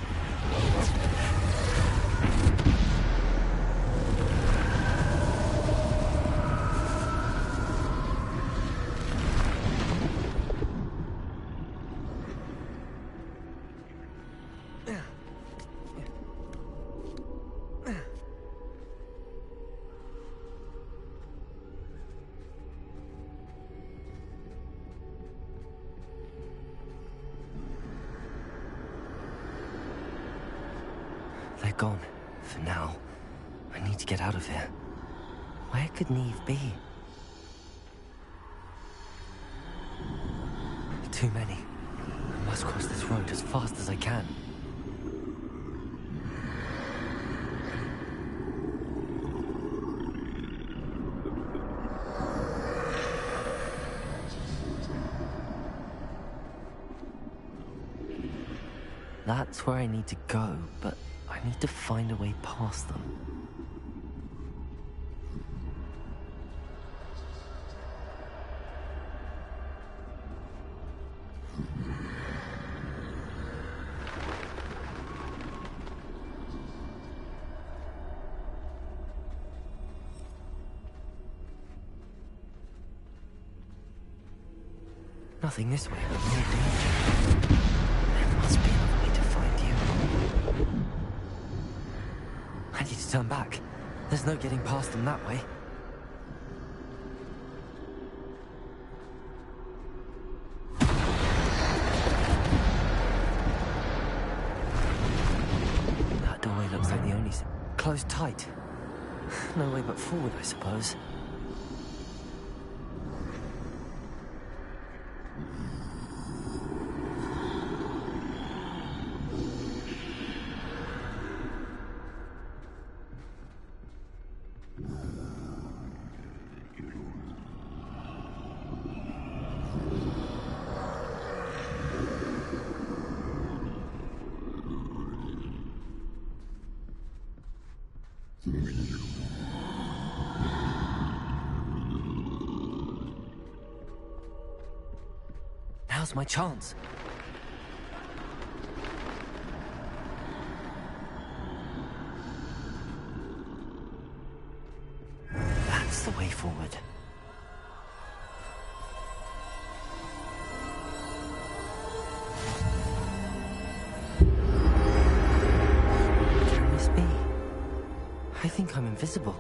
They're gone, for now. I need to get out of here. Where could Neve be? Too many. I must cross this road as fast as I can. That's where I need to go, but I need to find a way past them. Nothing this way, but more danger. There must be another way to find you. I need to turn back. There's no getting past them that way. That doorway looks like the only... closed tight. No way but forward, I suppose. Now's my chance. That's the way forward. Can this be? I think I'm invisible.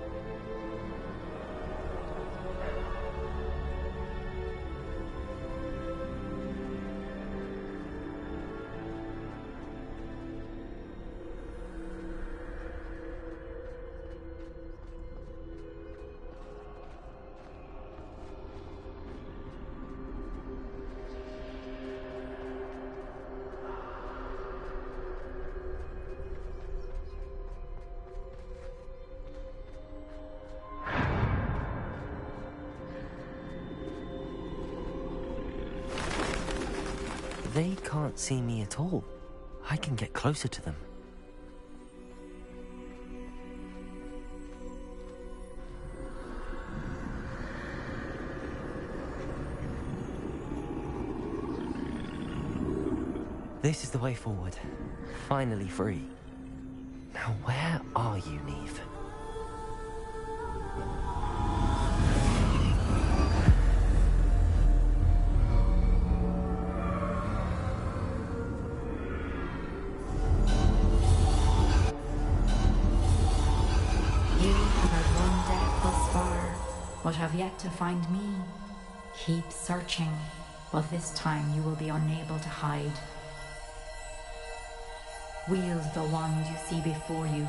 They can't see me at all. I can get closer to them. This is the way forward. Finally free. Now where are you, Neve? But have yet to find me. Keep searching, but this time you will be unable to hide. Wield the wand you see before you.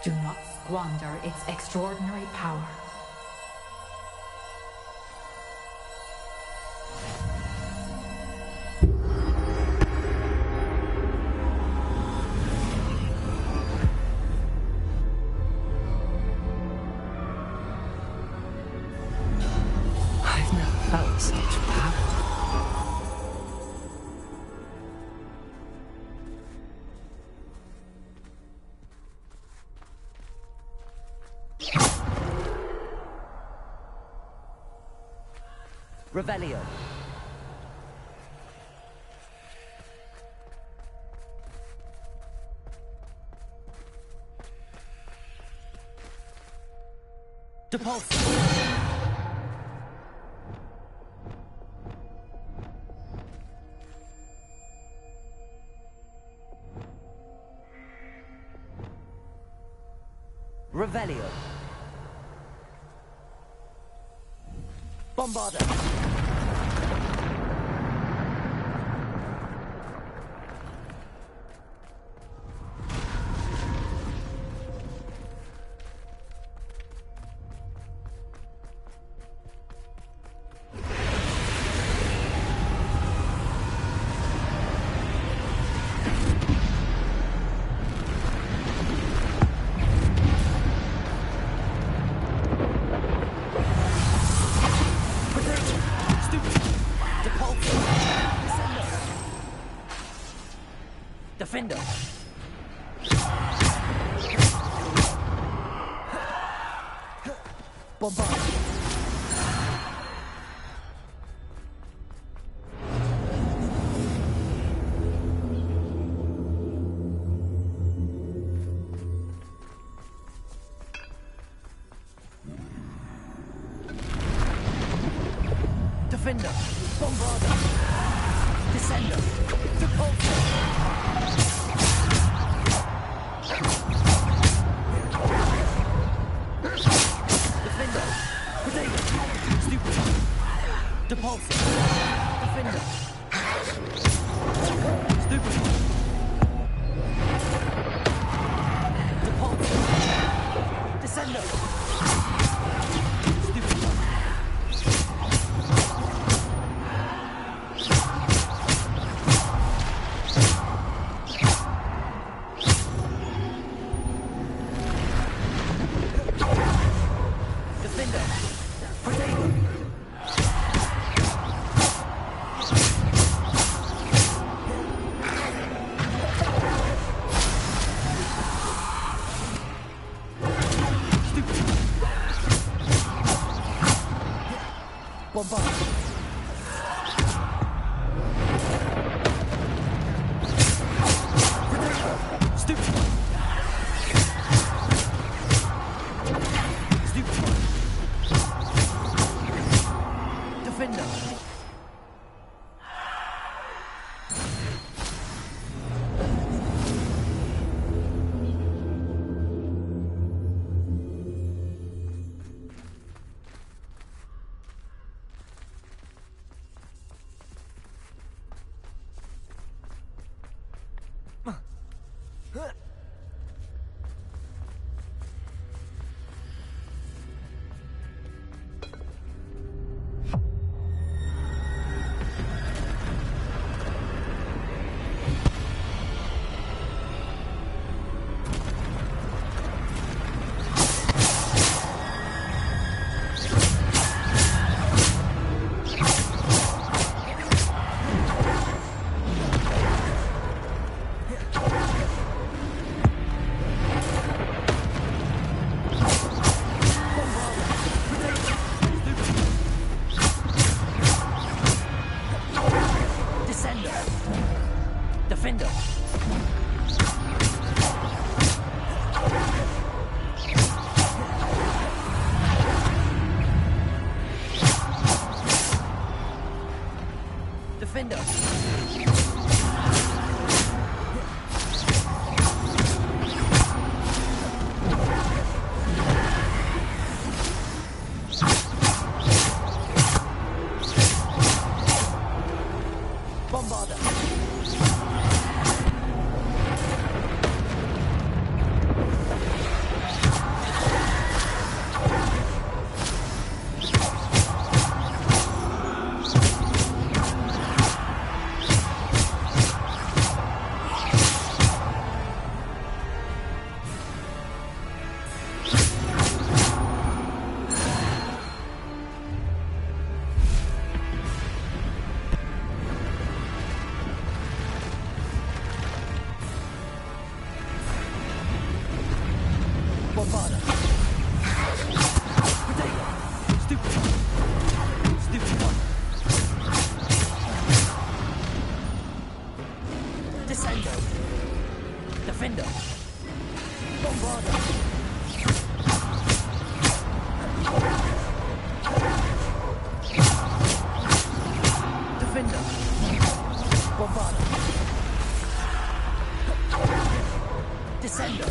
Do not squander its extraordinary power. Revelio. Depulse. Revelio. Bombarda. Defender. Bombard. Defender. Bombarda! Descender! Repulsor! Defender! Protego! Stupid! Depulsor! Defender! Stupid! Depulsor! Descender!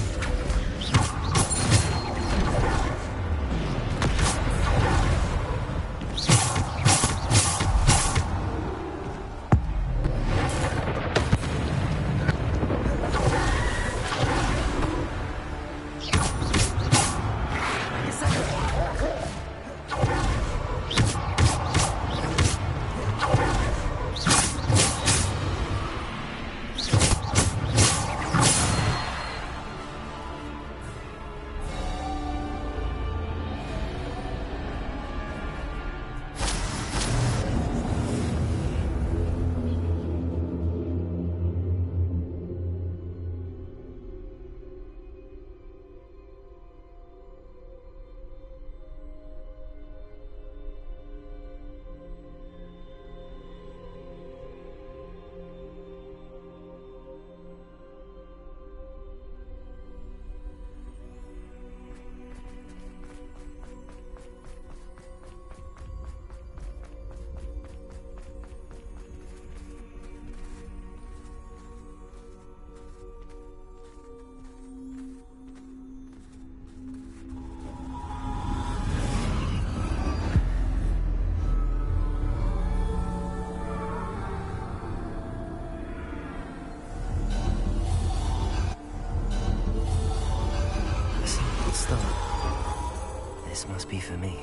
gone. This must be for me.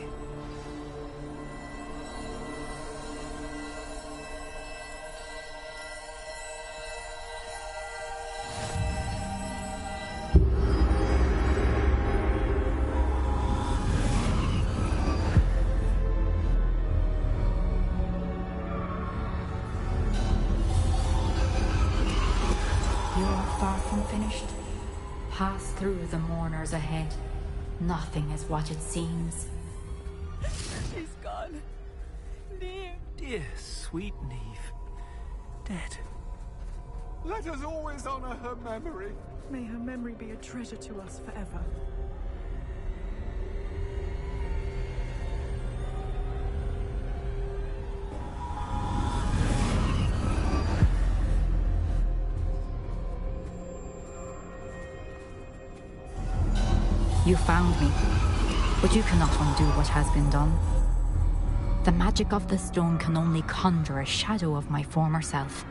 Pass through the mourners ahead. Nothing is what it seems. She's gone. Neve. Dear, sweet Neve. Dead. Let us always honor her memory. May her memory be a treasure to us forever. You found me, but you cannot undo what has been done. The magic of the stone can only conjure a shadow of my former self.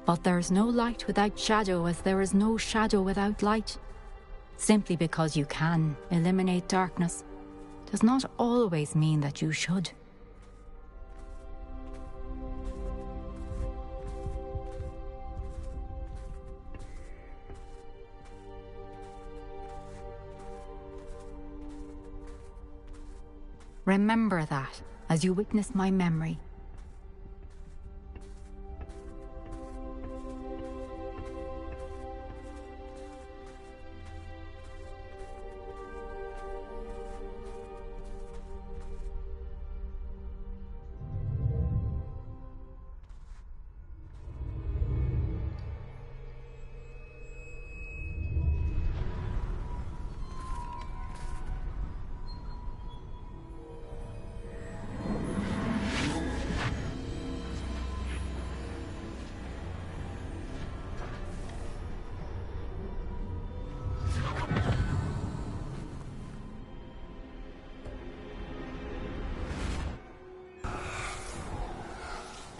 But there is no light without shadow, as there is no shadow without light. Simply because you can eliminate darkness does not always mean that you should. Remember that as you witness my memory.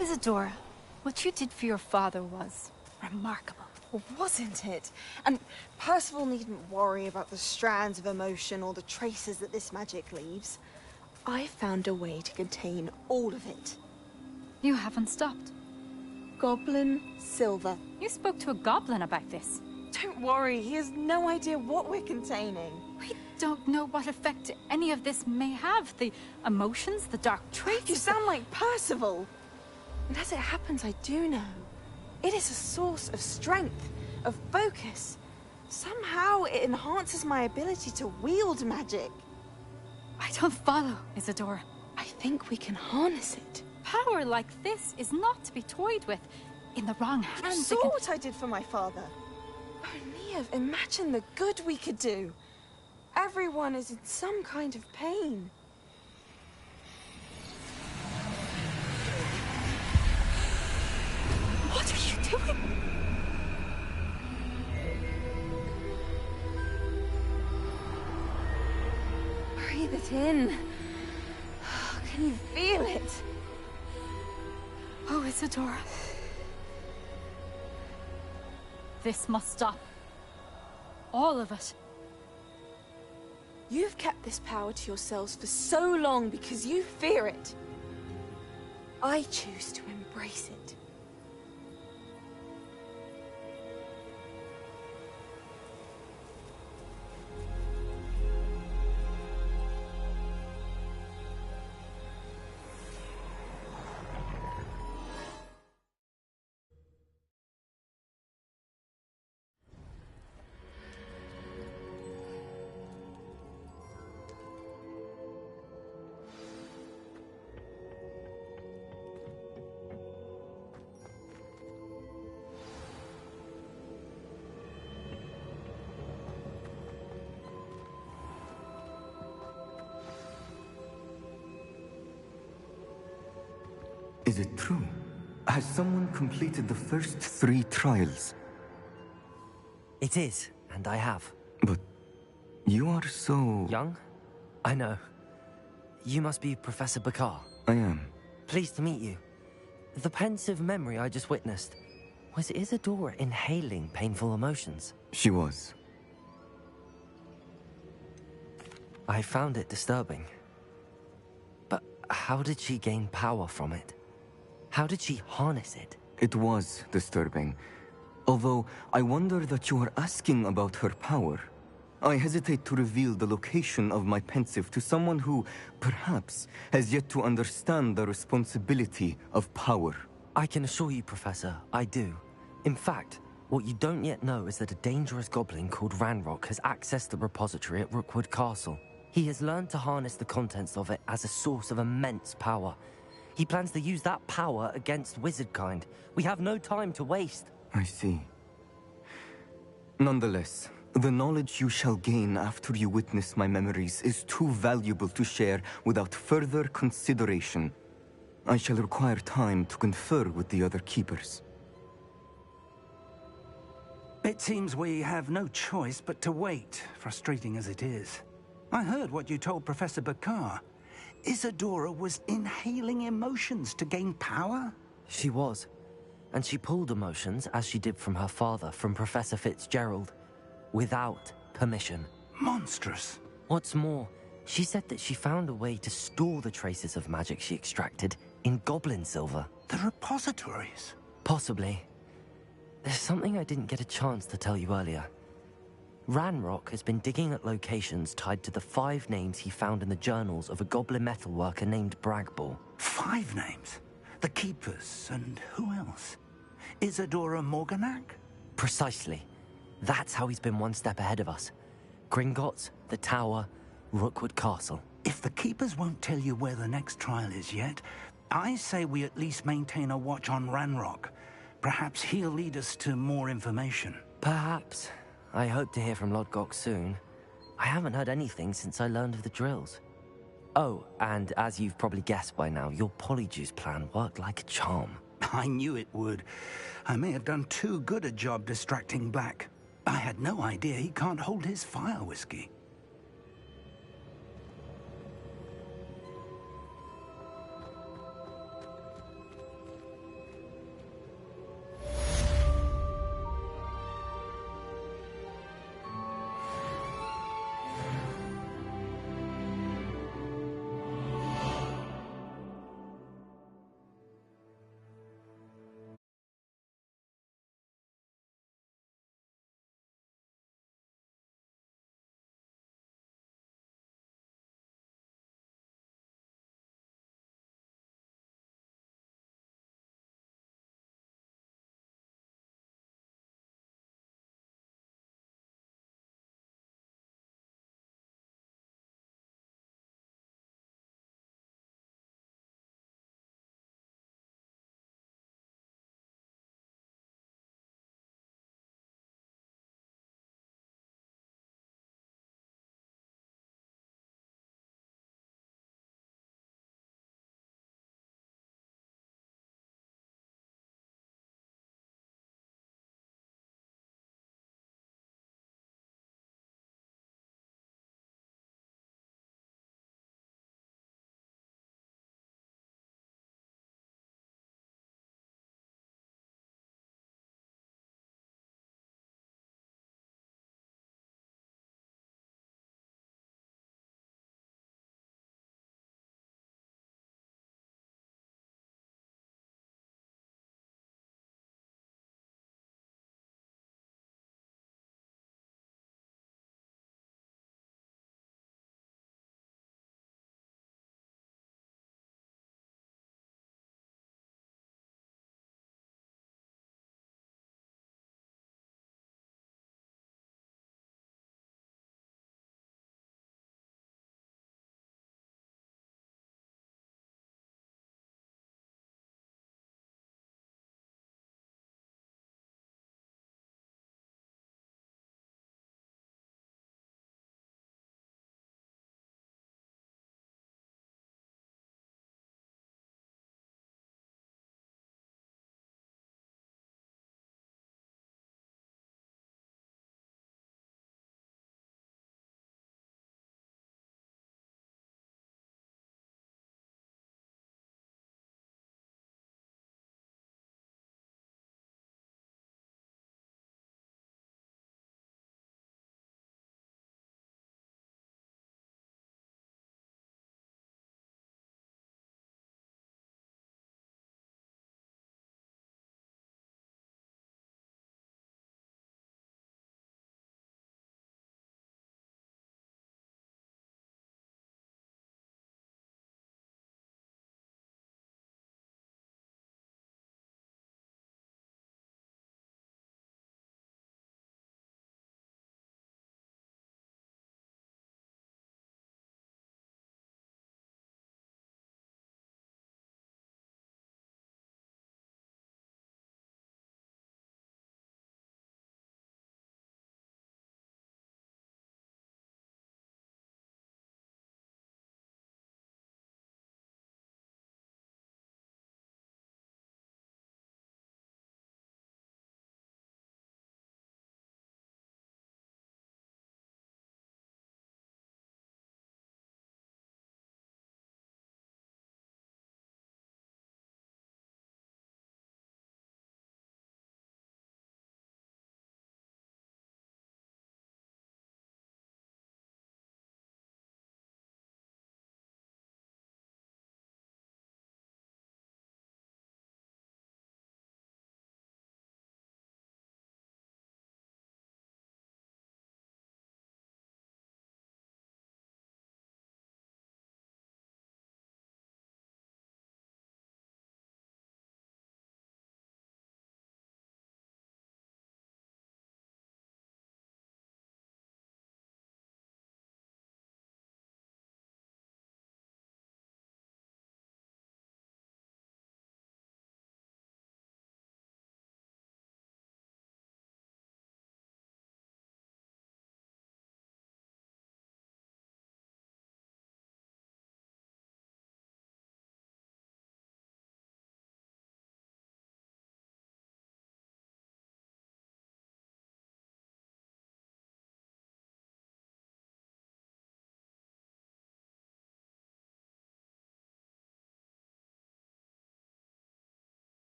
Isadora, what you did for your father was remarkable. Well, wasn't it? And Percival needn't worry about the strands of emotion or the traces that this magic leaves. I found a way to contain all of it. You haven't stopped. Goblin Silver. You spoke to a goblin about this. Don't worry, he has no idea what we're containing. We don't know what effect any of this may have. The emotions, the dark traits. You sound like Percival. And as it happens, I do know. It is a source of strength, of focus. Somehow it enhances my ability to wield magic. I don't follow, Isadora. I think we can harness it. Power like this is not to be toyed with. In the wrong hands, You saw what I did for my father. Oh, Neve, imagine the good we could do. Everyone is in some kind of pain. What are you doing? Breathe it in. Can you feel it? Oh, Isadora. This must stop. All of it. You've kept this power to yourselves for so long because you fear it. I choose to embrace it. Is it true? Has someone completed the first 3 trials? It is, and I have. But You are so... Young? I know. You must be Professor Bakar. I am. Pleased to meet you. The pensive memory I just witnessed, was Isadora inhaling painful emotions? She was. I found it disturbing. But how did she gain power from it? How did she harness it? It was disturbing. Although, I wonder that you are asking about her power. I hesitate to reveal the location of my pensive to someone who, perhaps, has yet to understand the responsibility of power. I can assure you, Professor, I do. In fact, what you don't yet know is that a dangerous goblin called Ranrock has accessed the repository at Rookwood Castle. He has learned to harness the contents of it as a source of immense power. He plans to use that power against wizardkind. We have no time to waste. I see. Nonetheless, the knowledge you shall gain after you witness my memories is too valuable to share without further consideration. I shall require time to confer with the other keepers. It seems we have no choice but to wait, frustrating as it is. I heard what you told Professor Bakar. Isadora was inhaling emotions to gain power? She was. And she pulled emotions, as she did from her father, from Professor Fitzgerald, without permission. Monstrous. What's more, she said that she found a way to store the traces of magic she extracted in goblin silver. The repositories? Possibly. There's something I didn't get a chance to tell you earlier. Ranrock has been digging at locations tied to the 5 names he found in the journals of a goblin metalworker named Bragball. 5 names? The Keepers, and who else? Isadora Morganac? Precisely. That's how he's been one step ahead of us. Gringotts, the Tower, Rookwood Castle. If the Keepers won't tell you where the next trial is yet, I say we at least maintain a watch on Ranrock. Perhaps he'll lead us to more information. Perhaps. I hope to hear from Lodgok soon. I haven't heard anything since I learned of the drills. Oh, and as you've probably guessed by now, your Polyjuice plan worked like a charm. I knew it would. I may have done too good a job distracting Black. I had no idea he can't hold his fire whiskey.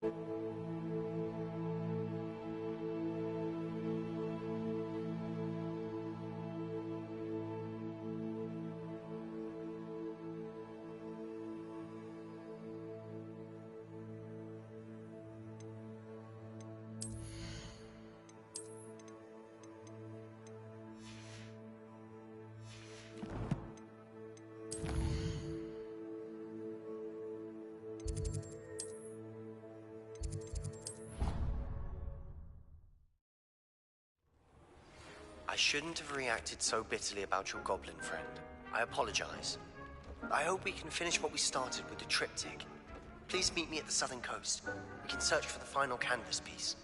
I shouldn't have reacted so bitterly about your goblin friend. I apologize. I hope we can finish what we started with the triptych. Please meet me at the southern coast. We can search for the final canvas piece.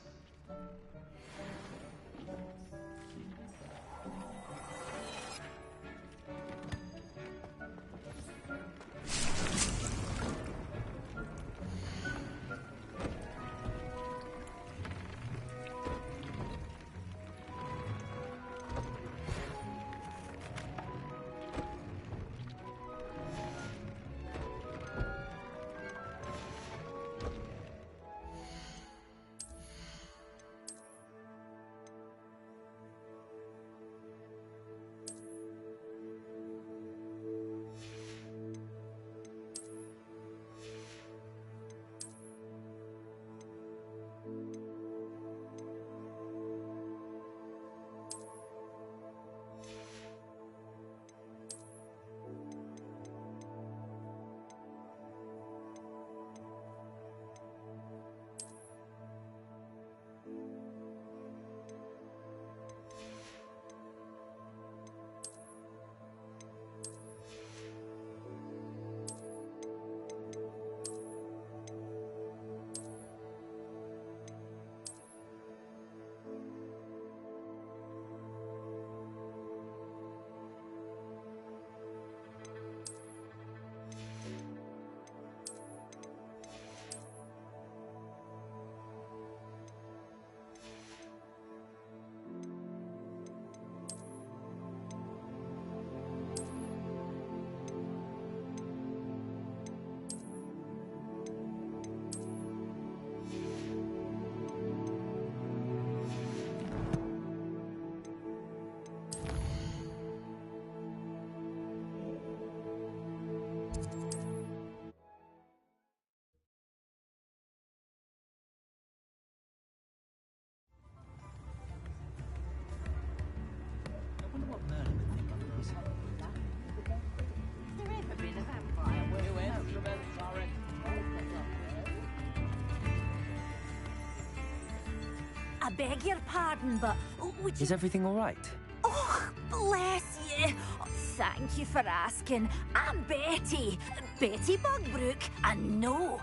I beg your pardon, but would you... Is everything all right? Oh, bless you. Oh, thank you for asking. I'm Betty. Betty Bugbrook. And no,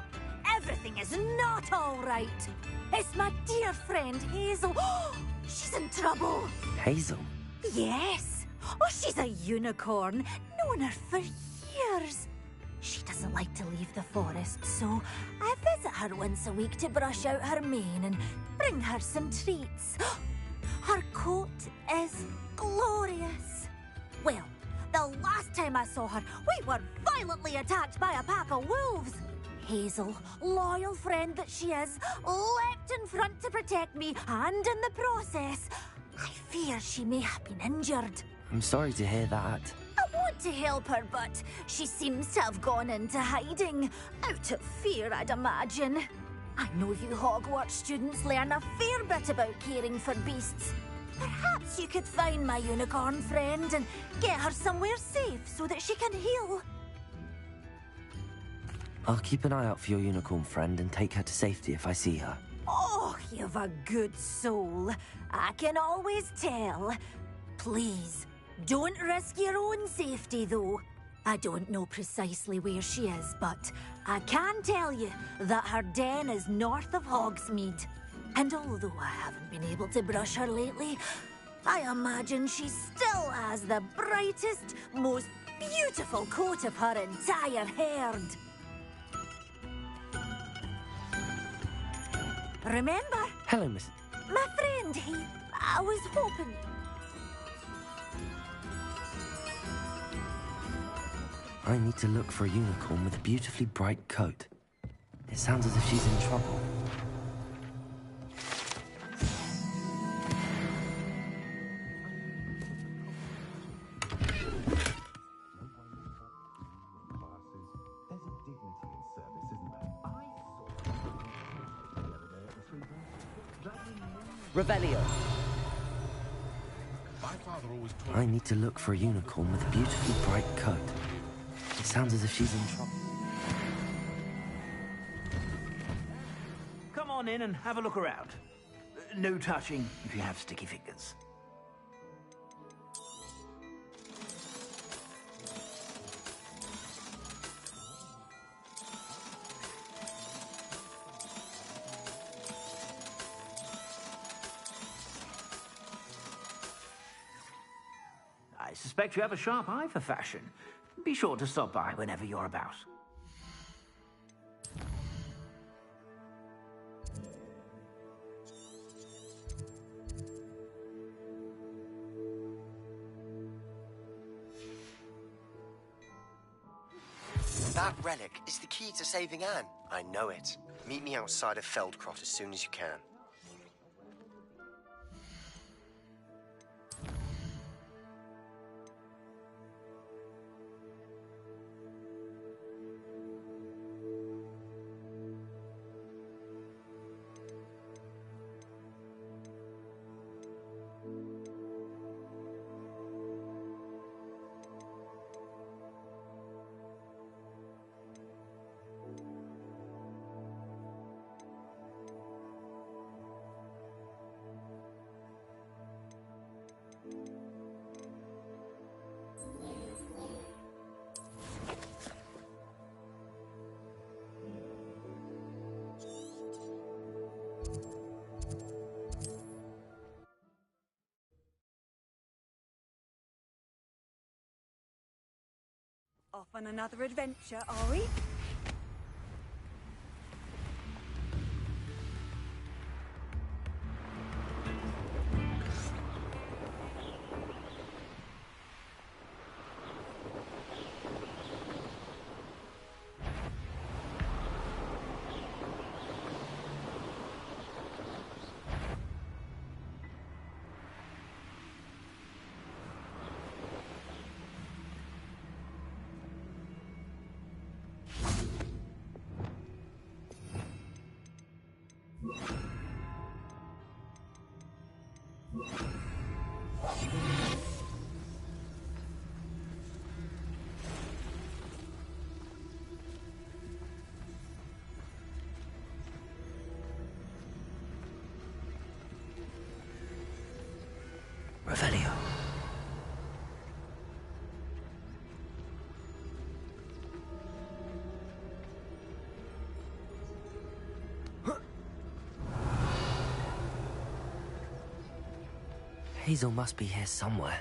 everything is not all right. It's my dear friend Hazel. Oh, she's in trouble. Hazel? Yes. Oh, she's a unicorn. Known her for years. She doesn't like to leave the forest, so I visit her once a week to brush out her mane and bring her some treats. Her coat is glorious. Well, the last time I saw her, we were violently attacked by a pack of wolves. Hazel, loyal friend that she is, leapt in front to protect me, and in the process, I fear she may have been injured. I'm sorry to hear that. I want to help her, but she seems to have gone into hiding. Out of fear, I'd imagine. I know you Hogwarts students learn a fair bit about caring for beasts. Perhaps you could find my unicorn friend and get her somewhere safe so that she can heal. I'll keep an eye out for your unicorn friend and take her to safety if I see her. Oh, you've a good soul. I can always tell. Please, don't risk your own safety, though. I don't know precisely where she is, but I can tell you that her den is north of Hogsmeade. And although I haven't been able to brush her lately, I imagine she still has the brightest, most beautiful coat of her entire herd. Remember? Hello, Miss... My friend, I was hoping... I need to look for a unicorn with a beautifully bright coat. It sounds as if she's in trouble. Revelio. I need to look for a unicorn with a beautifully bright coat. It sounds as if she's in trouble. Come on in and have a look around. No touching if you have sticky fingers. I suspect you have a sharp eye for fashion. Be sure to stop by whenever you're about. That relic is the key to saving Anne. I know it. Meet me outside of Feldcrot as soon as you can. Off on another adventure, are we? Revelio. Hazel must be here somewhere.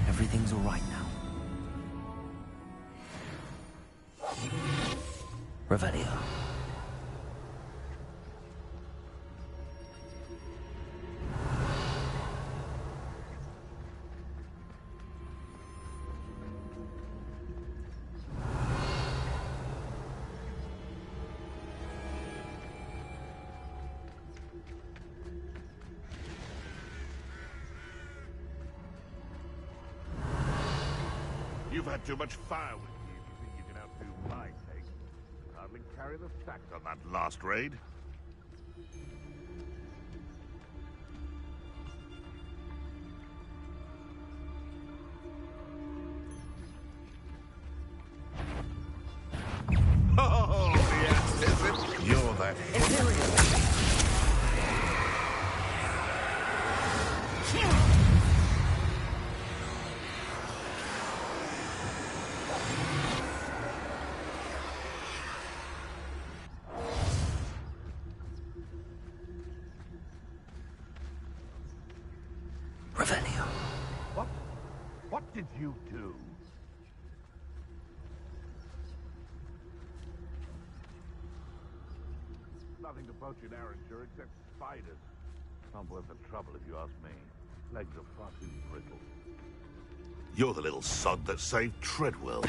Everything's all right now. Revelio. You've had too much fire with you if you think you can outdo my take. Hardly carry the fact on that last raid. Oh, yes, you're that you do. Nothing to poach in Arranger except spiders. Not worth the trouble if you ask me. Legs are far too brittle. You're the little sod that saved Treadwell.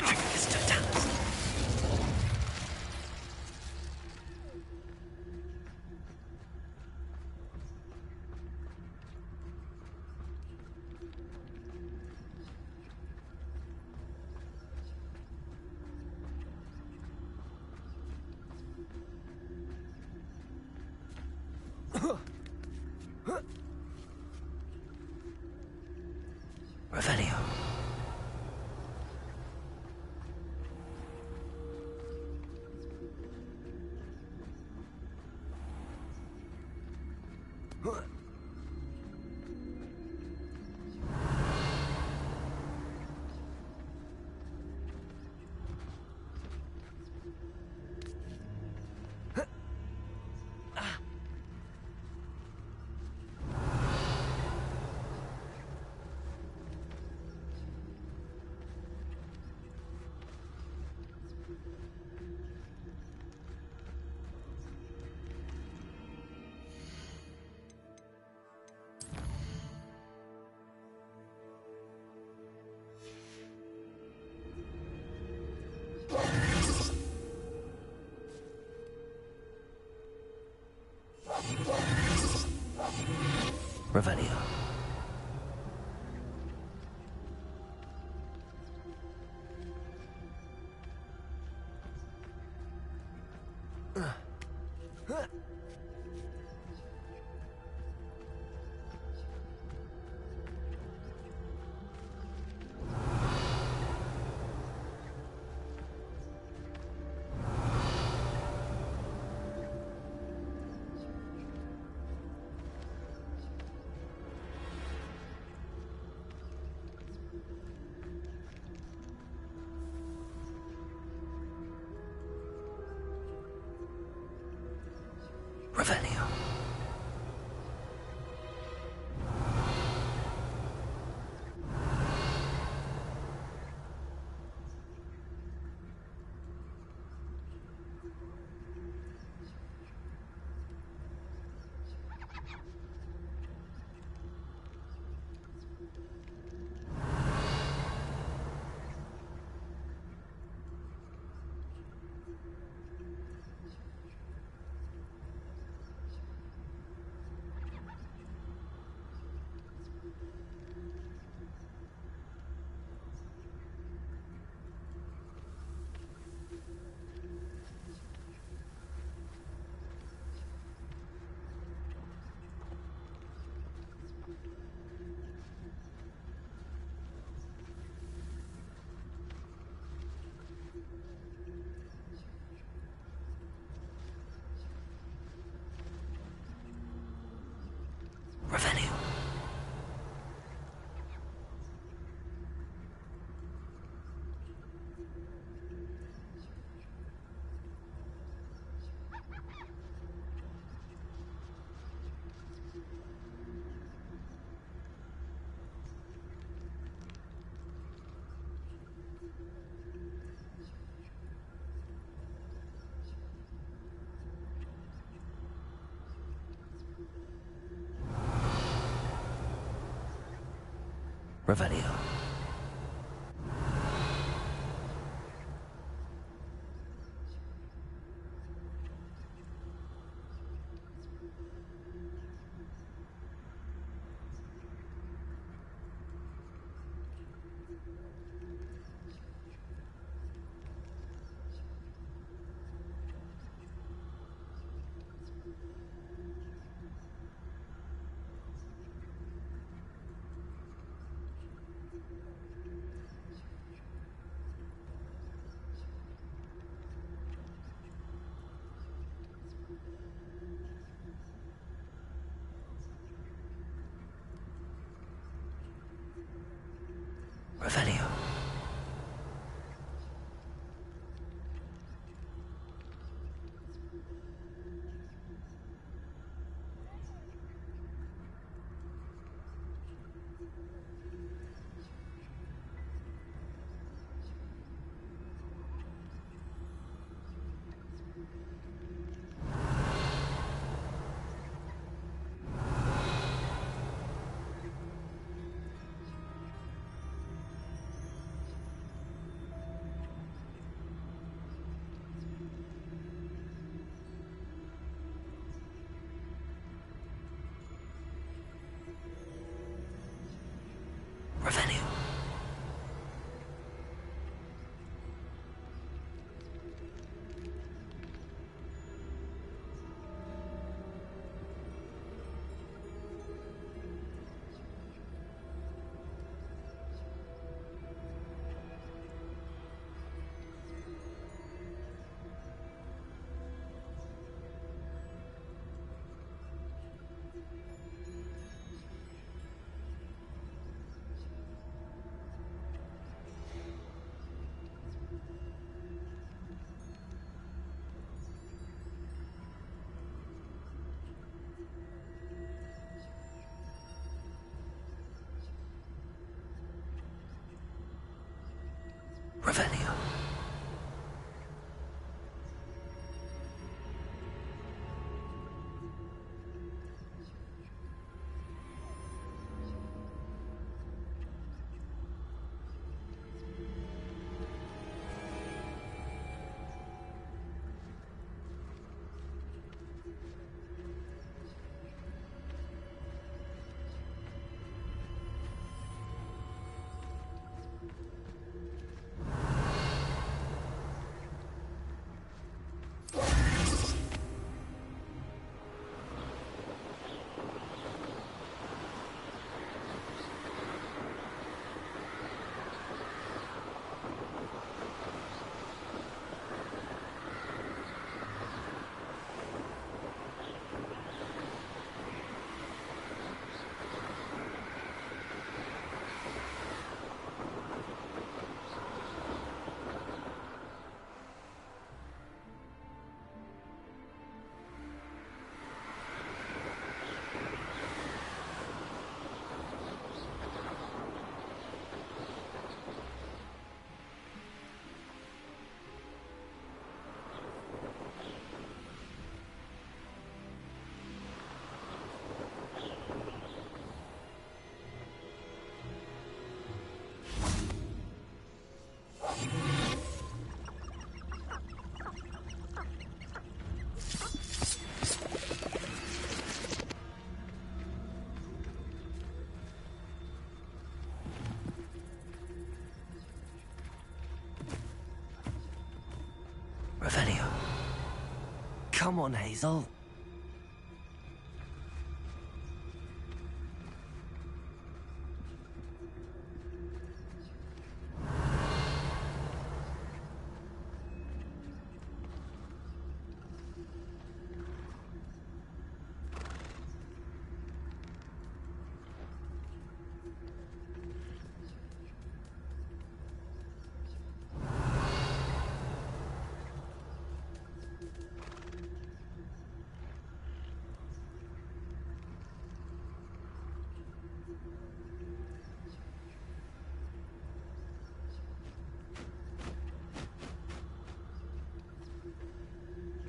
Revelio. Revelio. Revelio. Revelio. Revelio. Revelio. Revelio. Come on, Hazel.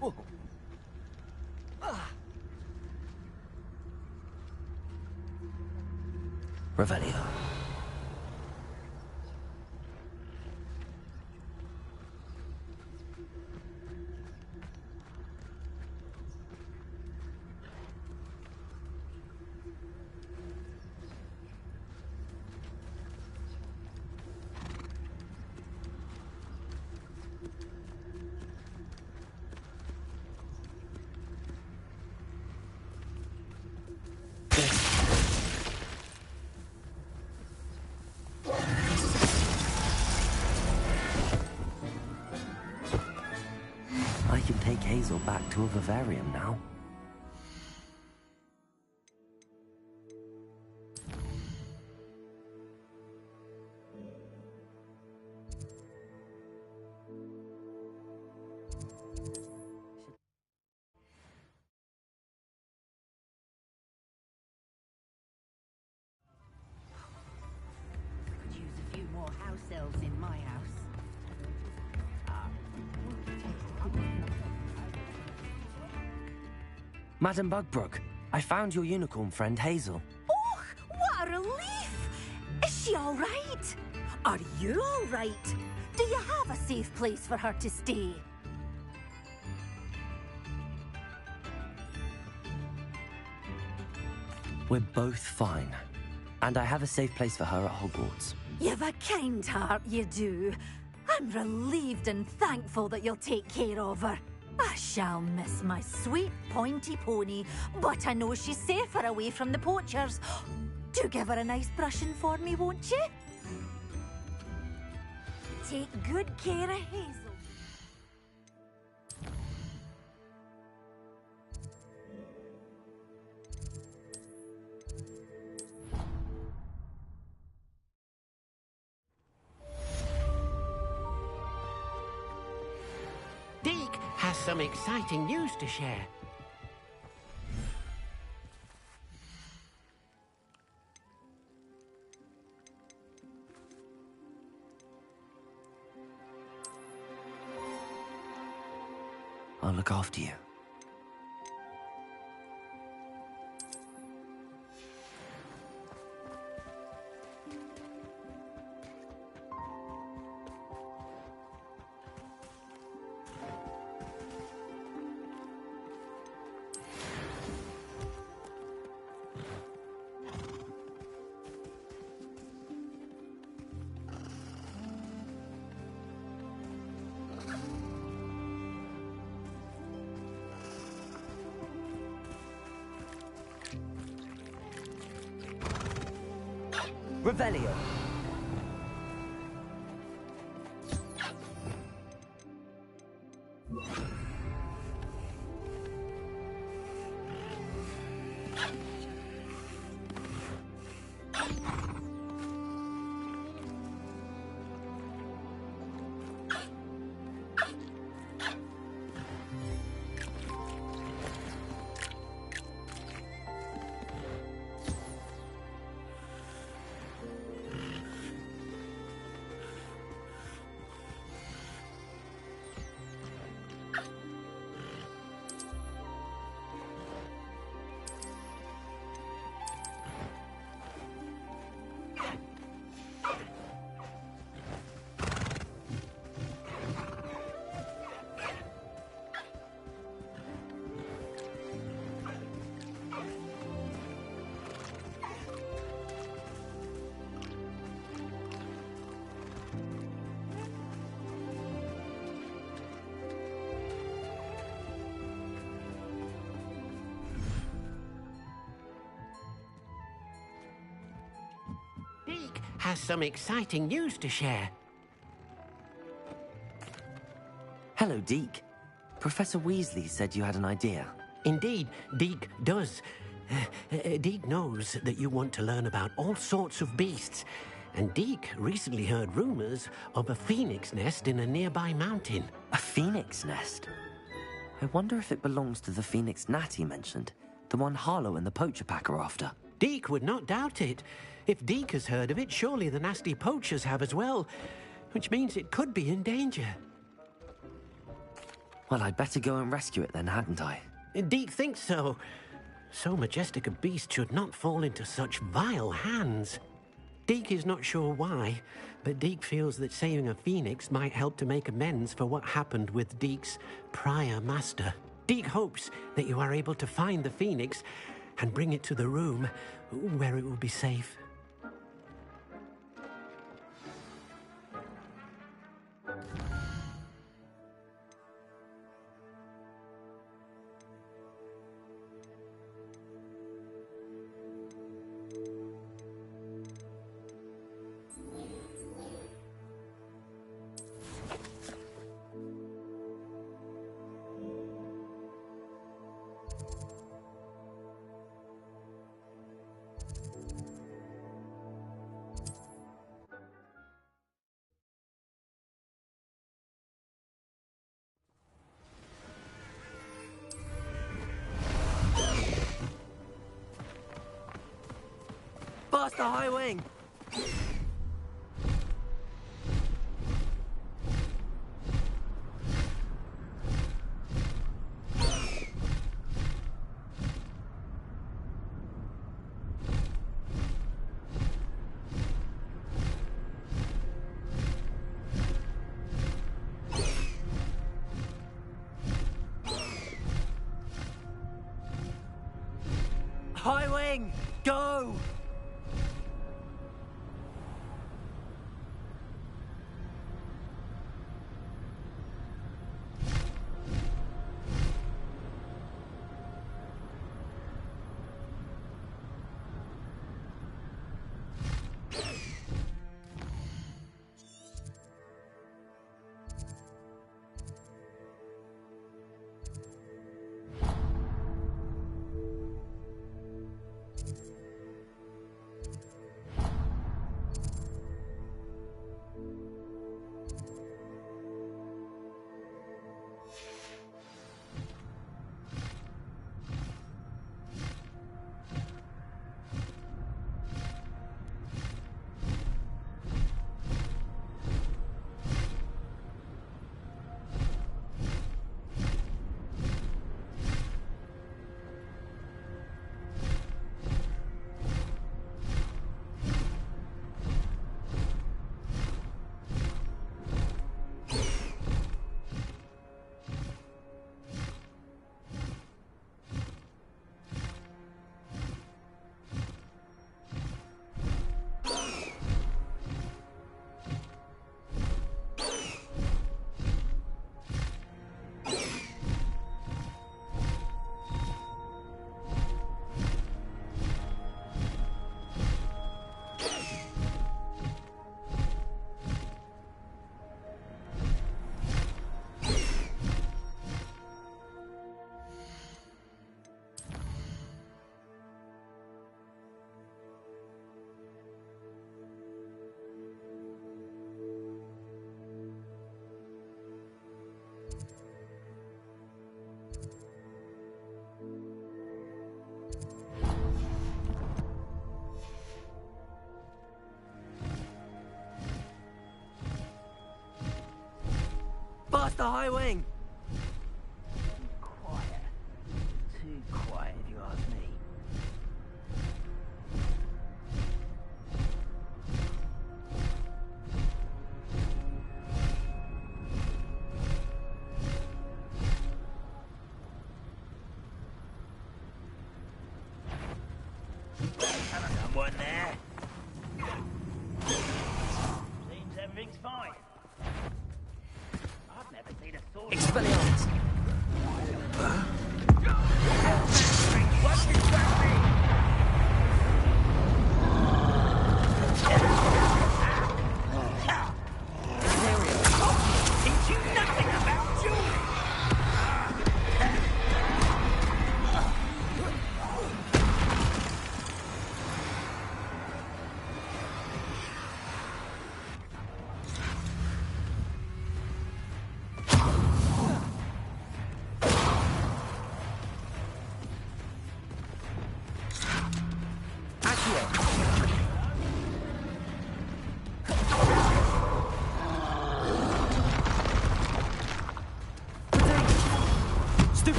Whoa. Revelio. I can take Hazel back to a vivarium now. Could use a few more house elves in my house. Madam Bugbrook, I found your unicorn friend Hazel. Oh, what a relief! Is she all right? Are you all right? Do you have a safe place for her to stay? We're both fine. And I have a safe place for her at Hogwarts. You've a kind heart, you do. I'm relieved and thankful that you'll take care of her. I shall miss my sweet pointy pony, but I know she's safer away from the poachers. Do give her a nice brushing for me, won't you? Take good care of Hazel. Deek has some exciting news to share. I'll look after you. Revelio. has some exciting news to share. Hello, Deke. Professor Weasley said you had an idea. Indeed, Deke does. Deke knows that you want to learn about all sorts of beasts, and Deke recently heard rumors of a phoenix nest in a nearby mountain. A phoenix nest? I wonder if it belongs to the phoenix gnat he mentioned, the one Harlow and the poacher pack are after. Deke would not doubt it. If Deke has heard of it, surely the nasty poachers have as well, which means it could be in danger. Well, I'd better go and rescue it then, hadn't I? Deke thinks so. So majestic a beast should not fall into such vile hands. Deke is not sure why, but Deke feels that saving a phoenix might help to make amends for what happened with Deke's prior master. Deke hopes that you are able to find the phoenix and bring it to the room where it will be safe. Past the high wing! High wing! Go! Past the high wing! Quiet. Too quiet, if you ask me. Someone there? Seems everything's fine. I've never seen a sword. Expelliarmus! What is that?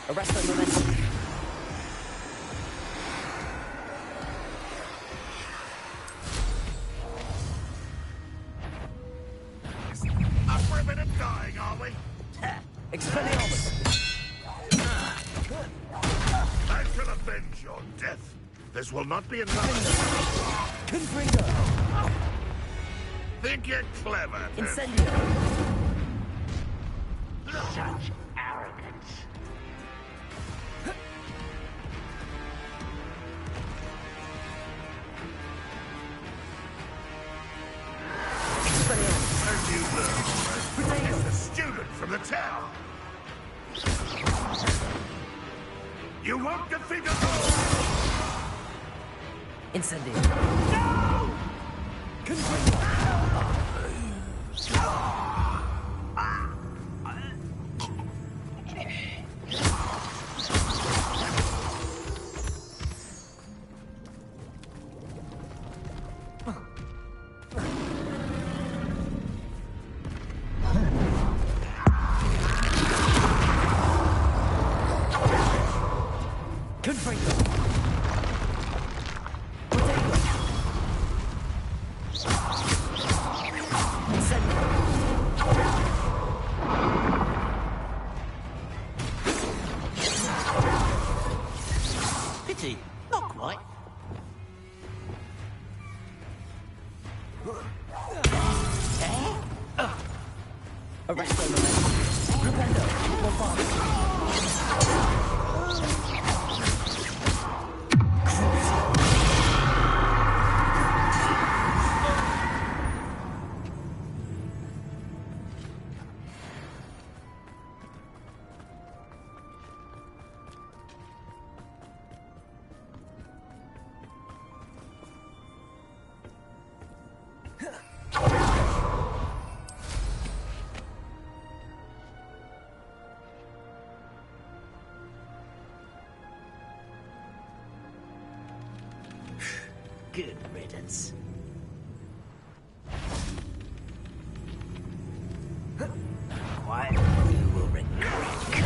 Arrest the momentum. Up for a bit of dying, are we? Expelliarmus! I shall avenge your death. This will not be enough. Confringo! Think you're clever, don't you? Incendio! Such arrogance. As you learn, it's a student from the town. You won't defeat us all! Incendio! No! Pity, not quite. Arrest the momentum. Rependo, Good riddance. Quiet, you will regret it.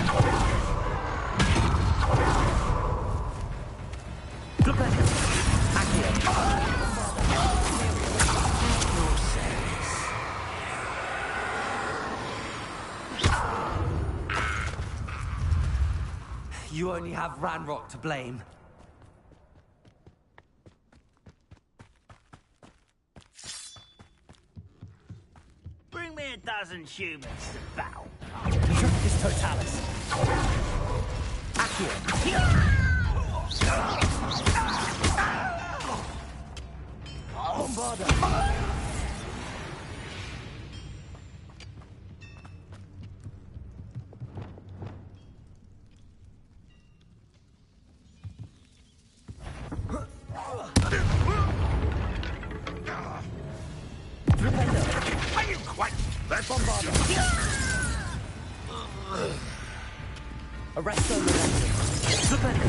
You only have Ranrock to blame. Bring me a dozen humans to battle. Trificus Totalis. Accio. Bombarda. Are you quite... That's Bombarda. Arrest the momentum.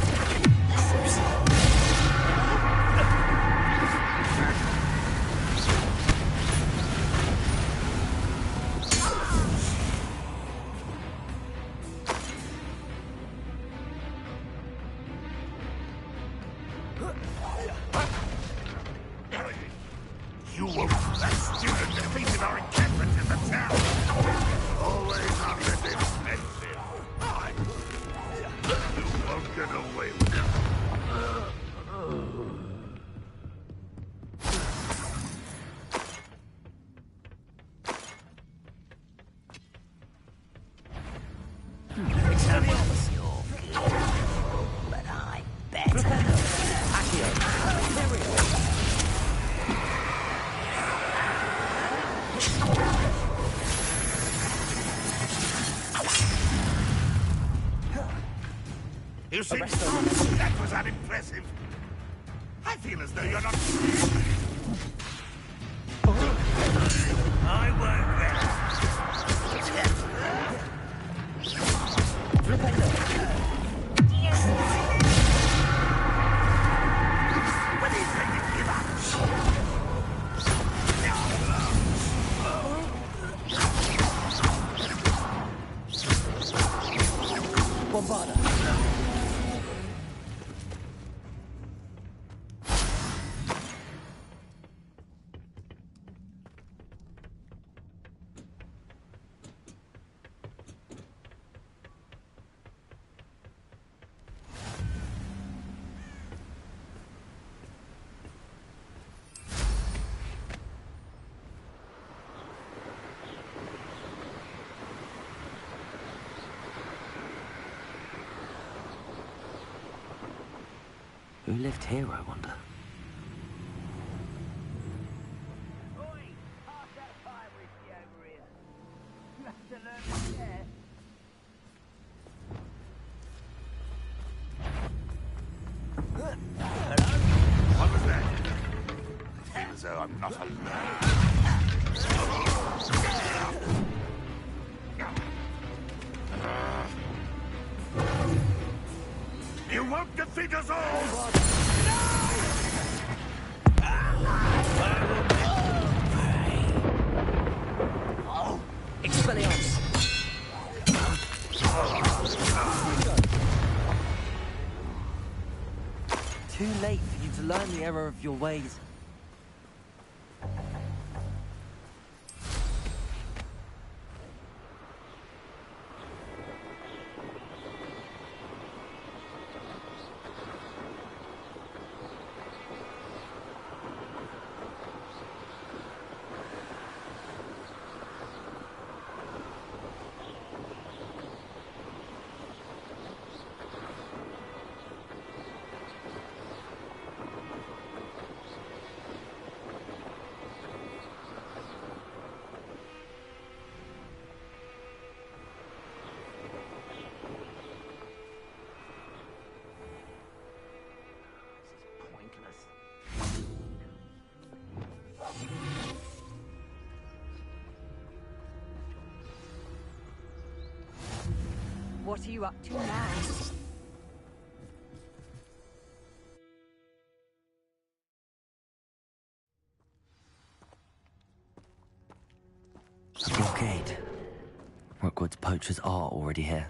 You won't. That student defeated our encampment in the town. Always a bit expensive. You won't get away with it. Expelliarmus. You're good, but I'm better. Accio. You see, that was unimpressive. I feel as though you're not... I won't rest. When do you think you give up? lived here, I wonder? What was that? I feel as though I'm not alone. You won't defeat us all! Expelliarmus! Too late for you to learn the error of your ways. What are you up to now? Blockade. Rookwood's poachers are already here.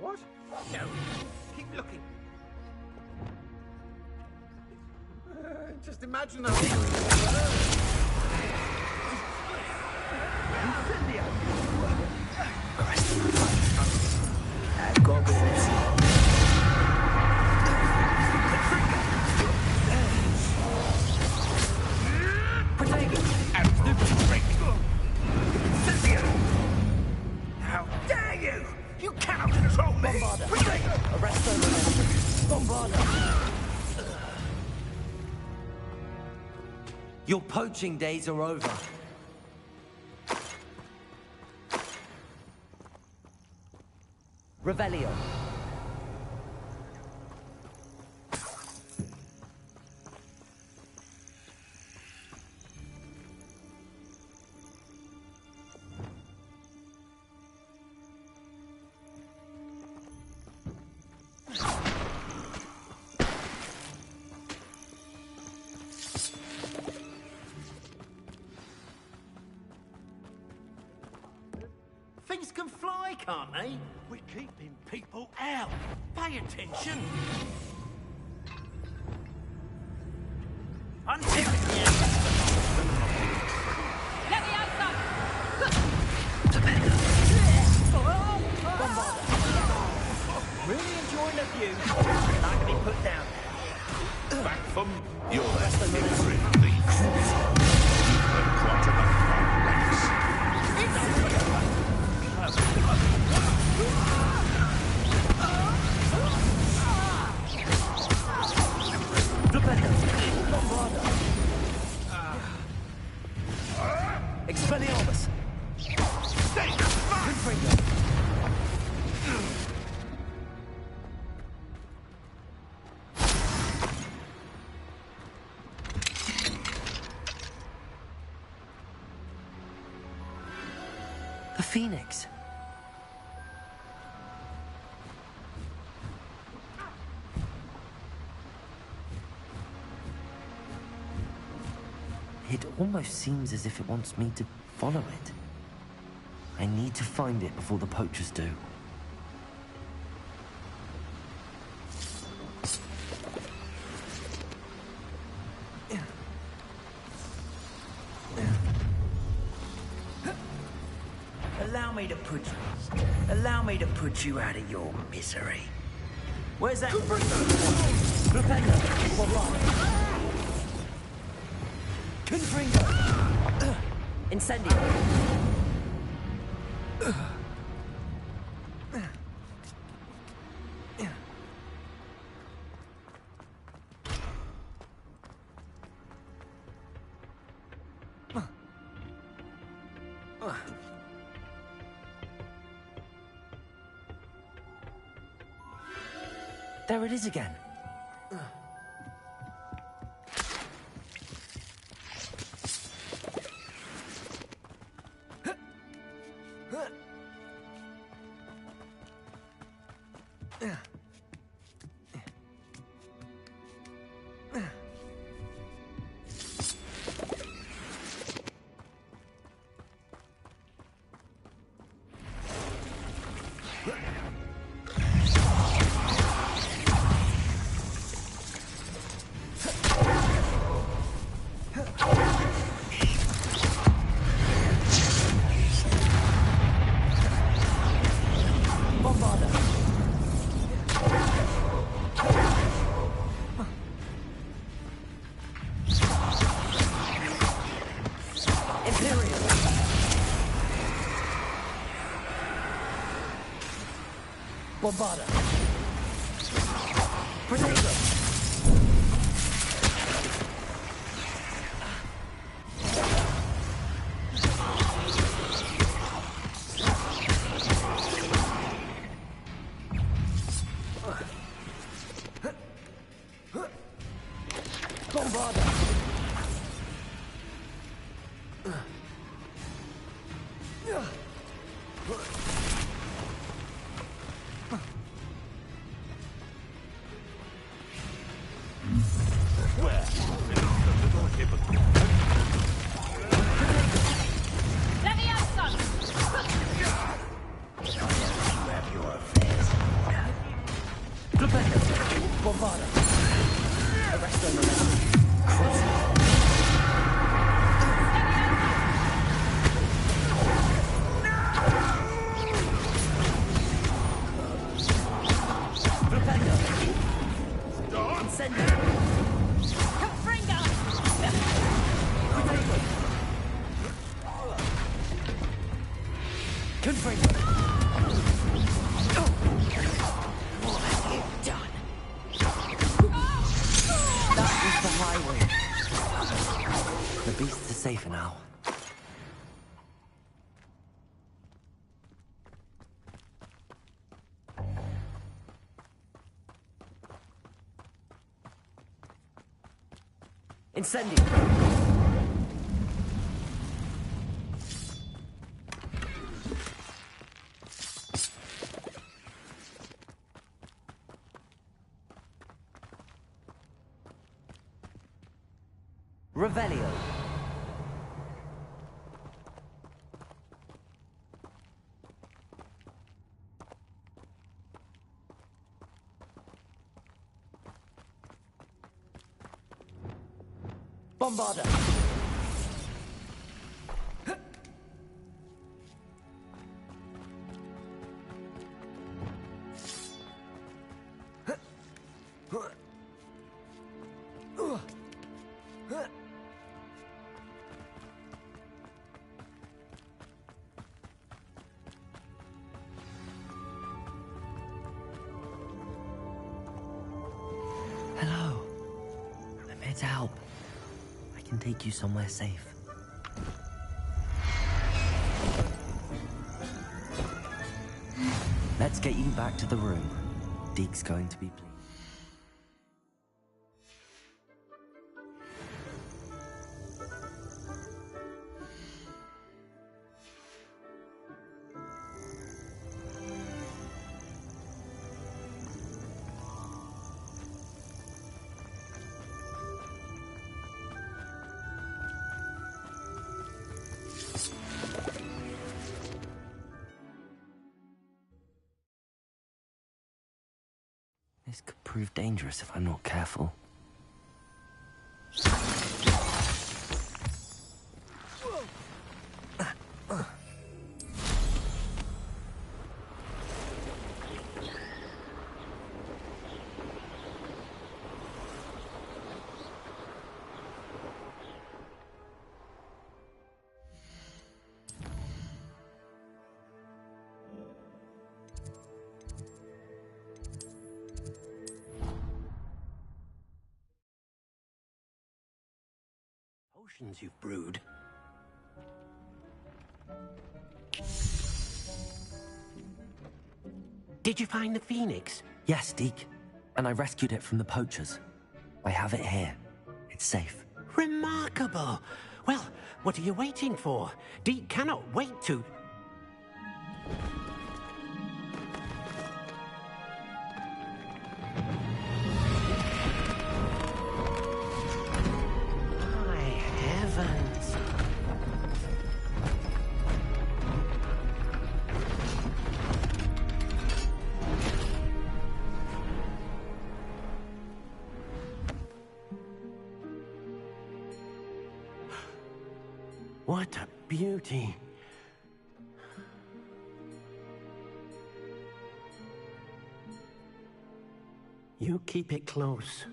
What? No. Keep looking. Just imagine that. How dare you! You cannot control me! Bombarda! Arrest them! Bombarda! Your poaching days are over. Revelio. Things can fly, can't they? We're keeping people out. Pay attention. Until Really enjoying the view. Like to be put down. Back from your infantry thief. You've heard quite enough of our ranks. Expelliarmus! The Phoenix. It almost seems as if it wants me to follow it. I need to find it before the poachers do. Allow me to put you out of your misery. Where's that? Confringo! Incendio! There it is again. Bombarda. Predator. Bombarda. Safer now. Incendio. Revelio. Bombarda. Hello. I'm here to help. I can take you somewhere safe. Let's get you back to the room. Deke's going to be pleased. This could prove dangerous if I'm not careful. potions you've brewed. Did you find the phoenix? Yes, Deke. And I rescued it from the poachers. I have it here. It's safe. Remarkable! Well, what are you waiting for? Deke cannot wait to... My heavens! What a beauty! You keep it close.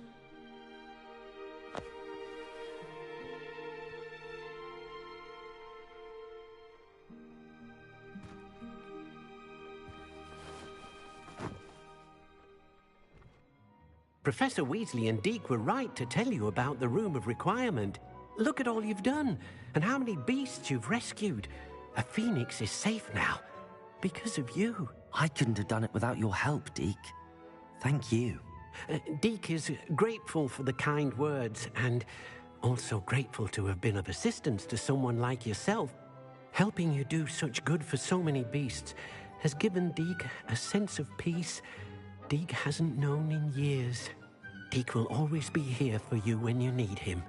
Professor Weasley and Deke were right to tell you about the Room of Requirement. Look at all you've done, and how many beasts you've rescued. A phoenix is safe now, because of you. I couldn't have done it without your help, Deke. Thank you. Deke is grateful for the kind words, and also grateful to have been of assistance to someone like yourself. Helping you do such good for so many beasts has given Deke a sense of peace Deke hasn't known in years. Deke will always be here for you when you need him.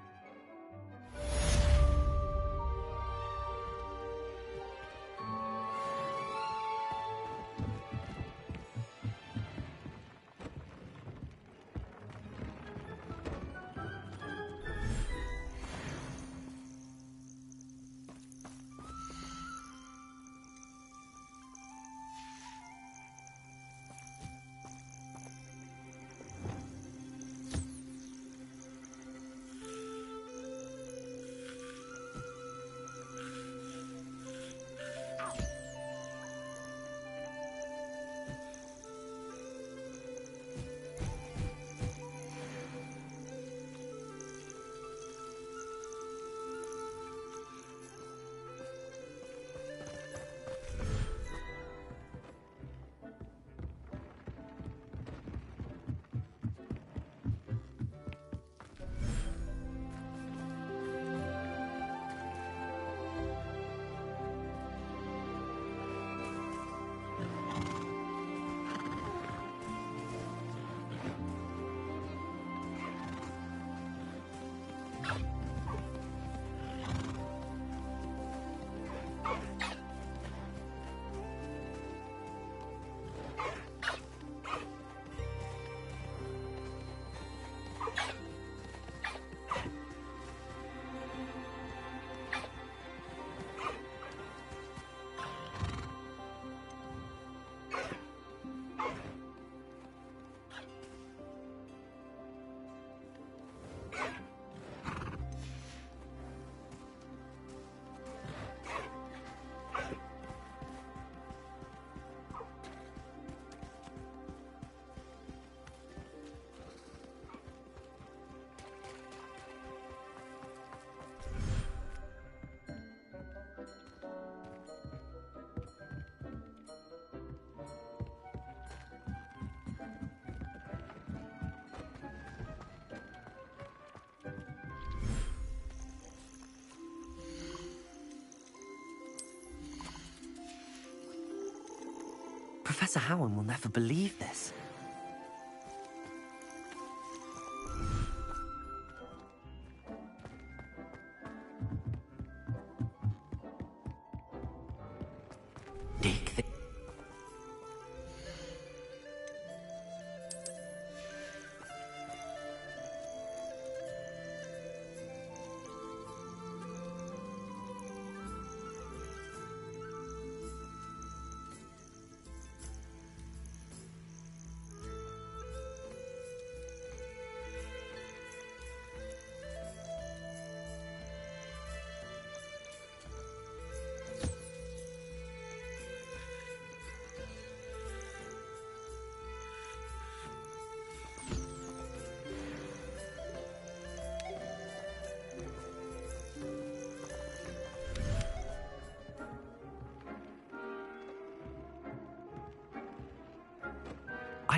Professor Howard will never believe this.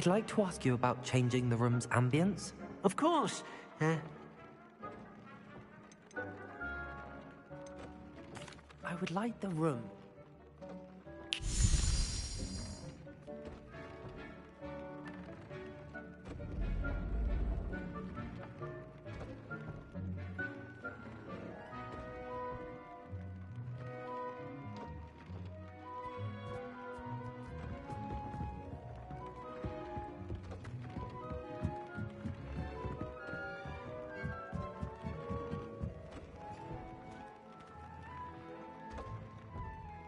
I'd like to ask you about changing the room's ambience. Of course. I would like the room